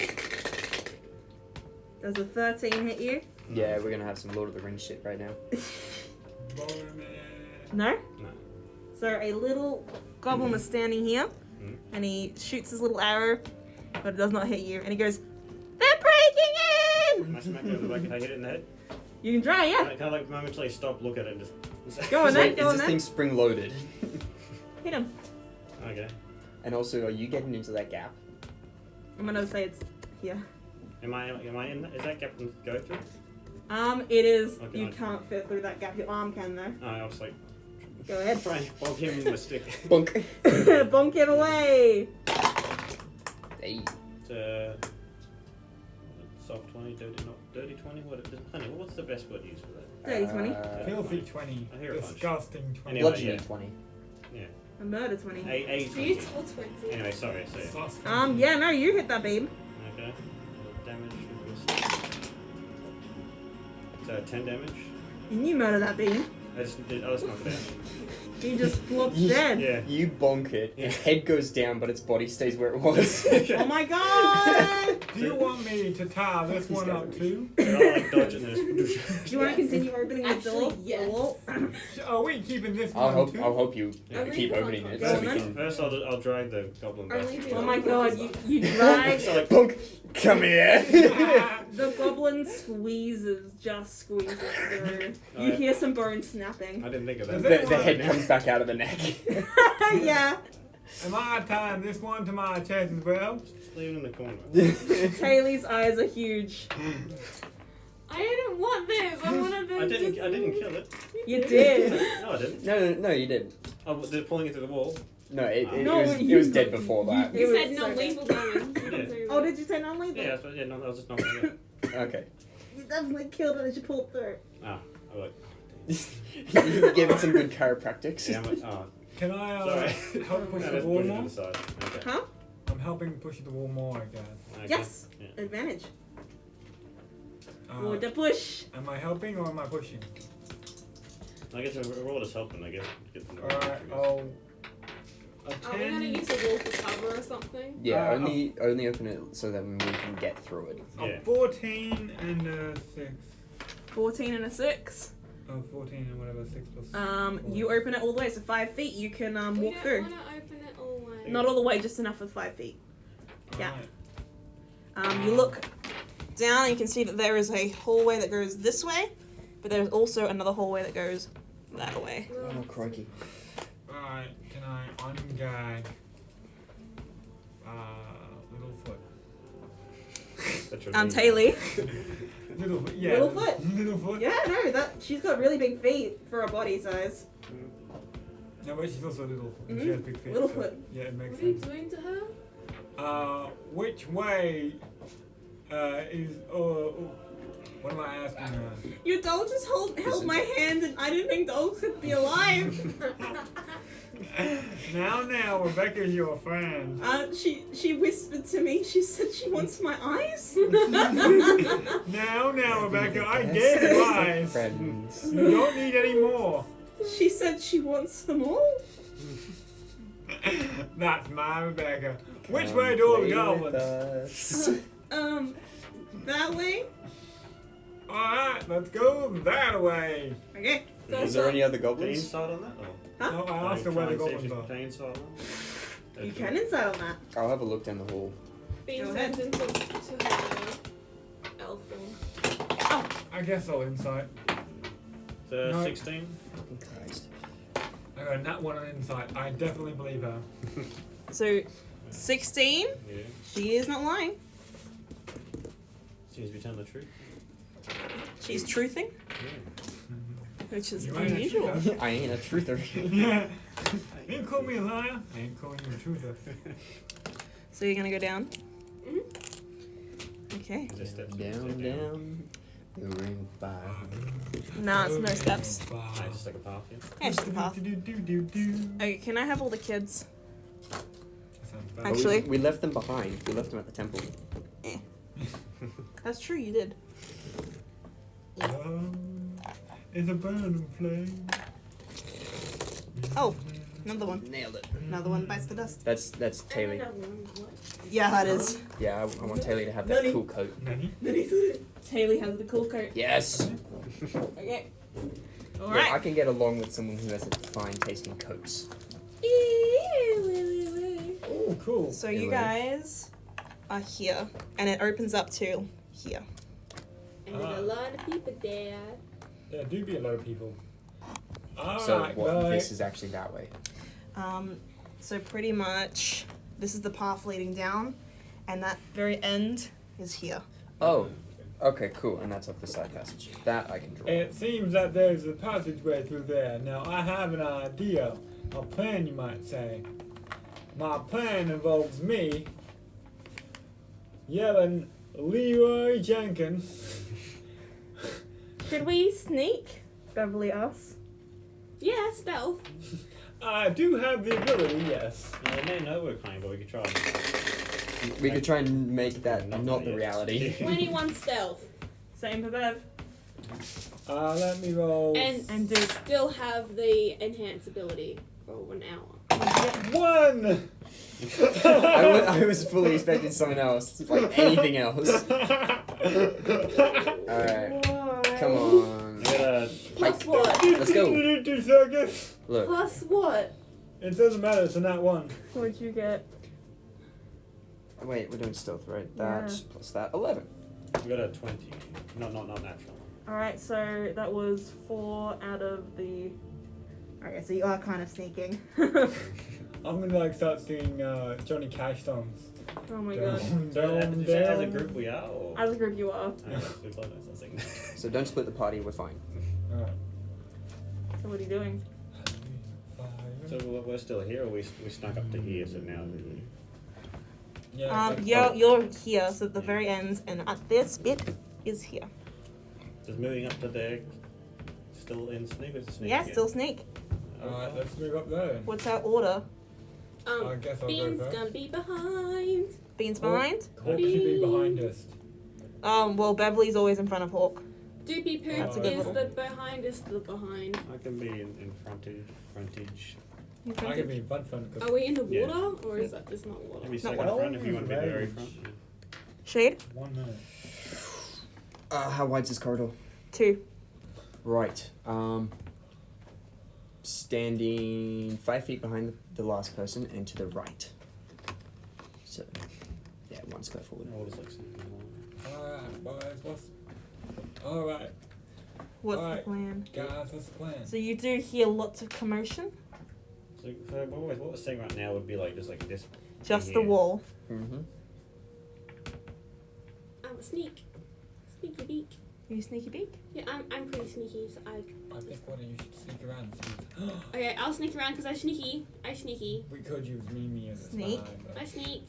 does a 13 hit you? Yeah, we're gonna have some Lord of the Rings shit right now. No? No. So a little goblin is standing here, and he shoots his little arrow, but it does not hit you. And he goes, "They're breaking Can I smack it over the back? Can I hit it in the head? in!" You can try, yeah. Can I like momentarily stop, look at it, and just. Go on then. Wait, Go is on this then. thing spring loaded? Hit him. Okay. And also, are you getting into that gap? I'm gonna say it's here. Am I in? Is that gap to go through? It is. Okay, You I- can't fit through that gap. Your arm can though. No, I was like, Go ahead. try and bonk him with my stick. Bunk. Bonk him away. Hey. It's, soft 20, dirty 20. What? There's plenty. What's the best word to use for that? Dirty 20. Filthy 20. I hear a bunch. Disgusting 20. Anyway, Bludgeoning yeah. 20. A murder 20. A 20. Beautiful 20. Anyway, sorry. So Disgusting. Yeah, no, you hit that, babe. okay. Damage. So 10 damage. And you murder that beam. I just knocked it out. You just flopped dead. Yeah. You bonk it, Yeah. its head goes down, but its body stays where it was. Oh my god! Do you want me to tie this He's one got up it. too? And I like dodging this. Do you want to continue opening the door? Actually, yes. The wall? Are we keeping this I'll one hope. too? I'll hope you Yeah. keep opening it Go so on we then. can. First, I'll drag the goblin back. Only do Oh it. my god, you drag. So, like, Bonk. Come here. The goblin squeezes, just squeezes through. Oh, You yeah. hear some bones snapping. I didn't think of Does that. the head comes back out of the neck. Yeah. Am I tying this one to my chest as well? Just leave it in the corner. Haley's eyes are huge. I didn't want this. I wanted them I didn't just- kill it. You did. No, I didn't. No, you did. I was pulling it through the wall. No, it No, was you- dead before that. It You was said no so lethal damage. Oh, did you say non-lethal? Yeah, that's what, yeah, no, I was just knocking it out. Okay. You definitely killed it as you pulled through. Ah, I was You gave it some good chiropractics. like, yeah, I'm like, Can I sorry. help push No, the let's wall push it to more? the side. Okay. Huh? I'm helping push the wall more, I guess. Okay. Yes. Yeah. Advantage. Uh, Or the push. am I helping or am I pushing? I guess a roll is helping, I guess. Get them Alright, oh. A Are we gonna 10. use a wall for cover or something? Yeah, Uh, only open it so that we can get through it. A Yeah. 14 and a 6. 14 and a 6. Oh, 14 and whatever, 6 plus. You open it all the way, so 5 feet. You can We walk don't through. want to open it all the way. Not all the way, just enough with 5 feet. yeah. Alright. You look down, and you can see that there is a hallway that goes this way, but there's also another hallway that goes that way. Oh, crikey. Alright, can I ungag Littlefoot? That's your name. Taylor. Littlefoot, yeah. Littlefoot. Littlefoot. Yeah, no, she's got really big feet for a body size. No, but she's also little. And Mhm. she has big feet. Little so- foot. Yeah, it makes What are you sense. doing to her? Which way is what am I asking her? Your doll just held my hand, and I didn't think dolls could be alive. Now, Rebecca's your friend. She whispered to me. She said she wants my eyes. Now, Rebecca, I gave you eyes. Friends. You don't need any more. She said she wants them all. That's my Rebecca. Which way do all the goblins? That way. Alright, let's go that way. Okay. Is there any other The goblins? inside on that? Or? Huh? No, I asked her where the goblins are. Can inside on that? You can inside on that. I'll have a look down the hall. Being Go turned ahead. into her elf form. I guess I'll insight. No. 16? Christ. I got that one on insight. I definitely believe her. So, 16. Yeah. She is not lying. Seems to be telling the truth. She's truthing, Yeah. which is You ain't a unusual. truther. I ain't a truther. Yeah. You ain't call me a liar. I ain't calling you a truther. So you're gonna go down. Mm-hmm. Okay. Just steps Down, down. The ring of fire. Nah, it's no steps. Ah, just like a path, yeah. Yeah, just a path. Okay, can I have all the kids? But Actually- we left them behind. We left them at the temple. That's true, you did. It's a burning flame. Oh, another one. Nailed it. Another one bites the dust. That's And Taylor. another one. What? Yeah, that is. Yeah, I want Taylor to have that Nani? cool coat. Nani? Haley has the cool coat. Yes. Okay. Yeah, I Alright. can get along with someone who has fine tasting coats. Oh, cool. So you guys are here, and it opens up to here. And there's a lot of people there. There do be a lot of people. So Alright, what? guys. This is actually that way. So pretty much, this is the path leading down, and that very end is here. Oh. Okay, cool. And that's off the side passage. That I can draw. It seems that there's a passageway through there. Now, I have an idea. A plan, you might say. My plan involves me yelling Leroy Jenkins. Should we sneak? Beverly asks. Yeah, stealth. I do have the ability, yes. No, they may know we're coming, but we could try. We could try and make that not the reality. 21 stealth. Same for Bev. Let me roll. And do- still have the enhance ability for 1 hour. 1! I was fully expecting someone else, like anything else. Alright, come on. We got Plus what? Let's go. Circus. Look, Plus what? It doesn't matter, it's a nat 1. What'd you get? wait, we're doing stealth, right? That's plus that 11. we got a 20. Not natural. Alright, so that was 4 out of the... Okay, so you are kind of sneaking. I'm gonna like start singing Johnny Cash songs. Oh my god. So, did you say as a group we are, or? As a group you are. Alright, we both know something. So don't split the party, we're fine. Alright. So what are you doing? So we're still here, or we snuck up to here, so now we... You're here, so at the very end, and at this bit is here. Just moving up to there, still in sneak, or is it sneak Yeah, again? still sneak. Alright, let's move up there. What's our order? I guess I'll go Bean's first. gonna be behind. Beans behind? Hawk should be behind us. Well, Beverly's always in front of Hawk. Doopy Poop That's a good is one. the behind is the behind. I can be in frontage. I can be in front. Are we in the Yeah. water or is that it's not water? Maybe Not second well. front if you want to be very Range. front. Shade? 1 minute. How wide's this corridor? 2. Right. Standing 5 feet behind the last person and to the right. So, yeah, 1 square forward. Oh, it's like something Alright, boys, Alright, What's Alright. the plan? guys, what's the plan? So you do hear lots of commotion? So what we're saying right now would be like just like this. Just thing the here. wall. Mm-hmm. Sneak. Sneaky beak. You sneaky peek? Yeah, I'm pretty sneaky. So I think one of you should sneak around. Okay, I'll sneak around because I sneaky. We could use Mimi as a Sneak? spy, but I sneak.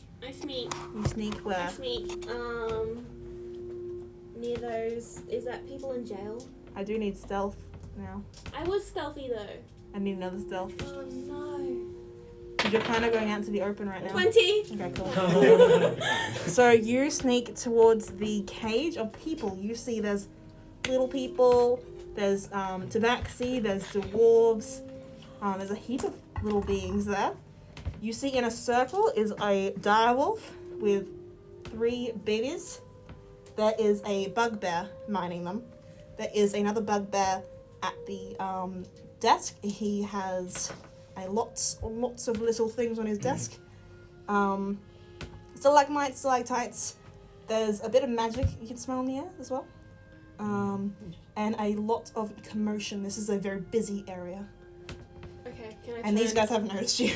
You sneak I where? sneak. Near those. Is that people in jail? I do need stealth now. I was stealthy though. I need another stealth. Oh no. You're kind of going out to the open right now. 20. Okay, cool. So you sneak towards the cage of people. You see there's little people, there's tabaxi, there's dwarves, there's a heap of little beings there. You see in a circle is a direwolf with 3 babies. There is a bugbear mining them. There is another bugbear at the desk. He has lots of little things on his desk. Stalagmites, stalactites. There's a bit of magic you can smell in the air as well. And a lot of commotion. This is a very busy area. Okay, can I And these guys haven't noticed you.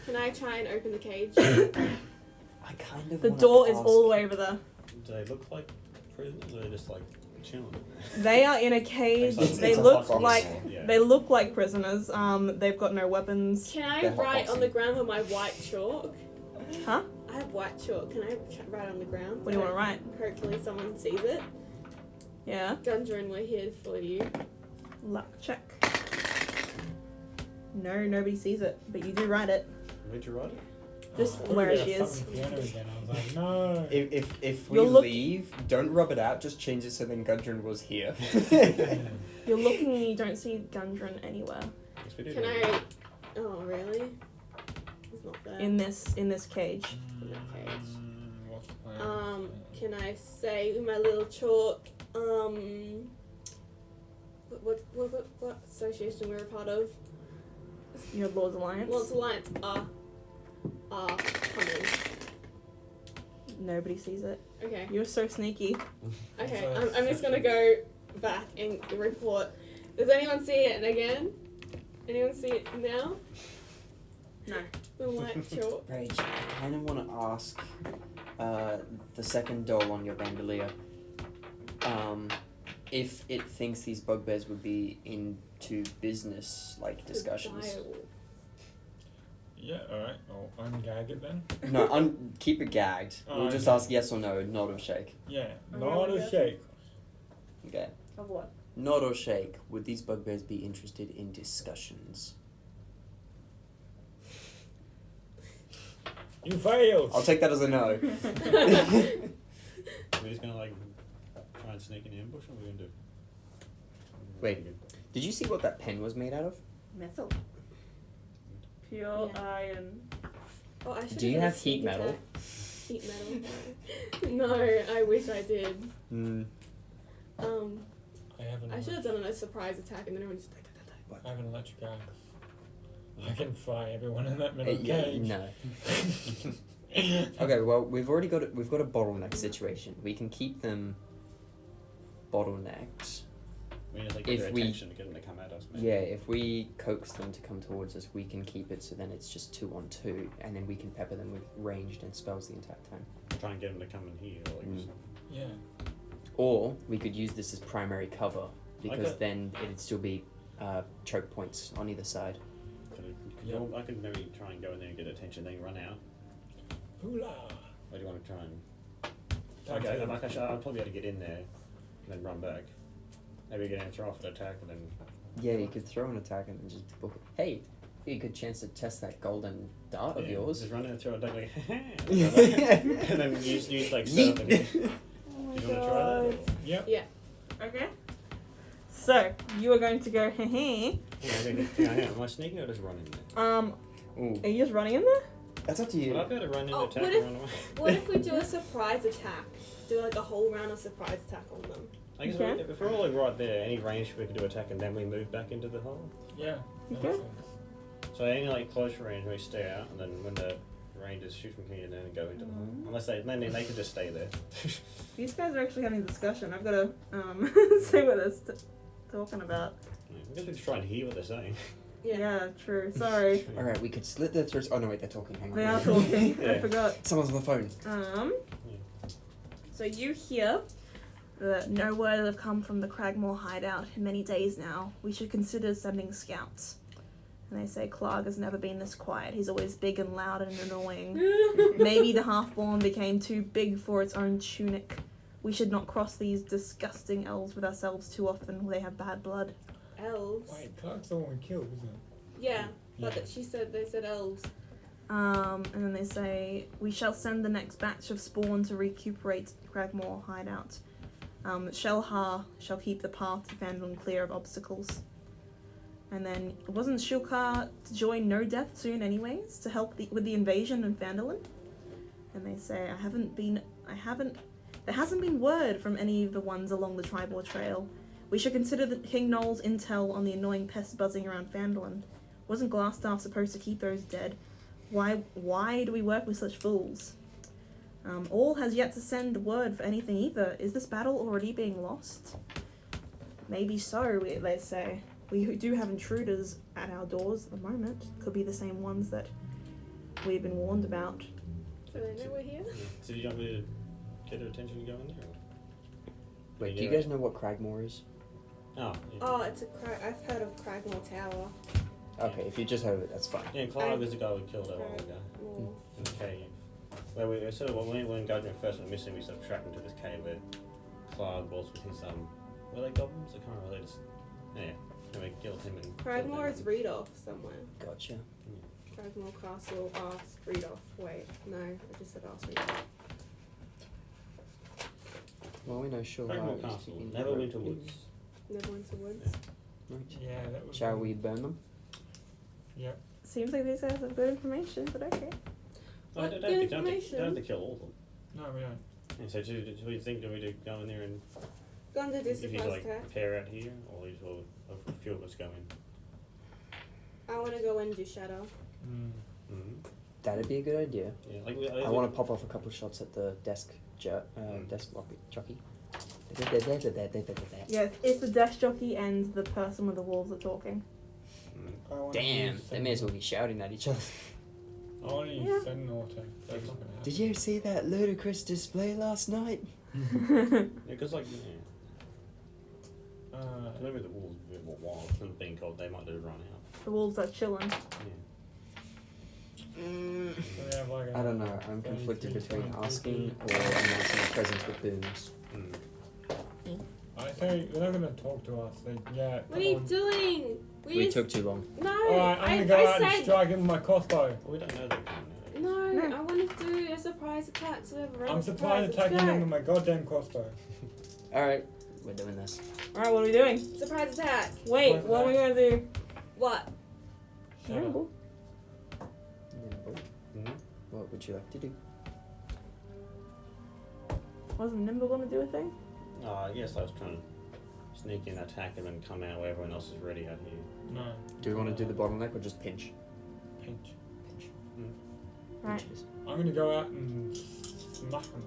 Can I try and open the cage? I kind of. The wanna door is ask- all the way over there. Do they look like prisoners or are they just like chilling? They are in a cage. It's They a look box, like yeah. they look like prisoners. They've got no weapons. Can I They're write on hotboxing. the ground with my white chalk? Huh? I have white chalk. Can I write on the ground? What do you want to write? Hopefully someone sees it. Yeah. Gundren, we're here for you. Luck check. No, nobody sees it, but you do write it. Where'd you write it? Just Oh, where yeah, she is. fucking Fiona again. I was like, no. If we You'll look- leave, don't rub it out. Just change it so then Gudrun was here. You're looking and you don't see Gundren anywhere Yes, we do. Can I? Oh, really? It's not there. in this cage. What's the plan? Can I say with my little chalk? What association we're a part of? Your Lord's Alliance. Lord's Alliance are coming. Nobody sees it. Okay. You're so sneaky. Okay. I'm just gonna go back and report. Does anyone see it again? Anyone see it now? No. The white chalk. Rage, I kind of want to ask the second doll on your bandolier if it thinks these bugbears would be into business like discussions. The direwolf. Yeah, alright. I'll ungag it then. No, keep it gagged. Oh, We'll just okay. ask yes or no, nod or shake. Yeah, Okay, not we a go. shake. Okay. Of what? Nod or shake. Would these bugbears be interested in discussions? You failed! I'll take that as a no. We're just gonna like try and sneak in the ambush, or what are we gonna do? Wait. Did you see what that pen was made out of? Metal. Pure Yeah. iron. Oh, I should Do you done a have heat sneak metal? attack. Heat metal. No, I wish I did. Mm. I have an I should have done a surprise attack and then everyone just. I have an electric axe. I can fry everyone in that middle Yeah, cage. no. Okay, well we've got a bottleneck situation. We can keep them bottlenecked. We need to like, If get their we- attention to get them to come at us, maybe. Yeah, if we coax them to come towards us, we can keep it so then it's just 2-on-2, and then we can pepper them with ranged and spells the entire time. Try and get them to come in here. Or, like, just, Yeah. Or we could use this as primary cover because Okay. then it'd still be choke points on either side. Yeah. well, I could maybe try and go in there and get attention, then run out. Hoolah! Or do you want to try and? Okay. Okay, like I'll probably be able to get in there, and then run back. Maybe get in and throw off an attack, and then. Yeah, you could throw an attack and then just book it. Hey, be a good chance to test that golden dart of yeah, yours. Just run in and throw an attack like, and then use like Yeet. stuff. And, Oh my you want to try that? Yep. Okay. So you are going to go heh. Yeah, am I sneaking or just running there? Ooh, Are you just running in there? that's up to you. Would I be able to run in, Oh, attack, what and if- run away? What if we do a surprise attack? Do like a whole round of surprise attack on them. I guess Okay. if we're all like right there, any range we can do attack, and then we move back into the hole. Yeah. that Okay. makes sense. So any like close range, we stay out, and then when the rangers shoot from here, then go into the hole. Unless they could just stay there. These guys are actually having a discussion. I've got to see what they're talking about. I guess we just try and hear what they're saying. Yeah, true. Sorry. All right, we could slit their throats. Oh no, wait, they're talking. Hang on. They are talking. I Yeah. forgot. Someone's on the phone. So you hear No word have come from the Cragmore hideout in many days now. We should consider sending scouts. And they say Clark has never been this quiet. He's always big and loud and annoying. Maybe the half-born became too big for its own tunic. We should not cross these disgusting elves with ourselves too often. They have bad blood. Elves. Wait, Clark's the one we killed, isn't it? Yeah, but Yeah. they said elves. And then they say, we shall send the next batch of spawn to recuperate Cragmore hideout. Shelha shall keep the path to Phandelver clear of obstacles. And then, wasn't Shulkar to join No Death soon anyways, to help with the invasion in Phandelver? And they say, there hasn't been word from any of the ones along the Tribor Trail. We should consider the King Noel's intel on the annoying pests buzzing around Phandelver. Wasn't Glassstaff supposed to keep those dead? Why do we work with such fools? All has yet to send word for anything either. Is this battle already being lost? Maybe so, they say. We do have intruders at our doors at the moment. Could be the same ones that we've been warned about. So they know we're here? So do you want me to get their attention and go in there? Wait, do you guys know what Cragmore is? Oh, yeah. Oh, I've heard of Cragmore Tower. Okay, if you just heard of it, that's fine. Yeah, Clive is the guy we killed a while ago Cragmore. in the cave. Where we sort of when Guardian first went missing, we sort of tracked him to this cave where Clive was with his were they goblins? I can't remember. They just and we killed him and. Cragmore is Reedoff somewhere. Gotcha. Cragmore Castle, Arse, Reedoff. Wait, no, I just said Arse, Reedoff. Well, we know sure. Cragmore Castle, Neverwinter Woods. Neverwinter Woods. Right. Yeah, that was. Shall we burn them? Yep. Seems like these guys have good information, but okay. Oh, Good don't have information. to kill all of them. No, we don't. Yeah, so do we think that we do go in there and Gonna do if you surprise like attack. pair out here, or you will a few of us go in? I wanna go and do shadow. Mm-hmm. That'd be a good idea. Yeah, like I want to pop off a couple of shots at the desk jockey. Yeah, it's the desk jockey and the person with the wolves are talking. I wanna Damn, use they may as well be shouting at each other. I want to use Yeah. Sentinel attack. That's not gonna happen. Did you see that ludicrous display last night? Yeah, because like Uh, maybe the wolves are a bit more wild than being cold. They might just run out. The wolves are chilling. Yeah. so we have like a I don't know. I'm conflicted between asking or announcing a presence with booms. Mm. I say they're not gonna talk to us. They, yeah. What are you doing? We took too long. No, Alright, I'm gonna go out and said strike him with my crossbow. Well, we don't know that. no. No. I want to do a surprise attack. So everyone I'm surprise attacking them with my goddamn crossbow. Alright, we're doing this. Alright, what are we doing? Surprise attack. Wait, Surprise what are we gonna do? What? Shut up. Nimble. Mm. What would you like to do? Wasn't Nimble gonna do a thing? Oh, I guess I was trying to sneak in, attack, and then come out where everyone else is ready out here. No. Do we want to do the bottleneck or just pinch? Pinch. Pinch. Right. Pinches. I'm gonna go out and smack them.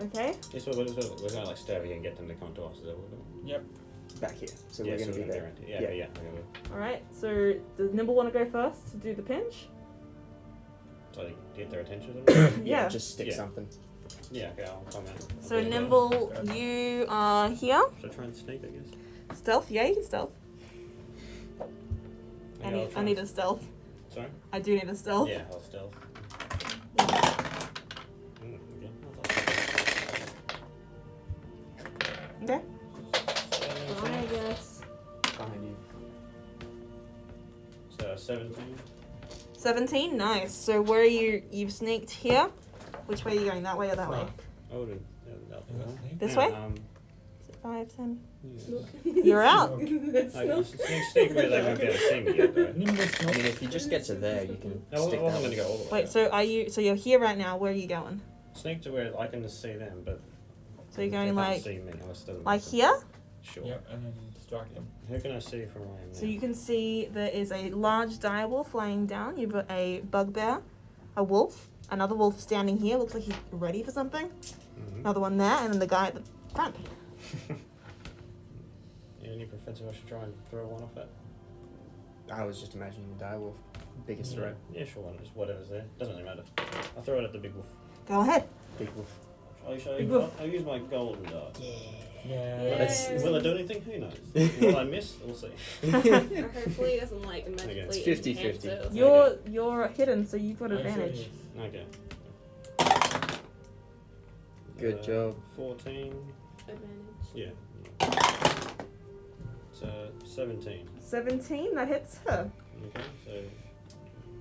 Okay. This way, we're going to like stay over here and get them to come to us. Is that what we're doing? Yep. Back here. So Yeah, we're going so to be we're there. gonna go around here. Yeah, okay. Alright, so does Nimble want to go first to do the pinch? So they get their attention. Or something? Yeah. Just stick Yeah. something. Yeah, okay, I'll come out. So I'll do that. Nimble, you are here. Should I try and sneak, I guess? Stealth? Yeah, you can stealth. Yeah, I I'll need try I need and- a stealth. Sorry? I do need a stealth. Yeah, I'll stealth. Okay. Okay. I'll I guess. Behind you. So 17. 17, nice. So where are you? You've sneaked here. Which way are you going? That way or that way? Oh, then, This yeah, way? 5, 10. Yeah. You're out. I sneak where they won't be able to see me yet, though. Nimble I snob. mean, if you just get to there, you can No, I stick wasn't that going to way. go all the way. Wait, out. so are you? So you're here right now. Where are you going? Sneak to where I can just see them, but So you're they going can't like see me unless it doesn't like matter. here. Sure. Yep, and then strike them. Who can I see from where I am now? So you can see there is a large direwolf laying down. You've got a bugbear, a wolf, another wolf standing here. Looks like he's ready for something. Mhm. Another one there, and then the guy at the front. Any preference if I should try and throw one off that? I was just imagining the direwolf. Biggest threat. Yeah, sure, just whatever's there. Doesn't really matter. I'll throw it at the big wolf. Go ahead. Big wolf. I'll use my golden dart. Yeah. Yeah. Will I do anything? Who knows? Will I miss? We'll see. Hopefully it doesn't like magically It's 50-50. enhance it or something. You're hidden, so you've got advantage. Okay. Good job. 14. Advantage. Yeah. So 17. 17, that hits her. Okay, so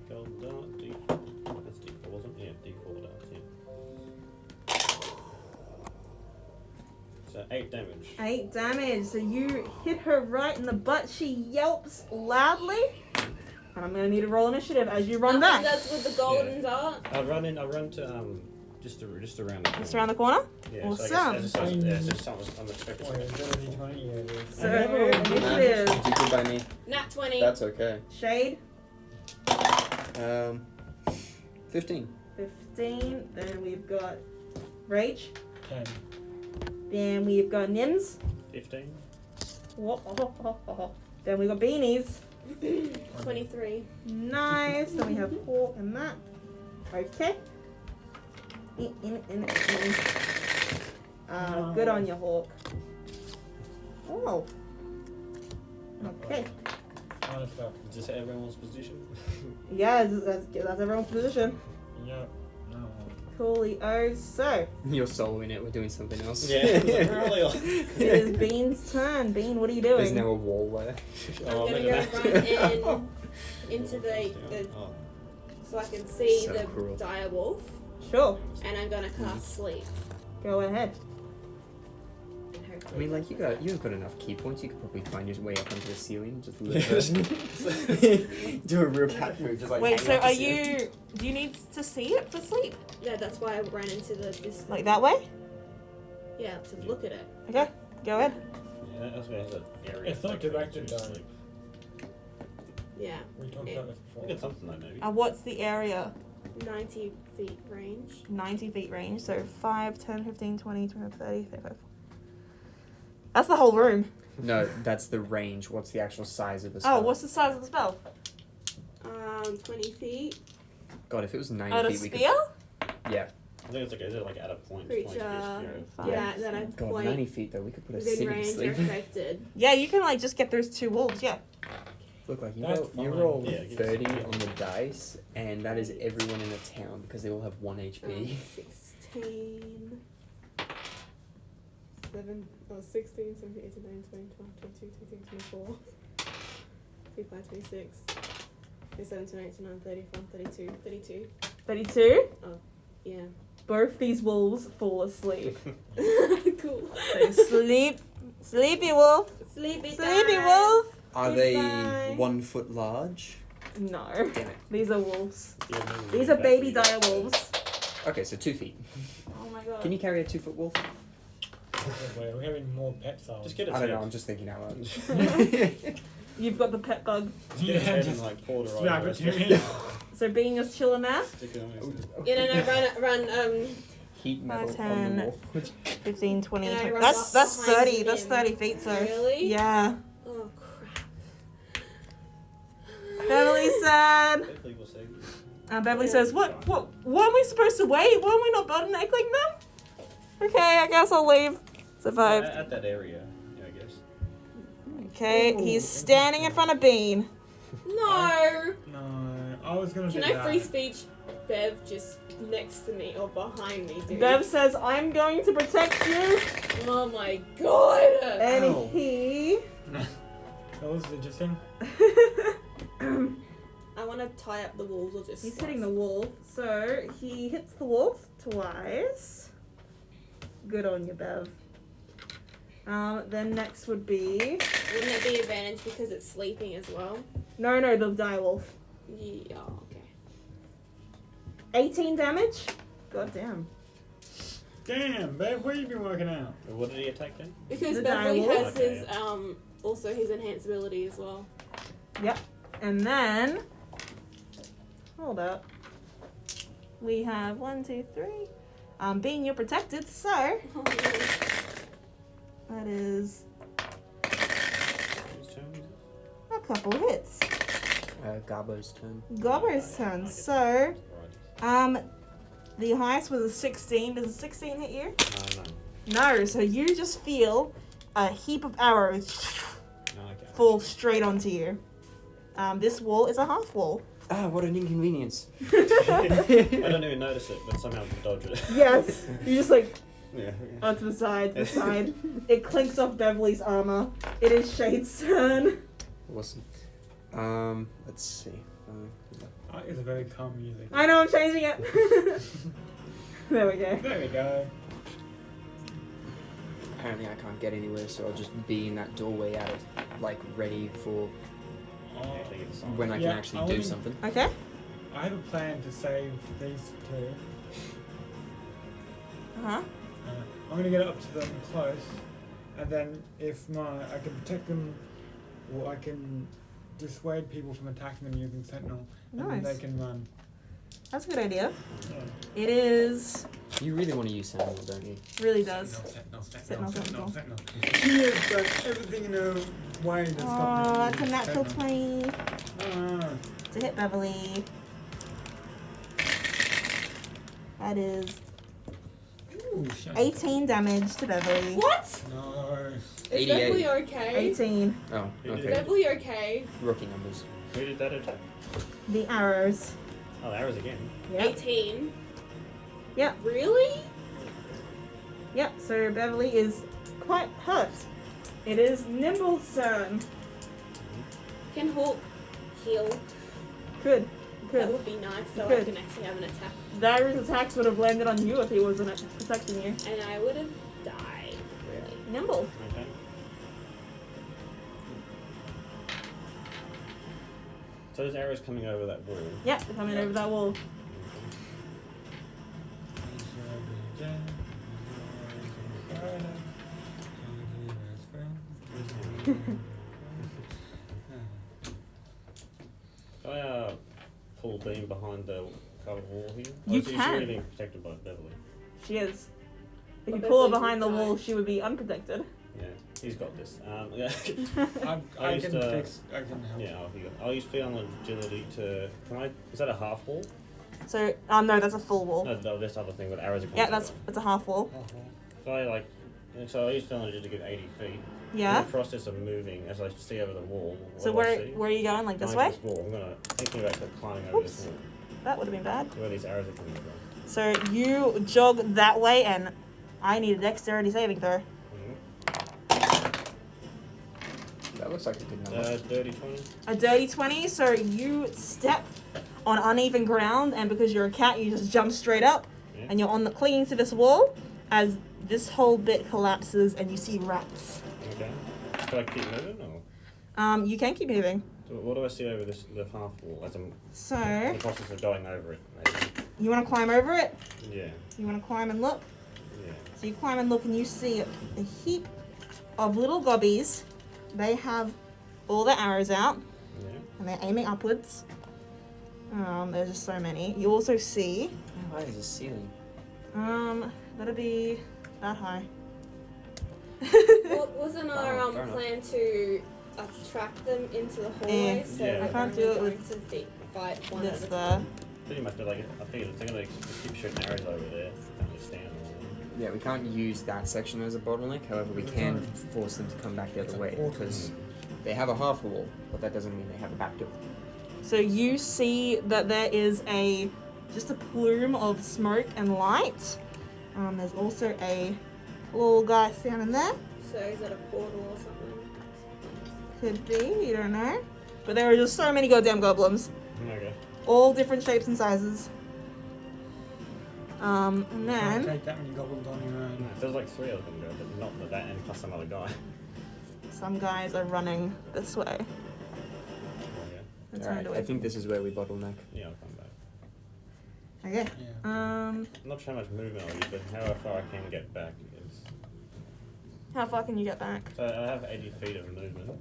golden dart, D4. That's D4, wasn't it? Yeah, D4 darts, yeah. So 8 damage. 8 damage. So you hit her right in the butt. She yelps loudly. And I'm gonna need to roll initiative as you run Nothing back. does with the golden dart. I'll run to just around the Just around the corner. Yeah, Awesome. so I guess it's something I'm expecting. Wait, is that a D20? Yeah, it is. So Initiative. initiative. You good by me. Nat 20. That's okay. Shade. 15. 15. Then we've got Rage. 10. Then we've got Nims. 15. Then we've got Beanies. 23. Nice. Then we have Hawk and that. Okay. Good on you, Hawk. Oh. Okay. Other stuff. Is this everyone's position? Yeah, that's everyone's position. Yep. No. Coolio. So, You're soloing it. We're doing something else. Yeah. Really? it is Bean's turn. Bean, what are you doing? There's now a wall there. I'm Oh, gonna look go at run that. into the Oh. so I can see So the cruel. direwolf, Sure. and I'm gonna cast sleep. Go ahead. And I hopefully mean, like, that'll you've got enough key points. You could probably find your way up onto the ceiling. Just live do a real cat move. Just like Wait, hang so off the are ceiling. you. Do you need to see it for sleep? Yeah, that's why I ran into this. Like that way? Yeah, to look at it. Okay, go ahead. Yeah, that's where it has an area. It's not directed though. Yeah, We talked about this We before. got something though, maybe. What's the area? 90 feet range. 90 feet range, so 5, 10, 15, 20, 25, 30, 35. That's the whole room. No, that's the range. What's the actual size of the Oh, spell? what's the size of the spell? 20 feet. God, if it was 9 Out of feet, we spear? could. Yeah. I think it's like, is it like at a point? Creature. Five. Yeah, that I God, point 90 feet though. We could put a within city to range or sleep. affected. Yeah, you can like just get those 2 wolves, yeah. Look, like you That's roll, you fine. roll Yeah, give us 30 some. on the dice, and that is everyone in the town because they all have 1 HP. 16. 16, 17, 18, 19, 20, 22, 23, 24, 25, 26, 27, 28, 29, 30, 32, 32. 32. Yeah. Both these wolves fall asleep. Cool. So sleep. Sleepy wolf. Sleepy Sleepy time. wolf. Are Goodbye. they 1 foot large? No. Damn it. These are wolves. Yeah, These are baby dire wolves. Okay, so 2 feet. Oh my god. Can you carry a 2 foot wolf? Wait, we're having more pet sounds. Just get I its don't head. know, I'm just thinking out loud. You've got the pet bug. Just get its Yeah, head just and like pour it snap right it to me. So being just chilling there. Stick it on his head. Yeah, no, run, Heat metal 5, on 10. the wolf. 15, 20. And I 20. run That's behind 30. That's him. 30 feet, so. Really? Yeah. Oh crap. Beverly said. Hopefully we'll save you. Beverly says, what, weren't we supposed to wait? Weren't we not building an egg then? Okay, I guess I'll leave. Survived. At that area, yeah, I guess. Okay, he's standing in front of Bean. No. No, I was gonna Can do I that. free speech Bev just next to me or behind me, dude? Bev says, I'm going to protect you. Oh my god. And Ow. he... That was interesting. I want to tie up the walls or just. He's hitting the wolf. So he hits the wolf twice. Good on you, Bev. Then next would be... Wouldn't it be advantage because it's sleeping as well? No, the dire wolf. Yeah. Okay. 18 damage. God damn. Damn, babe, where you been working out? What did he attack then? Because The Beverly direwolf? has Okay, his also his enhance ability as well. And then... Hold up. We have 1, 2, 3. Being you're protected, so... That is Whose turn is it? a couple hits. Garbo's turn. Gobber's turn. So, Right. The highest was a 16. Does a 16 hit you? No. No, so you just feel a heap of arrows No, okay. fall straight onto you. This wall is a half wall. Ah, what an inconvenience. I don't even notice it, but somehow I dodge it. Yes, you just like Yeah. onto the side, to the side. It clinks off Beverly's armor. It is Shade's turn. Awesome. Let's see. It's a very calm music. I know, I'm changing it. There we go. There we go. Apparently I can't get anywhere, so I'll just be in that doorway out of, like, ready for when I can Yeah, actually I do wanna- something. Okay. I have a plan to save these two. Uh-huh. I'm gonna get up to them close, and then if I can protect them, or I can dissuade people from attacking them using sentinel, and then Nice. they can run. That's a good idea. It is. You really want to use Sentinel, don't you? Really does. Sentinel. Sentinel. She has done everything in her way to stop me. Oh, that's a using natural sentinel. 20 to hit Beverly. That is Ooh, shit. 18 damage to Beverly. What? No. Is 88. Beverly okay? 18. Oh, Who did Is okay. Beverly okay? Rookie numbers. Who did that attack? The arrows. Oh, arrows again. Yep. 18. Yep. Really? Yep. So Beverly is quite hurt. It is Nimble's turn. Can Hawk heal? Good. That Good. would be nice, so I Good. can actually have an attack. Darius' attacks would have landed on you if he wasn't protecting you. And I would have died, really. Nimble. Okay. So there's arrows coming over that wall. Yep, they're coming over that wall. Can I pull beam behind the covered wall here? You She's can. really being protected by Beverly. She is. If you But pull her Beverly behind the would wall, die. she would be unprotected. Yeah, he's got this. Yeah. I I used can to- fix. I can help. Yeah, I'll use feet on agility to. Can I? Is that a half wall? So, no, that's a full wall. No, this other thing with arrows are coming. Yeah, that's a half wall. So I like. So I use feet on agility to get 80 feet. Yeah. In the process of moving, as I see over the wall. what So do I see? where are you going? Like this Going way? to wall. I'm gonna thinking about climbing over this Oops. wall. That would have been bad. Where these arrows are coming from. So you jog that way, and I need a dexterity saving throw. That looks like a good number. Dirty 20. A dirty 20. So you step on uneven ground, and because you're a cat, you just jump straight up, Yeah. and you're on the clinging to this wall as this whole bit collapses, and you see rats. Okay. Should I keep moving or? You can keep moving. So what do I see over the half wall as I'm in So the process of going over it? Maybe. you want to climb over it? Yeah. You want to climb and look? Yeah. So you climb and look, and you see a heap of little gobbies. They have all their arrows out, Yeah. and they're aiming upwards. There's just so many. You also see, How high is the ceiling? that'll be that high. Well, wasn't our Oh, fair enough. plan to attract them into the hallway? So Yeah. I we're can't only do it going with to fight one This at a there. time. Pretty much, but like I feel they're gonna keep shooting arrows over there. Can't just stand on them. Yeah, we can't use that section as a bottleneck. However, we can force them to come back the other way because they have a half wall, but that doesn't mean they have a back door. So you see that there is just a plume of smoke and light. There's also a little guy standing there. So is that a portal or something? Could be, you don't know. But there are just so many goddamn goblins. Okay. All different shapes and sizes. And Can't then take that many goblins on your No, own. there's like 3 of them go, but not that and plus some other guy. some guys are running this way. Yeah. Let's Alright, run away. I think this is where we bottleneck. Yeah, I'll come back. Okay. Yeah. I'm not sure how much movement I'll use, but how far I can get back is. How far can you get back? So I have 80 feet of movement.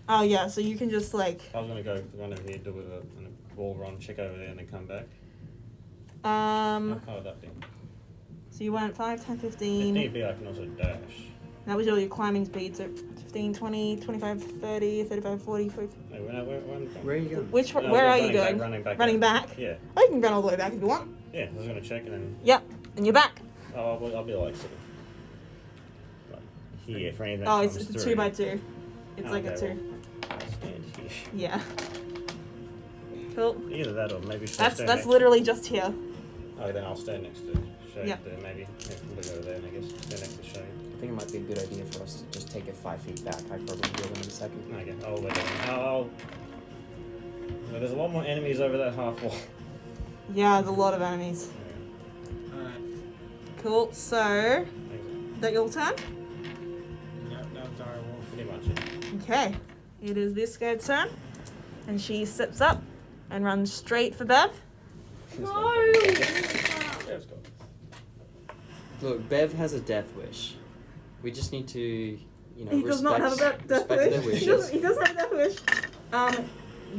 Oh yeah, so you can just like I was gonna go run over here, do a wall run, check over there, and then come back. How far would that be? so you went 5, 10, If 15. need be, I can also dash. That was all your climbing speed, so 15, 20, 25, 30, 35, 40, 50. Hey, when Where are you going? Which No, I was where are you running back, going? running back. Running out. back? Yeah. Oh, you can run all the way back if you want. Yeah, I was gonna check and then. Yep, and you're back. Oh, I'll be like sort of. Like here for anything. Oh, that it's comes a through. 2x2. It's like a Okay, 2. I'll stand here. Yeah. Cool. Either that or maybe. Should I That's stand that's next literally just here. Oh, then I'll stand next to Shade. Yeah. There, maybe. Yeah, we'll go there, I guess. Stand next to Shade. I think it might be a good idea for us to just take it 5 feet back. I probably will in a second. Okay, I'll let it. Well, there's a lot more enemies over that half wall. Yeah, there's a lot of enemies. Alright. Cool. So, that your turn? Yep, that was our wolf. Pretty much it. Okay. It is this guy's turn, and she steps up and runs straight for Bev. No! Let's go. Look, Bev has a death wish. We just need to, you know, He does not have a death respect their wish. wishes. He does have a death wish.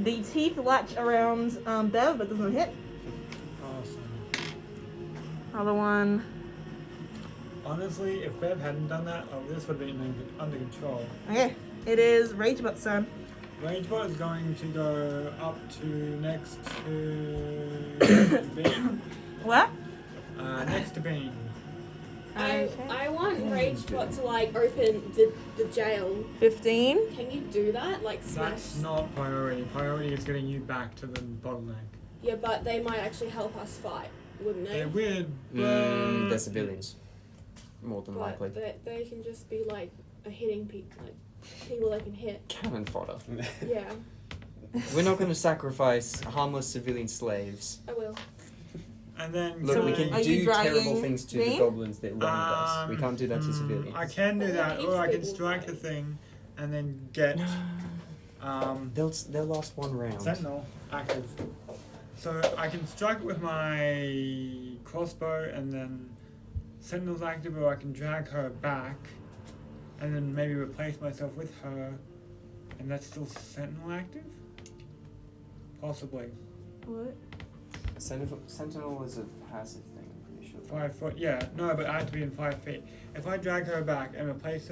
The teeth latch around Bev, but doesn't hit. Awesome. Other one. Honestly, if Bev hadn't done that, this would have been under control. Okay. It is Ragebut's turn. Rangebot is going to go up to next to Bean. What? Next to Bean. I want Ragebot to like open the jail. 15. Can you do that? Like smash? That's not priority. Priority is getting you back to the bottleneck. Yeah, but they might actually help us fight, wouldn't they? They're weird, They're civilians. More than But likely. they can just be like a hitting people, like people they can hit. Cannon fodder. Yeah, We're not going to sacrifice harmless civilian slaves. I will. And then Look, So we are can you do dragging terrible things to me? the goblins that wronged us. We can't do that to civilians. I can do Well, that, each or I can people strike the fight. thing and then get They'll last one round. Sentinel active. So I can strike it with my crossbow and then Sentinel's active, or I can drag her back and then maybe replace myself with her, and that's still Sentinel active? Possibly. What? Sentinel is a passive thing, I'm pretty sure. 5 foot, yeah. No, but I have to be in 5 feet. If I drag her back and replace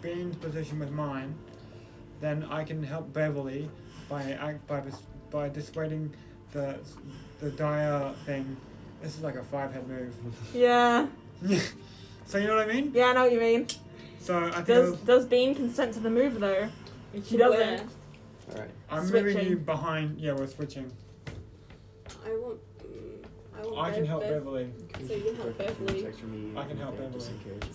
Bean's position with mine, then I can help Beverly by dissuading the dire thing. This is like a 5-head move. Yeah. So you know what I mean? Yeah, I know what you mean. So I think Does Bean consent to the move though? She Where? doesn't. Alright. I'm moving switching. you behind. Yeah, we're switching. I want. I can help Beverly. So you can help Beverly I can help Beverly.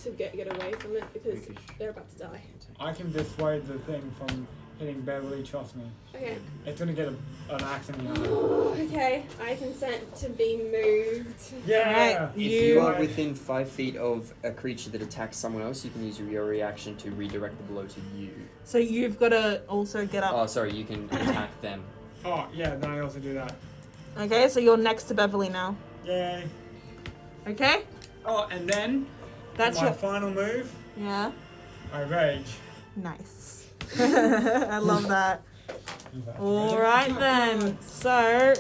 to get away from it because they're about to die. I can dissuade the thing from hitting Beverly. Trust me. Okay. It's gonna get an axe in the eye. Okay, I consent to be moved. Yeah. If you are within 5 feet of a creature that attacks someone else, you can use your reaction to redirect the blow to you. So you've got to also get up. Oh, sorry, you can attack them. Oh yeah. Then I also do that. Okay, so you're next to Beverly now. Yay. Okay? Oh, and then That's my your. final move. Yeah. I rage. Nice. I love that. Alright then. So,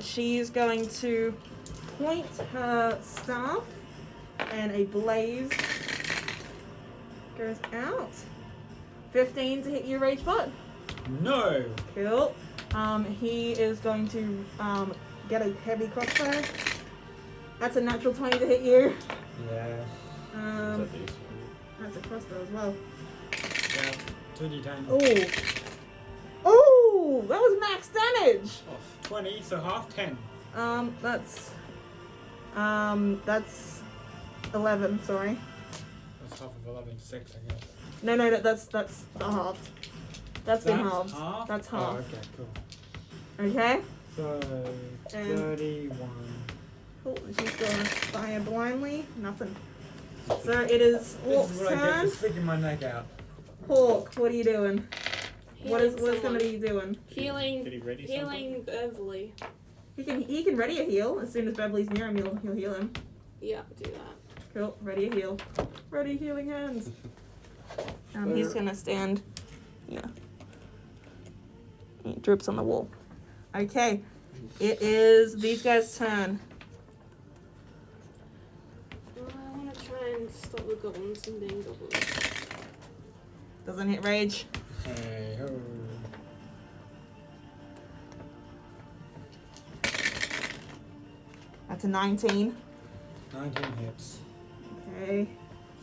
she's going to point her staff and a blaze goes out. 15 to hit your rage bot. No. Cool. He is going to get a heavy crossbow. That's a natural 20 to hit you. Yeah. That's a crossbow as well. Yeah. 2d10. Oh, that was max damage. 20, so half 10. That's 11. Sorry. That's half of 11, 6, I guess. No, that's the half. That's been halved. half? That's Oh, half. okay, cool. Okay. So, And- 31. Oh, she's gonna fire blindly. Nothing. So it is This Hawk's is what I get turn. for sticking my neck out. Hawk, what are you doing? What is Healing gonna someone. be doing? Did he ready something? Healing Beverly. He can ready a heal as soon as Beverly's near him. He'll heal him. Yeah, do that. Cool. Ready a heal. Ready healing hands. He's gonna stand. Yeah. He drips on the wall. Okay. It is these guys' turn. I want to try and stop the goblins from being goblins. Doesn't hit rage. Hey ho. That's a 19. 19 hits. Okay.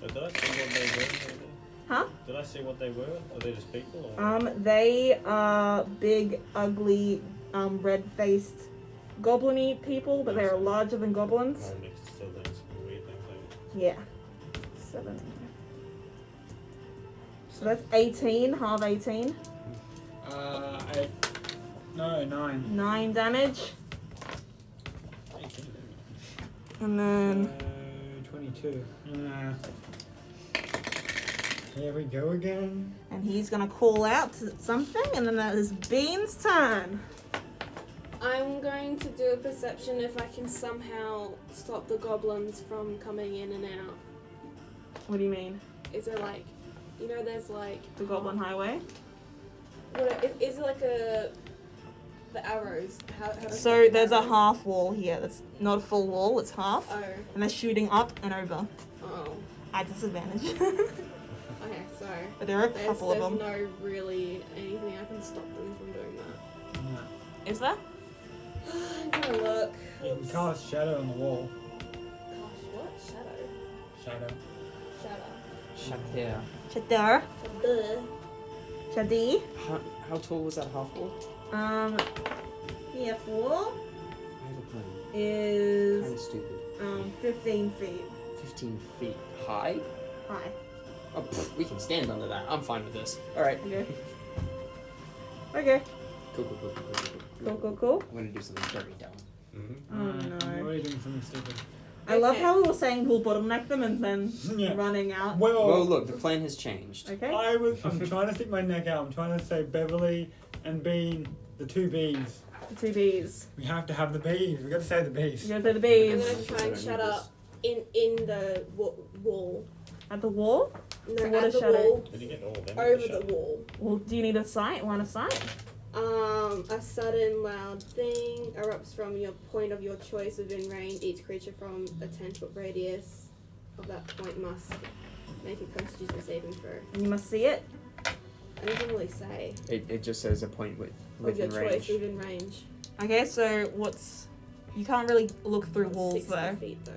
So did I see what they were? Huh? Did I see what they were? Are they just people? Or? They are big, ugly, red-faced, goblin-y people, but they're larger than goblins. Oh, mixed still doing some weird things. Yeah. 7. So that's 18, half 18. 8. No, 9. 9 damage. 18, And then 22. Here we go again. and he's gonna call out to something, and then that is Bean's turn. I'm going to do a perception if I can somehow stop the goblins from coming in and out. What do you mean? Is there like, you know, there's like The Goblin Highway? is it like the arrows? How does So the there's a arrows- half wall here. That's not a full wall, it's half. Oh, And they're shooting up and over. oh. At disadvantage. Okay, so But there are a there's couple of them. no really anything I can stop them from doing that. Is there? I'm gonna look. You can cast shadow on the wall. Gosh, what? Shadow. Shut here. Shadar. Shadow. Shadi. How tall was that half wall? PF wall I have a plan. Kind is of stupid. 15 feet 15 feet high? high. Oh, we can stand under that. I'm fine with this. Alright. Okay. Okay. Cool. I'm gonna do something very dumb. Mm-hmm. Oh I'm no. already doing something stupid. I love Okay. how we were saying we'll bottleneck them and then Yeah. running out. Well, look, the plan has changed. Okay. I'm trying to stick my neck out. I'm trying to say Beverly and Bean, the 2 bees. The 2 bees. We have to have the bees. We got to say the bees. You go to the I'm bees. gonna try and shut up in the wall. At the wall? No, So what at is the shadow? wall. Did you get all of them? Over the wall. Well, do you need a sight? Line of sight? A sudden loud thing erupts from your point of your choice within range. Each creature from a 10-foot radius of that point must make a Constitution saving throw. And you must see it. It doesn't really say. It just says a point Of within your range. choice within range. Okay, so what's... You can't really look through walls 60 though. feet though.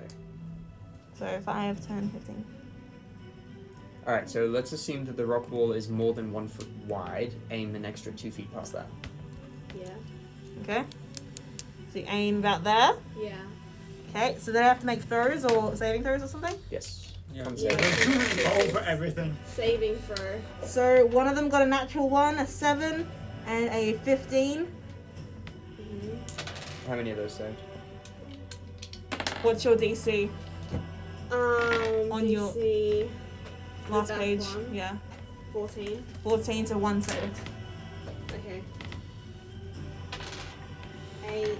So 5, 10, 15. Alright, so let's assume that the rock wall is more than 1 foot wide. Aim an extra 2 feet past that. Yeah. Okay. So you aim about there. Yeah. Okay, so they have to make throws or saving throws or something? Yes. Yeah. Come Yeah. save. Roll for everything. Saving throw. So one of them got a natural 1, a 7, and a 15. Mm-hmm. How many of those saved? What's your DC? On your- DC Last that page. one. Yeah. 14. 14 to 1 saved. Okay. 8,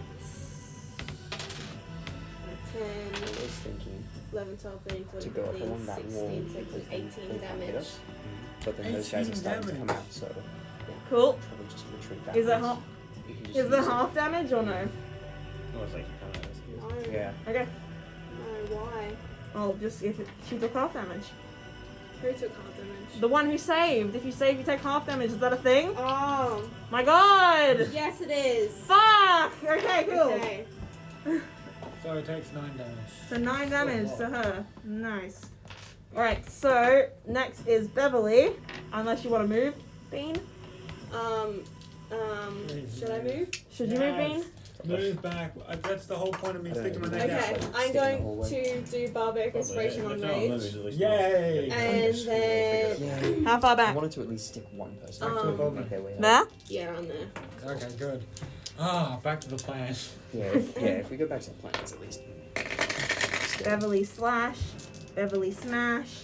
10, I was thinking 11, 12, 13, 14, to go up 15, along that wall 16, because 17, then 18 they can't hit damage. us. But then those guys are 18 starting to damage. come out, so Cool. probably just retreat back. Is it half? Is it it half damage or no? Oh, it's like you can't have this. No. Yeah. Okay. No, why? Oh, just if she took half damage. Who took half damage? The one who saved. If you save, you take half damage. Is that a thing? Oh, My God! yes it is. Fuck! Okay, cool. Okay. So it takes 9 damage. So 9 damage to her. Nice. Alright, so next is Beverly. Unless you want to move, Bean. Should I move? Should you move, Bean? Move back. That's the whole point of me I don't sticking my know. neck Okay, out. Like, I'm stick in the going hallway. to do barbaric inspiration on rage. Yay! And then Yeah. How far I back? wanted to at least stick one person. Um, to make their way up. There? yeah, on there. Okay, good. Ah, back to the plan. Yeah, if we go back to the plan, it's at least. Beverly slash. Beverly smash.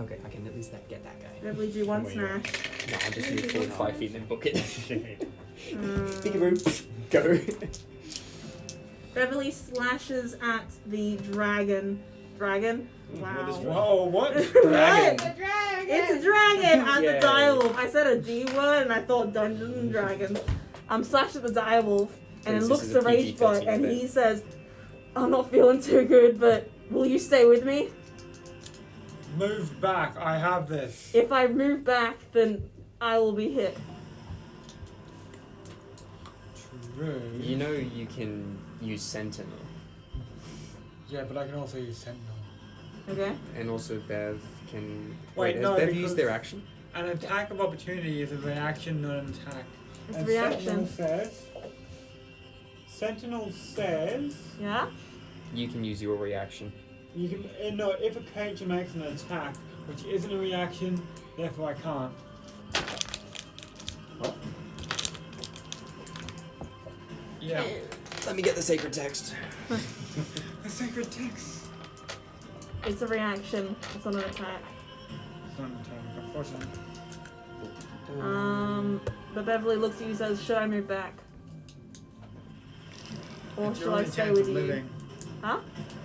Okay, I can at least get that guy. Beverly do 1 Where you smash. No, I'll just move forward 5 feet and then book it. Um, Go. Beverly slashes at the dragon. Dragon? Wow. What is Whoa, what? Dragon. It's a dragon! It's a dragon and the Yay. direwolf. I said a D word and I thought Dungeons and Dragons. I'm slashed at the direwolf and it This looks is to a PG-13 Ragebot and event. he says, I'm not feeling too good, but will you stay with me? Move back. I have this. If I move back, then I will be hit. True. You know you can use Sentinel. Yeah, but I can also use Sentinel. Okay. And also Bev can... Wait, has no, Bev because- used their action? An attack of opportunity is a reaction, not an attack. It's And a reaction. Sentinel says Yeah? You can use your reaction. you can no if a creature makes an attack, which isn't a reaction, therefore I can't. Oh. Yeah. Let me get the sacred text. The sacred text. It's a reaction. It's not an attack. It's not an attack, unfortunately. But Beverly looks at you and says, should I move back? Or It's your shall I only stay chance with of you? living. Huh?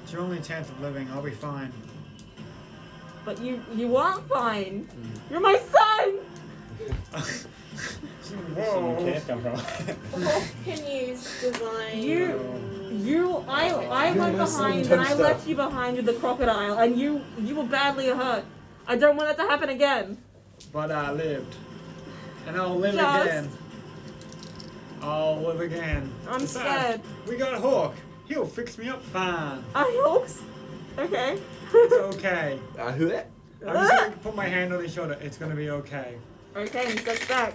It's your only chance of living. I'll be fine. But you aren't fine. You're my son! Whoa. Come from? Hawk can use divine. I You're went my son, behind and I Toaster. left you behind with the crocodile and you were badly hurt. I don't want that to happen again. But I lived. And I'll live Just- again. I'll live again. I'm Besides, scared. We got Hawk. He'll fix me up fine. I hope. Okay. It's okay. Who that? I'm just gonna put my hand on his shoulder. It's gonna be okay. Okay, he steps back.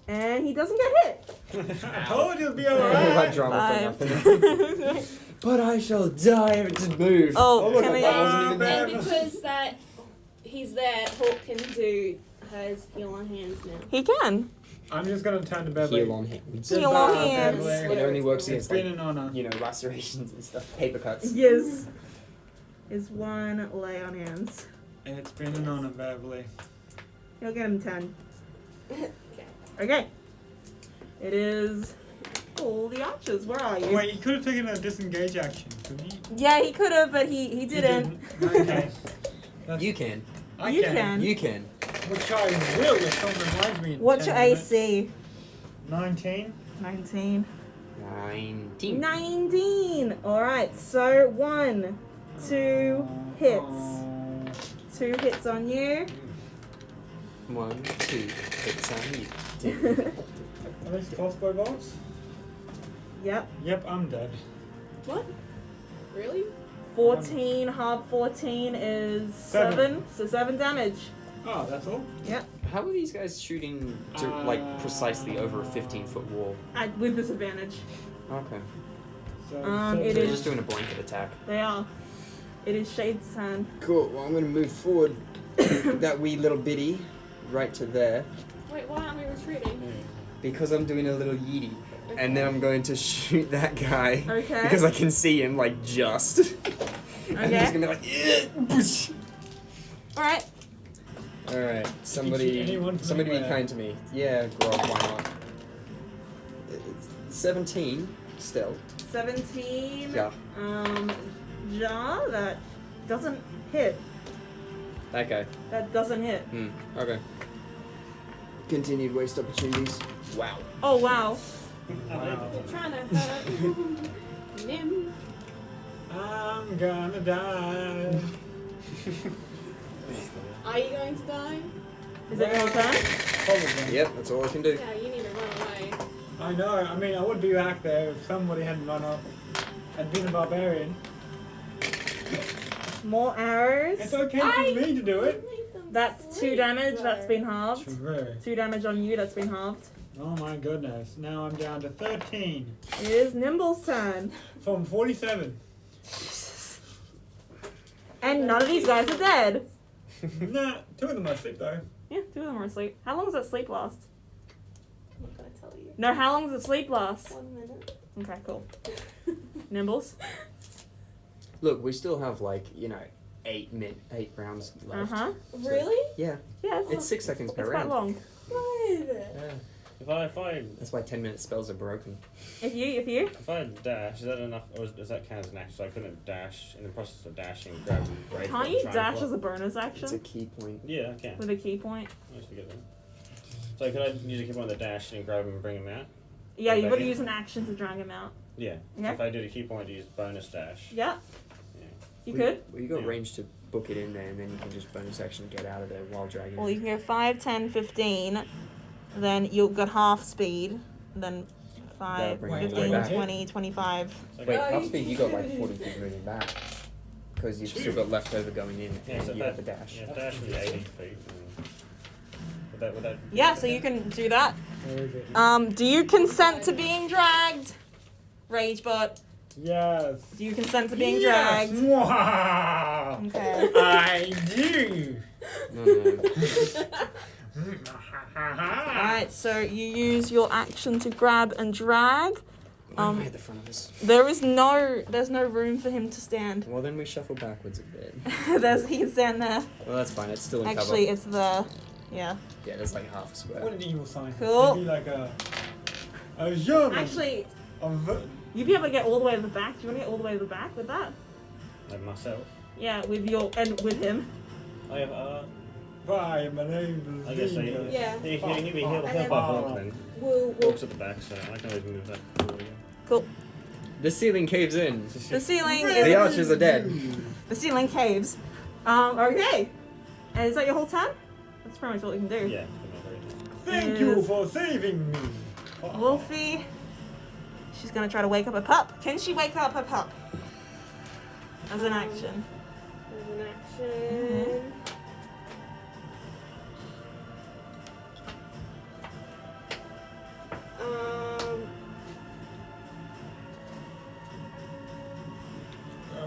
And he doesn't get hit. I told you it'd be That alright. drama for nothing. But I shall die if it didn't move. Oh, look, can we- that wasn't even Bev. there. And because that he's there, Hawk can do has heal on hands now. He can. I'm just gonna turn to Beverly. Heal on hands. Heal on Goodbye, hands. Beverly. It only works It's against, been like, an honor. you know, lacerations and stuff. Paper cuts. Yes. Is one lay on hands. It's been an honor, Beverly. You'll get him 10. Okay. Okay. It is all the archers. Where are you? Wait, he could have taken a disengage action, couldn't he? Yeah, he could have, but he He didn't. Okay. That's- You can. I You can. can. You can. Which I will if someone reminds me. in What's 10 your minutes. AC? 19. 19. 19. 19! Alright, so 1, 2 hits. 2 hits on you. 1, 2. Hits on you. Are these crossbow bolts? Yep. Yep, I'm dead. What? Really? 14, half 14 is 7. So 7 damage. Oh, that's all? How are these guys shooting to, like, precisely over a 15-foot wall? With disadvantage. Okay. So, It They're is- just doing a blanket attack. They are. It is Shade's turn. Cool. Well, I'm going to move forward that wee little bitty right to there Wait, why aren't we retreating? because I'm doing a little yeety. And then I'm going to shoot that guy Okay. because I can see him, like, just. And he's Okay. going to be like, "Yeah, boosh." Alright. Alright, shoot somebody anyone from be anywhere. kind to me. Yeah, Grog, why not? It's 17 still. 17. Yeah. Ja, that doesn't hit. That guy. That doesn't hit. Okay. Continued waste opportunities. Wow. Oh, wow. Wow. You're trying to hurt Nim. I'm gonna die. Are you going to die? Is it your turn? Probably. Yep, that's all I can do. Yeah, you need to run away. I know. I mean, I would be back there if somebody hadn't run up and been a barbarian. More arrows. It's okay for me to do it. Leave them That's 2 sleep, damage. though. That's been halved. True. 2 damage on you. That's been halved. Oh my goodness. Now I'm down to 13 It is Nimble's turn. from 47. And none of these guys are dead. Nah, 2 of them are asleep though. Yeah, 2 of them are asleep. How long does that sleep last? I'm not going to tell you. No, how long does the sleep last? 1 minute. Okay, cool. Nimbles. Look, we still have, like, you know, 8 rounds Uh left. huh. Really? Yeah, Yes. it's 6 seconds per It's quite round. long. Good. Yeah. If I That's why 10-minute spells are broken. If you. if I dash, is that enough, or does that count as an action? So I couldn't dash in the process of dashing, grab and break. Can't you dash as a bonus It's a action key point. Yeah, I can. with a key point? I used to get them. So could I use a key point on the dash and grab him and bring him out? Yeah, you've got to Okay. use an action to drag him out. Yeah. Yeah. So if I did a key point to use bonus dash. Yeah. Yeah. You We- could. Well, you got Yeah. range to book it in there, and then you can just bonus action get out of there while dragging. Well, you can go 5, 10, 15. Then you've got half speed. Then 5, bring it 15, back. 20, 25. Wait, half speed, you got like 40 feet moving back. Because you've still got leftover going in, Yeah, and so you have the dash. Yeah, dash would be 80 feet. Would that Yeah, so you can do that. Where is it? Do you consent to being dragged? Ragebot, Yes. do you consent to being Yes. dragged? Wow. Okay. I do. No. Alright, so you use your action to grab and drag. Why am I at the front of this? There's no room for him to stand. Well, then we shuffle backwards a bit. He can stand there. Well, that's fine. It's still in Actually, cover. it's the, yeah. Yeah, there's like half a square. What an evil scientist. Cool. Maybe like a German. Actually, A you'd be able to get all the way to the back. Do you want to get all the way to the back with that? Like myself. Yeah, with him. I have, Bye, my name is I guess Dino. Yeah. he'll then- by Hawk then. We'll Hawk's at the back, so I can always move that forward again. Cool. The ceiling caves in. The ceiling The is, archers are dead. the ceiling caves. Okay. And is that your whole turn? That's pretty much what you can do. Yeah, but not very good. Thank you for saving me. Wolfie, she's gonna try to wake up her pup. Can she wake up her pup? As an action. There's an action.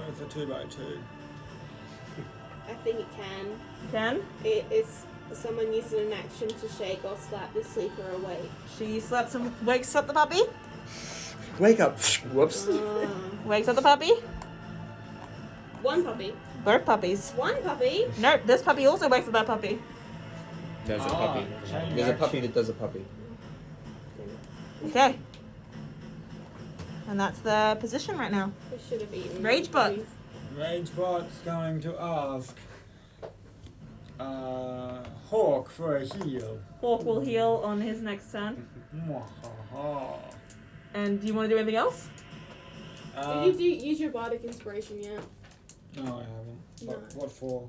It's a 2x2. I think it can. Can? It is someone using an action to shake or slap the sleeper awake. She slaps and wakes up the puppy. Wake up. Whoops. Wakes up the puppy. One puppy. Both puppies. One puppy. Nope, this puppy also wakes up that puppy. There's a Ah, puppy. change There's a puppy action. that does a puppy. Okay. And that's the position right now. We should have eaten. Rage more butt. puppies. Ragebot's going to ask Hawk for a heal. Hawk will heal on his next turn. And do you want to do anything else? Did you use your bardic inspiration yet? No, I haven't. No. What for?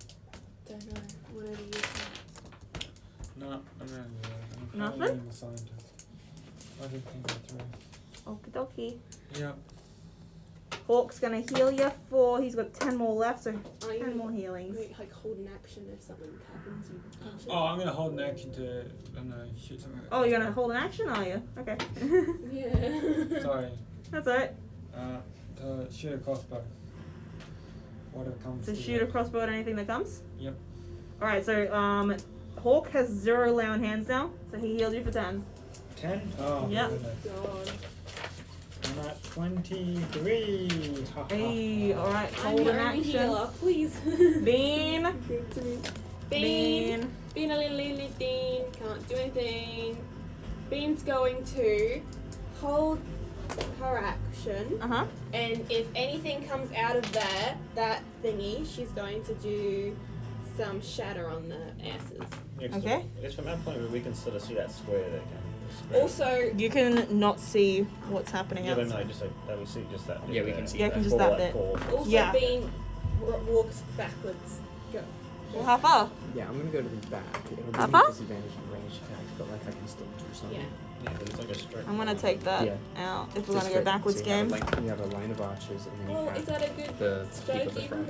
Don't know. Whatever you say. No, I'm not doing it. I'm Nothing? being a scientist. I didn't think that through. Okie dokie. Yep. Hawk's gonna heal you for, he's got 10 more left, so Oh, you 10 more healings. like hold an action if something happens. You punch it. Oh, I'm gonna hold an action to shoot something. Oh, you're gonna hold an action, are you? Okay. Yeah. Sorry. That's alright. To shoot a crossbow. Whatever comes. So to shoot a crossbow at anything that comes? Yep. Alright, so Hawk has 0 lay on hands now, so he healed you for 10. 10? Oh, my Yep. goodness. God. I'm at 23. Ha, ha, Hey, ha. alright, I'm hold your an only action. healer, please. Bean. Good to me. Bean. Bean. Bean a little Bean. Can't do anything. Bean's going to hold her action. Uh-huh. And if anything comes out of there, that thingy, she's going to do some shatter on the asses. Yeah, 'cause Okay. I guess from that point we can sort of see that square there. Square. Also, You can not see what's happening Yeah, but outside. no, just like that we see just that. bit Yeah, we there. can see Yeah, I can just fall, that bit. fall. also Yeah. Bean walks backwards. Go. Well, how far? Yeah, I'm gonna go to the back. It'll give How me far? disadvantage on range attacks, but like I can still do something. Yeah. Yeah, but it's like a straight. I'm gonna take that Yeah. out if It's we're gonna go straight. backwards So you have game. you have a line of archers, and then you Well, have is that a good the people at the strategy? front.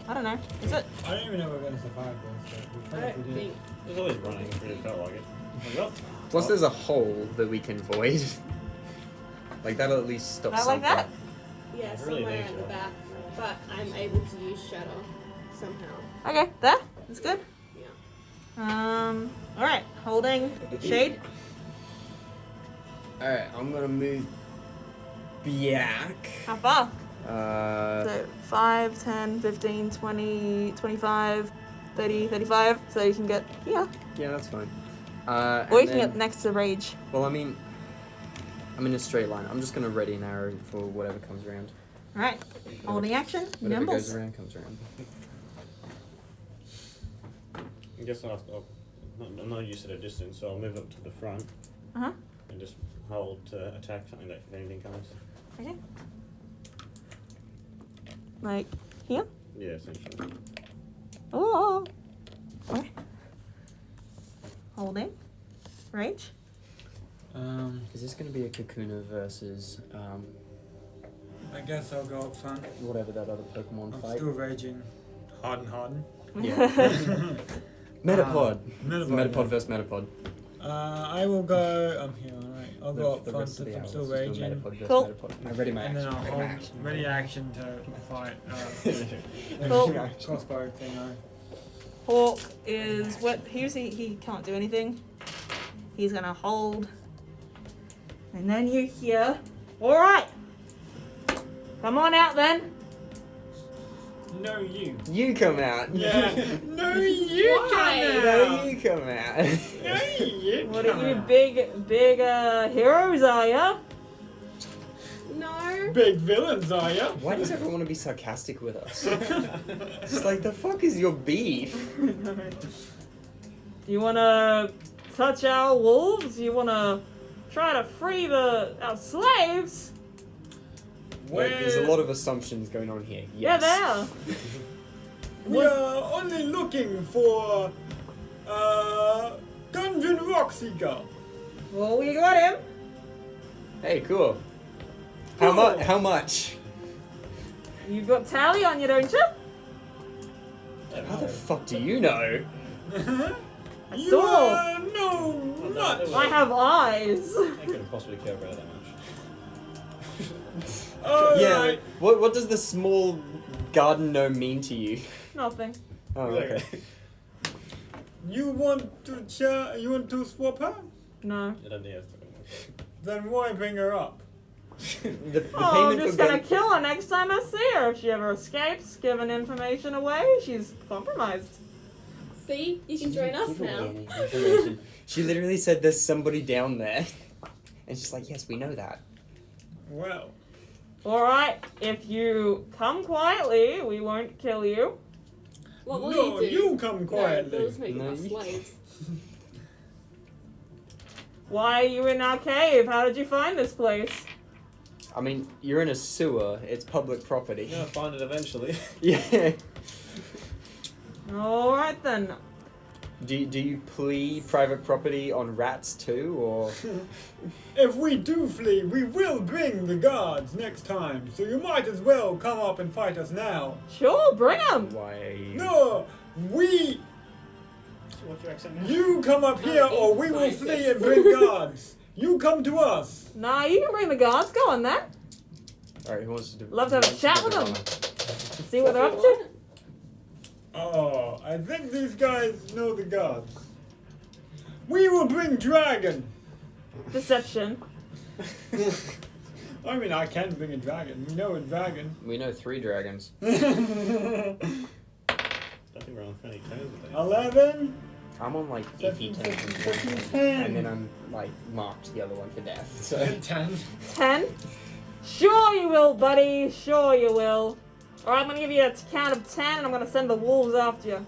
I don't know. Is it? I don't even know if we're going to survive this, but we I probably don't did. think. There's always running. It really felt like it. Well, Plus, there's a hole that we can void. Like that'll at least stop Not something. like that? Yeah, I really somewhere think at the so. back. But I'm able to use shatter somehow. Okay, there. That's good. Yeah. Alright. Holding shade. All right, I'm gonna move back. How far? Uh, So 5, 10, 15, 20, 25, 30, 35. So you can get here. yeah, that's fine. Or you And can then- get next to rage. Well, I mean, I'm in a straight line. I'm just gonna ready an arrow for whatever comes around. Alright. Holding action. Whatever Nimbles. goes around comes around. I guess I'm not used to the distance, so I'll move up to the front Uh-huh. and just hold to attack something that if anything comes. Okay. Like here? Yeah, essentially. Oh. Okay. Holding. Rage. Is this going to be a Kakuna versus I guess I'll go up front. whatever that other Pokemon I'm fight? still raging. Harden. Yeah. Metapod. Metapod. Versus Metapod. I will go. I'm here, alright. I'll go up The front rest of if the I'm hours still is still raging. Metapod versus Cool. Metapod. I ready my And then action. I'll Ready my hold action. ready action to fight. Cool. Crossbow thing. Hawk is what? He can't do anything. He's gonna hold. And then you hear, alright. Come on out then. No, you. You come out. Yeah. No, you Why? No, you come out. No, you. What are you big heroes, are ya? No. Big villains, are ya? Why does everyone want to be sarcastic with us? It's like, the fuck is your beef? You wanna touch our wolves? You wanna try to free our slaves? Like, there's a lot of assumptions going on here. Yeah, Yes. there. We are only looking for Dungeon Rockseeker. Well, we got him. Hey, cool. How Cool. much? How much? You've got Tally on you, don't you? How the fuck do you know? You saw. know much. I have eyes. I couldn't possibly care about that much. Yeah. Alright. What does the small garden gnome mean to you? Nothing. Oh, okay. You want to swap her? No. I don't think Then why bring her up? the Oh, I'm payment just for gonna kill her next time I see her. If she ever escapes, giving information away, she's compromised. See, you can join us now. She literally said there's somebody down there. And she's like, yes, we know that. Well, Alright, if you come quietly, we won't kill you. What will no, you do? you come quietly. No, those make No, us you- slaves. Why are you in our cave? How did you find this place? I mean, you're in a sewer. It's public property. You're gonna find it eventually. Yeah. Alright then. Do you plea private property on rats too, or? If we do flee, we will bring the guards next time. So you might as well come up and fight us now. Sure, bring him. Why are you? No, What's your accent now? you come up here or we will flee and bring guards. You come to us. Nah, you can bring the guards. Go on then. All right, who wants to do? Love to have a who wants chat do with the them. drama? See what they're up to. Oh, I think these guys know the gods. We will bring dragon. Deception. I mean, I can bring a dragon. We know a dragon. We know 3 dragons. Nothing wrong with any toes with that. 11. I'm on like 13, 50 14, 10. and then I'm like marked the other one for death. So 10. 10. Sure you will, buddy. Sure you will. Alright, I'm gonna give you a count of 10 and I'm gonna send the wolves after you.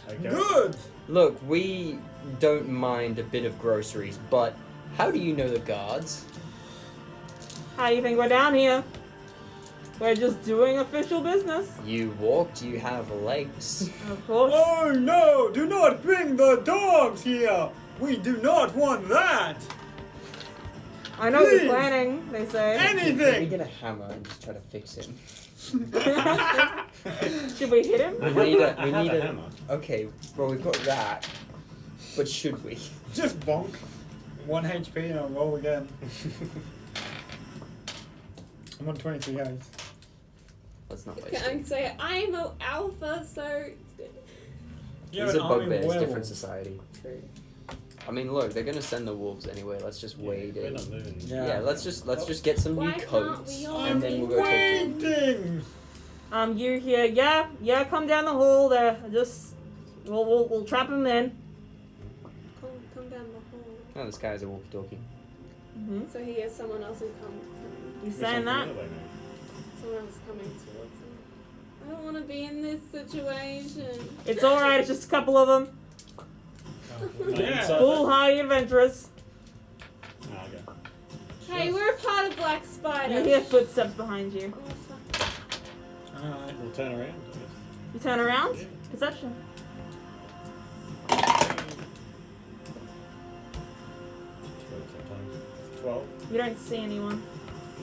Okay. Good. look, we don't mind a bit of groceries, but how do you know the guards? How do you think we're down here? We're just doing official business. You walked. You have legs. Of course. Oh no! Do not bring the dogs here. We do not want that. I know what please. you're planning, they say. Can we Anything. get a hammer and just try to fix him? Should we hit him? We need a. I We have need a a. hammer. Okay, well we've got that, but should we? Just bonk. 1 HP and I'll roll again. I'm on 23 guys. Let's not Okay, waste I it. can say I'm an alpha, so it's good. You're These an are army bugbears, werewolf. different society. True. I mean, look, they're gonna send the wolves anyway. Let's just wade We're in. not moving. Yeah, let's just get some Why new can't coats, we all and then we'll go talk to them. Waiting. You here? Yeah, come down the hall there. Just, we'll trap him in. Come down the hall. Oh, this guy's a walkie-talkie. Mm-hmm. So he has someone else who You We're saying that? something other way now. someone else coming towards him. I don't want to be in this situation. It's alright, it's just a couple of them. Yeah. Full high adventurers. Ah, okay. Hey, we're a part of Black Spider. You hear footsteps behind you. Oh, fuck. Alright. We'll turn around. I guess. You turn around? Yeah. Perception. 12. You don't see anyone.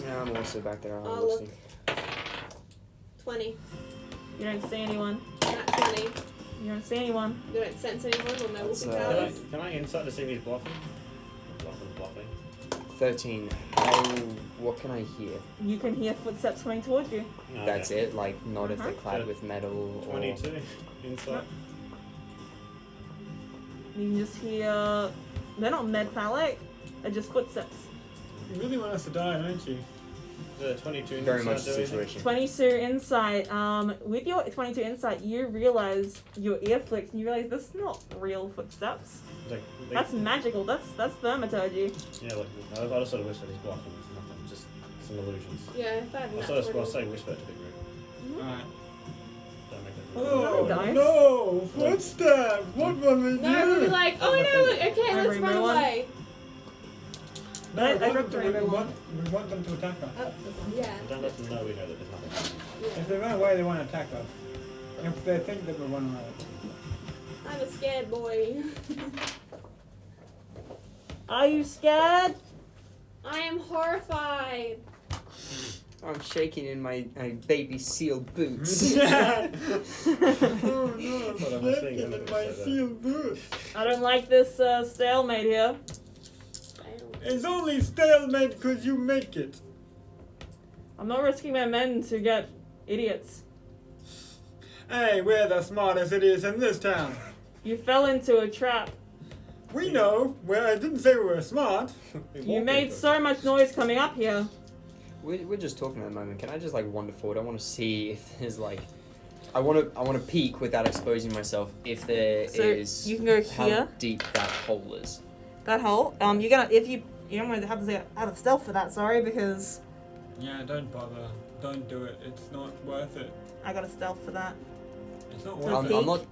Yeah, I'm also back there. Oh, I'll look. see. 20. You don't see anyone. Not 20. You don't see anyone. You don't sense anyone or no That's, wolfie Can powers? I insight to see if he's bluffing? Bluffing. 13. What can I hear? You can hear footsteps coming towards you. No, That's okay. it? Like, not if they're Uh-huh. clad with metal or... 22 insight. You can just hear. They're not metallic. They're just footsteps. You really want us to die, don't you? The 22 Very insight much the do anything? situation. 22 insight. With your 22 insight, you realize your ear flicks and you realize that's not real footsteps. Like, That's magical. That's thaumaturgy. yeah, like, I just sort of whisper he's bluffing. It's nothing, just some illusions. Yeah, if I had I'll nat sort of 20. say whisper to the group. Alright. Don't make it. Oh, dice. no! Footsteps! What will we do? No, we'll be like, oh no, okay, let's Every run one. away. No, I we want dropped them the to- rainbow we want them to attack us. Yeah. Don't let them know we know that there's nothing. Yeah. If they run away, they won't attack us. If they think that we're running away. I'm a scared boy. Are you scared? I am horrified. I'm shaking in my baby seal boots. Yeah! Oh, no, but I'm not seeing in them my say that. seal boots. I don't like this stalemate here. It's only stalemate because you make it. I'm not risking my men to get idiots. Hey, we're the smartest idiots in this town. You fell into a trap. We know. Well, I didn't say we were smart. You made so much noise coming up here. We're just talking at the moment. Can I just like wander forward? I want to see if there's like, I want to peek without exposing myself. If there is, So you can go how here. deep that hole is. That hole. You're gonna if you don't want to have to have a stealth for that. Sorry, because Yeah, don't bother. Don't do it. It's not worth it. I got a stealth for that. It's not So worth peek. I'm not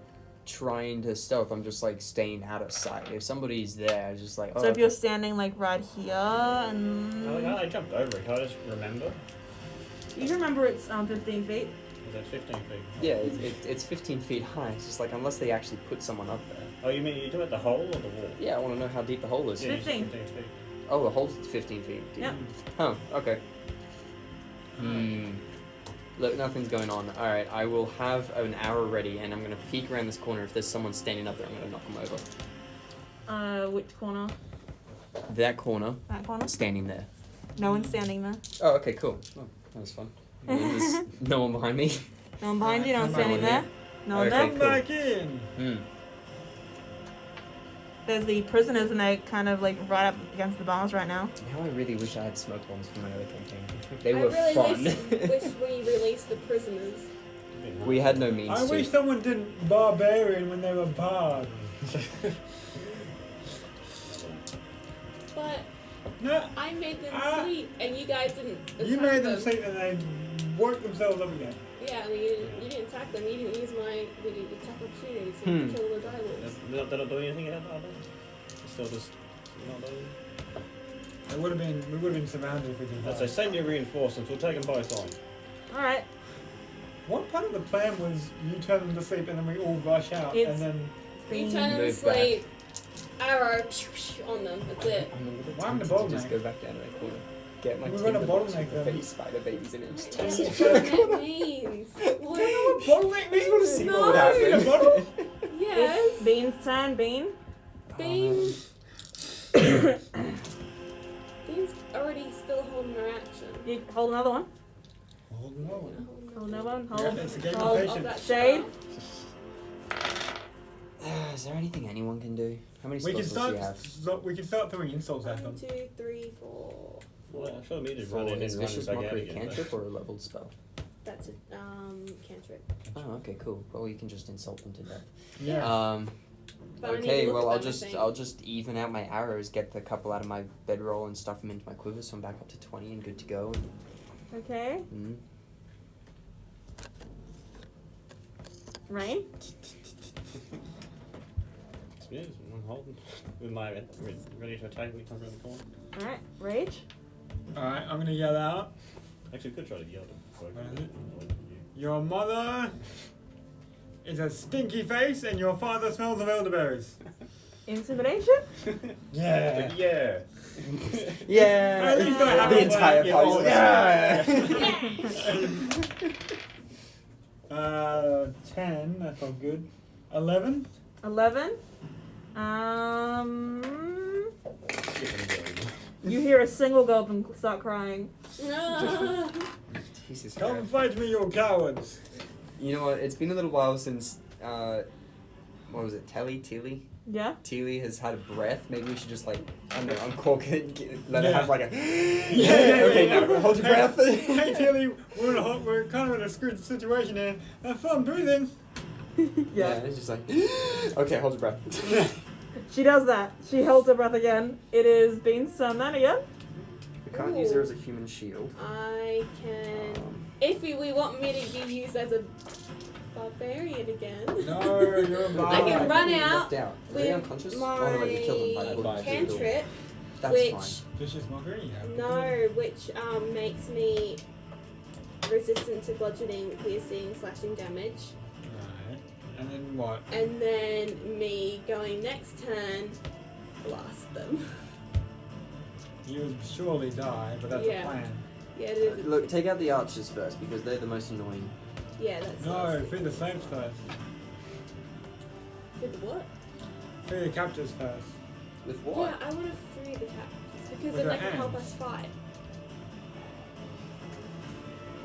trying to stealth. I'm just like staying out of sight. If somebody's there, it's just like, oh. So if okay. you're standing like right here and I jumped over it. Can I just remember? you remember it's 15 feet. Is that 15 feet? Yeah, it's 15 feet high. It's just like unless they actually put someone up there. Oh, you mean you're talking about the hole or the wall? Yeah, I want to know how deep the hole is. Yeah, you said 15. 15 feet. Oh, the hole's 15 feet deep. Yep. Oh, okay. Look, nothing's going on. Alright, I will have an arrow ready and I'm going to peek around this corner. If there's someone standing up there, I'm going to knock them over. Which corner? That corner, That corner? standing there. No one's standing there. Oh, okay, cool. Oh, that was fun. There's no one behind me. No one behind you. No one Come standing on, there. No one Okay, there. Come cool. back in. Hmm. There's the prisoners and they're kind of like right up against the bars right now. Now I really wish I had smoke bombs from my other campaign. They I were really fun. wish we released the prisoners. We had no means I to. wish someone did barbarian when they were bard. But No, I made them Ah. sleep, and you guys didn't attack you made them sleep and they woke themselves up again. Yeah, I mean, you didn't attack them. You didn't use the attack opportunity to kill the direwolves. They're not doing anything yet, are they? They're still just not doing. We would have been surrounded if we did I'd say that. send your reinforcements. We'll take them both on. Alright. What part of the plan was you turn them to sleep and then we all rush out It's- and then You turn them to Move back. sleep, arrow on them. That's it. I'm a little Why am I tempted to the just bottleneck? go back down to that corner. Get my We're gonna timber box bottleneck with the them. baby spider babies in it. and just Yeah, toss that's it. what that means. What? bottleneck I just want to see No. what would happen. Yes. Bean's turn, Bean. Bean. Bean's already still holding her action. You hold another one. Hold no. Hold another one. Yeah, Hold. it's a game of hold. patience. That Shade. Is there anything anyone can do? How many We can spells does he start. have? We can start throwing insults at 1, them. 2, 3, 4. Well, I'm sure immediately For run in his and run vicious back out mockery again. cantrip or a leveled spell? That's a cantrip. Oh, okay, cool. Well, you can just insult them to death. Yeah. But I need to Okay, look well, at them, I think. I'll just even out my arrows, get the couple out of my bedroll, and stuff them into my quiver, so I'm back up to 20 and good to go. Okay. Mm. Rain. Yes, I'm holding with my ready to attack when he comes around the corner. Alright. Rage. Alright, I'm gonna yell out. Actually, we could try to yell at him. before I What can is do Your mother is a stinky face and your father smells of elderberries. Intimidation? Yeah. Yeah. Yeah. At least I have The a entire plan. party. 10, that felt good. 11? 11. You hear a single goblin start crying. No. Jesus Come Christ. fight me, you cowards! You know what? It's been a little while since, what was it, Tilly? Yeah? Tilly has had a breath. Maybe we should just, like, I don't know, uncork it, let her Yeah. have, like, a... Yeah. Okay, now hold your breath. Hey Tilly, we're kind of in a screwed situation here. Have fun breathing. Yeah, it's just like, okay, hold your breath. She does that. She holds her breath again. It is Bean's turn then again. We can't use her as a human shield. I can. If we want me to be used as a barbarian again. No, you're a I bard. can run Knocked out out. Are with they unconscious? my Oh, no, wait, you killed them. By the cantrip, That's which fine. Vicious mockery? Yeah. no, which makes me resistant to bludgeoning, piercing, slashing damage, Right. And then what? and then me going next turn, blast them. You would surely die, but that's Yeah. a plan. Yeah, it is. Look, take out the archers first because they're the most annoying. Yeah, that's. No, free the slaves first. With what? Free the captors first. With what? Yeah, I want to free the captives because With then your they can help hands. us fight.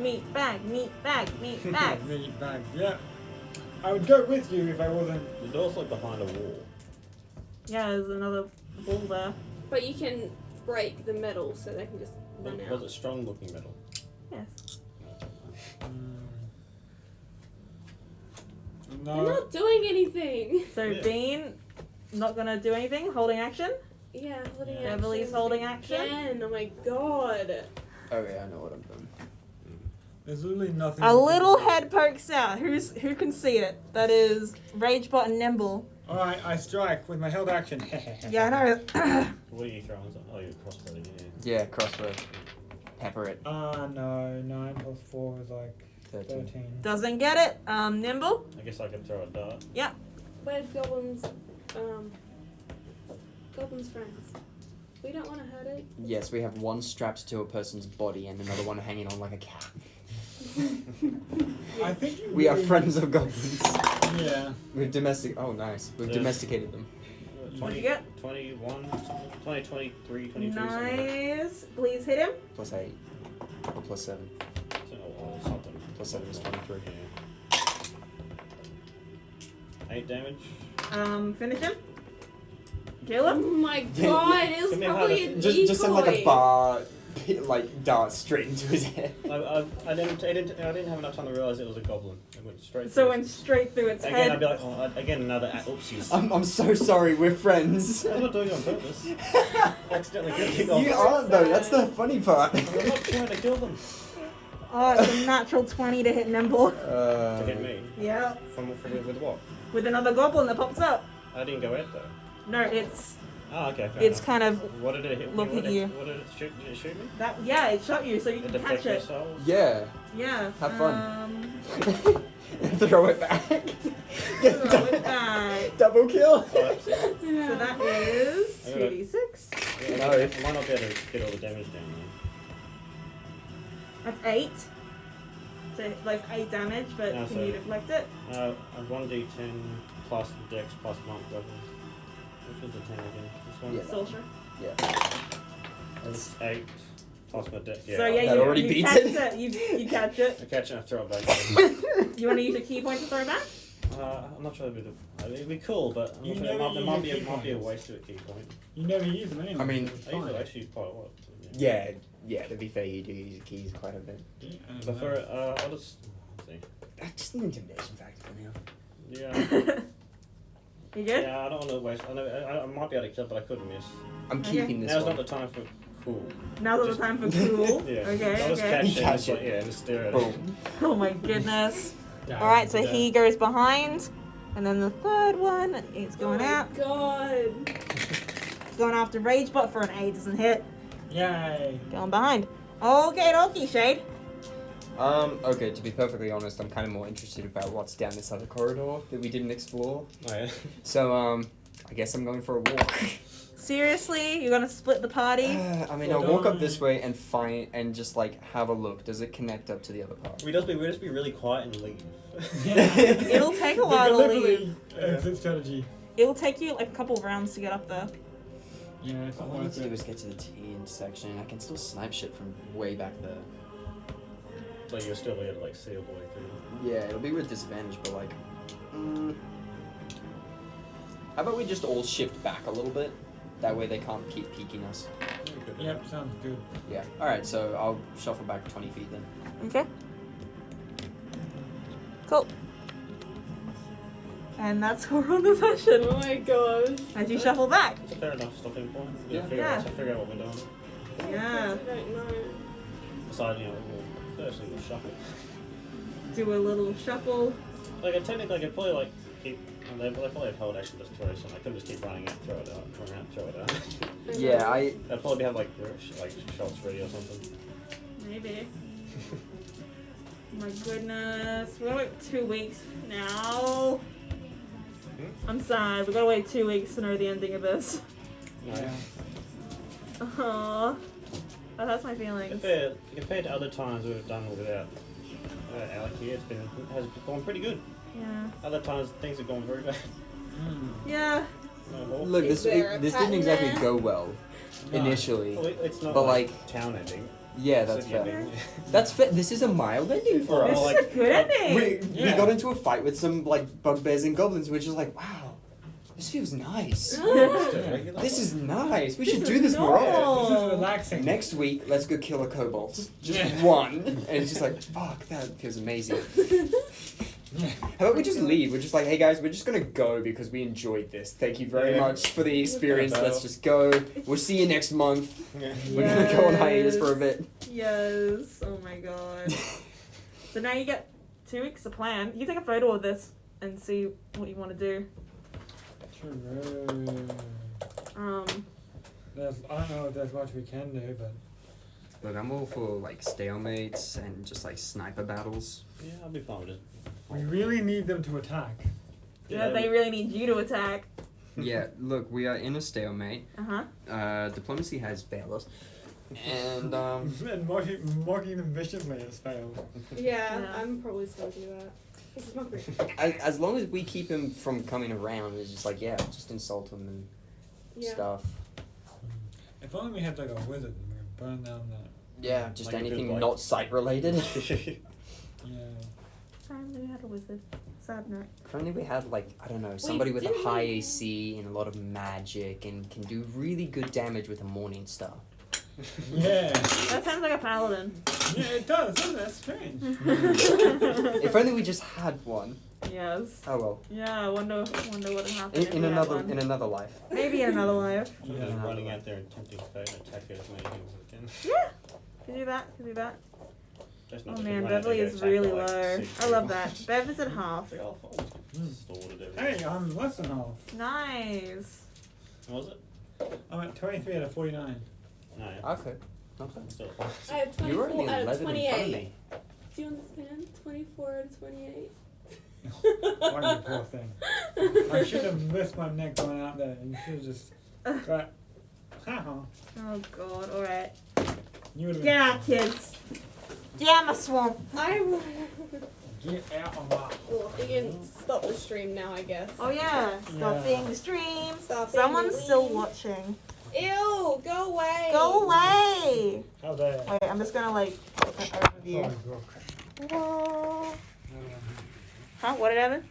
Meat bag, meat bag, meat bag. Meat bags, yeah. I would go with you if I wasn't. The door's like behind a wall. Yeah, there's another ball there. But you can break the metal so they can just run Was out. it strong looking metal? Yes. They're No. not doing anything. So Yeah. Bean, not gonna do anything, holding action. Yeah, holding Yeah. action. Beverly's holding action. Again. Oh my god. Okay, I know what I'm doing. There's literally nothing. A little head pokes out. Who can see it? That is Ragebot and Nimble. Alright, I strike with my held action. Yeah, I know. What are you throwing? Oh, you're crossbowing, yeah. Yeah, crossbow. Pepper it. No. 9 plus 4 is like 13. Doesn't get it. Nimble. I guess I could throw a dart. Where's Goblin's Goblin's friends? We don't want to hurt it. Yes, we have one strapped to a person's body and another one hanging on like a cat. I think you We are really- friends of goblins. Yeah. We've Oh, nice. We've Yeah. domesticated them. What'd you get? 21, 20, 23, 22. Nice. Please hit him. Plus 8. Or plus 7. Something. Plus 7 is 23. Yeah. 8 damage. Finish him. Kill Oh him. my god, it was Give me a probably a hard- decoy. Just send like a bar, like dart straight into his head. I didn't have enough time to realise it was a goblin. It went straight. So through went straight through its Again, head. I'd be like, oh, again another oopsies. I'm so sorry. We're friends. I'm not doing it on purpose. I accidentally killed two goblins. You aren't though. That's the funny part. I'm not trying to kill them. Oh, it's a natural 20 to hit Nimble. To hit me. Yeah. From with what? With another goblin that pops up. I didn't go out though. No, it's Oh, okay. Fair it's enough. kind of What did it hit? look what at did you. What did it shoot? Did it shoot me? that. Yeah, it shot you, so you It can catch deflect it. missiles. Yeah. Yeah. Have fun. Um, Throw it back. throw it back. Double kill. Oh, that's it. So that is I got it. 2d6. Yeah, No, I if- might not be able to get all the damage down That's 8. So like 8 damage, but No, can so- you deflect it? there. 1d10 plus dex plus 1 weapons. Which was the 10 again? This one? Yeah. Soldier. It's 8 plus my dex. Yeah. So yeah, That you, already you beats catch it. You catch it. I catch it and I throw it back. You want to use a key point to throw back? I'm not sure it'd be cool, but I'm You not sure, never there might be use a key points. waste to a key point. You never use them anyway. I mean, It's I use fine. it actually quite a lot. Yeah. To be fair, you do use your keys quite a bit. Yeah, But for I'll just see. That's just an intimidation factor for now. Yeah. You good? Yeah, I don't want to waste. I know I might be able to kill, but I could miss. I'm Okay. keeping this Now's one. not the time for cool. Now's not the time for cool. Yeah. Okay, I'll just okay. catch it. And Catch just like, it. yeah, just stare at it. Boom. Oh my goodness. Yeah, Alright, so yeah. he goes behind, and then the third one is going out. Oh my god. It's going after Ragebot for an 8, doesn't hit. Yay. Going behind. Okay, dokie, Shade. Okay, to be perfectly honest, I'm kind of more interested about what's down this other corridor that we didn't explore. Oh, yeah. So, I guess I'm going for a walk. Seriously? You're gonna split the party? I mean, I'll walk up this way and just like have a look. Does it connect up to the other part? We just be really quiet and leave. It'll take a while to leave. Exit strategy. It'll take you like a couple rounds to get up there. Yeah, it's not All I need worth to do it. is get to the T intersection. I can still snipe shit from way back there. So you're still able to like see all the way through. Yeah, it'll be with disadvantage, but like, how about we just all shift back a little bit? That way they can't keep peeking us. Yep, sounds good. Yeah. All right, so I'll shuffle back 20 feet then. Okay. Cool. And that's where we're on the session. Oh my gosh. As you shuffle back. It's a fair enough stopping point. Yeah. Figure out what we're doing. Yeah. I don't know. Besides, we'll firstly we'll shuffle. Do a little shuffle. Like, technically, I could probably like keep. They probably have hold action destroyation. I could just keep running out, throw it out, run out, throw it out. Yeah, They'd probably have like shots ready or something. Maybe. My goodness. We gotta wait 2 weeks now. I'm sad. We gotta wait 2 weeks to know the ending of this. No. Yeah. Aww. That hurts my feelings. Compared to other times we've done without Alec here, has gone pretty good. Yeah. Other times things have gone very bad. Yeah. No more. look, Is this there a didn't pattern exactly there? go well No. initially. Well, it's not But, like town ending. Yeah, that's City fair. ending. That's fair. This is a mild ending for This us. is a good ending. We got into a fight with some like bugbears and goblins, which is like, wow, this feels nice. This is nice. We should do this more often. This is relaxing. Next week, let's go kill a kobold. Just Yeah. one. And it's just like, fuck, that feels amazing. How about we just leave? We're just like, hey guys, we're just gonna go because we enjoyed this. Thank you very Yeah. much for the experience. Yeah. Let's just go. We'll see you next month. Yeah. We're gonna go on hiatus for a bit. Yes. Oh my god. So now you get 2 weeks to plan. You can take a photo of this and see what you want to do. True. Um. I don't know if there's much we can do, but Look, I'm all for like stalemates and just like sniper battles. Yeah, I'll be fine with it. we really need them to attack. Yeah, they really need you to attack. Yeah, look, we are in a stalemate. Diplomacy has failed us. And And mocking them viciously has failed. Yeah, Yeah. I'm probably just gonna do that. This is my great. as long as we keep him from coming around, it's just like, yeah, just insult him and Yeah. stuff. If only we had like a wizard and we could burn down that. Yeah, just Like a good, anything like- not sight related. Yeah. Finally, we had a wizard. Sad note. If only we had like, I don't know, somebody with a didn't high we- AC and a lot of magic and can do really good damage with a morning star. Yeah. That sounds like a paladin. Yeah, it does. Isn't that strange? If only we just had one. Yes. Oh well. Yeah, I wonder what would happen if In we had another one. in another life. Maybe in another life. I'm Yeah. just running out there and tempting fate and attack it as many things as I can. Yeah. Can do that. Can do that. Just Oh not just man, run out Beverly there is and attack really for, like, low. 6 I love people. that. Bev is at half. It's like, oh, fuck. Sorted everything. Hey, I'm less than half. Nice. What was it? I'm at 23 out of 49. No, yeah. Okay. Okay. Still I fine. have You were 24 only out of 11 in front of 28. me. Do you understand? 24 out of 28. Why you poor thing. I should have risked my neck going out there. You should have just. But, haha. Oh god. All right. You would have Get out, kids. Get out my swamp. I will. Get out of my. Well, you can stop the stream now, I guess. Oh yeah. Stop Yeah. being the stream. Stop being Someone's the still stream. watching. Ew! Go away! Go away. How dare. Wait, I'm just gonna like take an overview. Oh, Whoa. Huh? What did happen?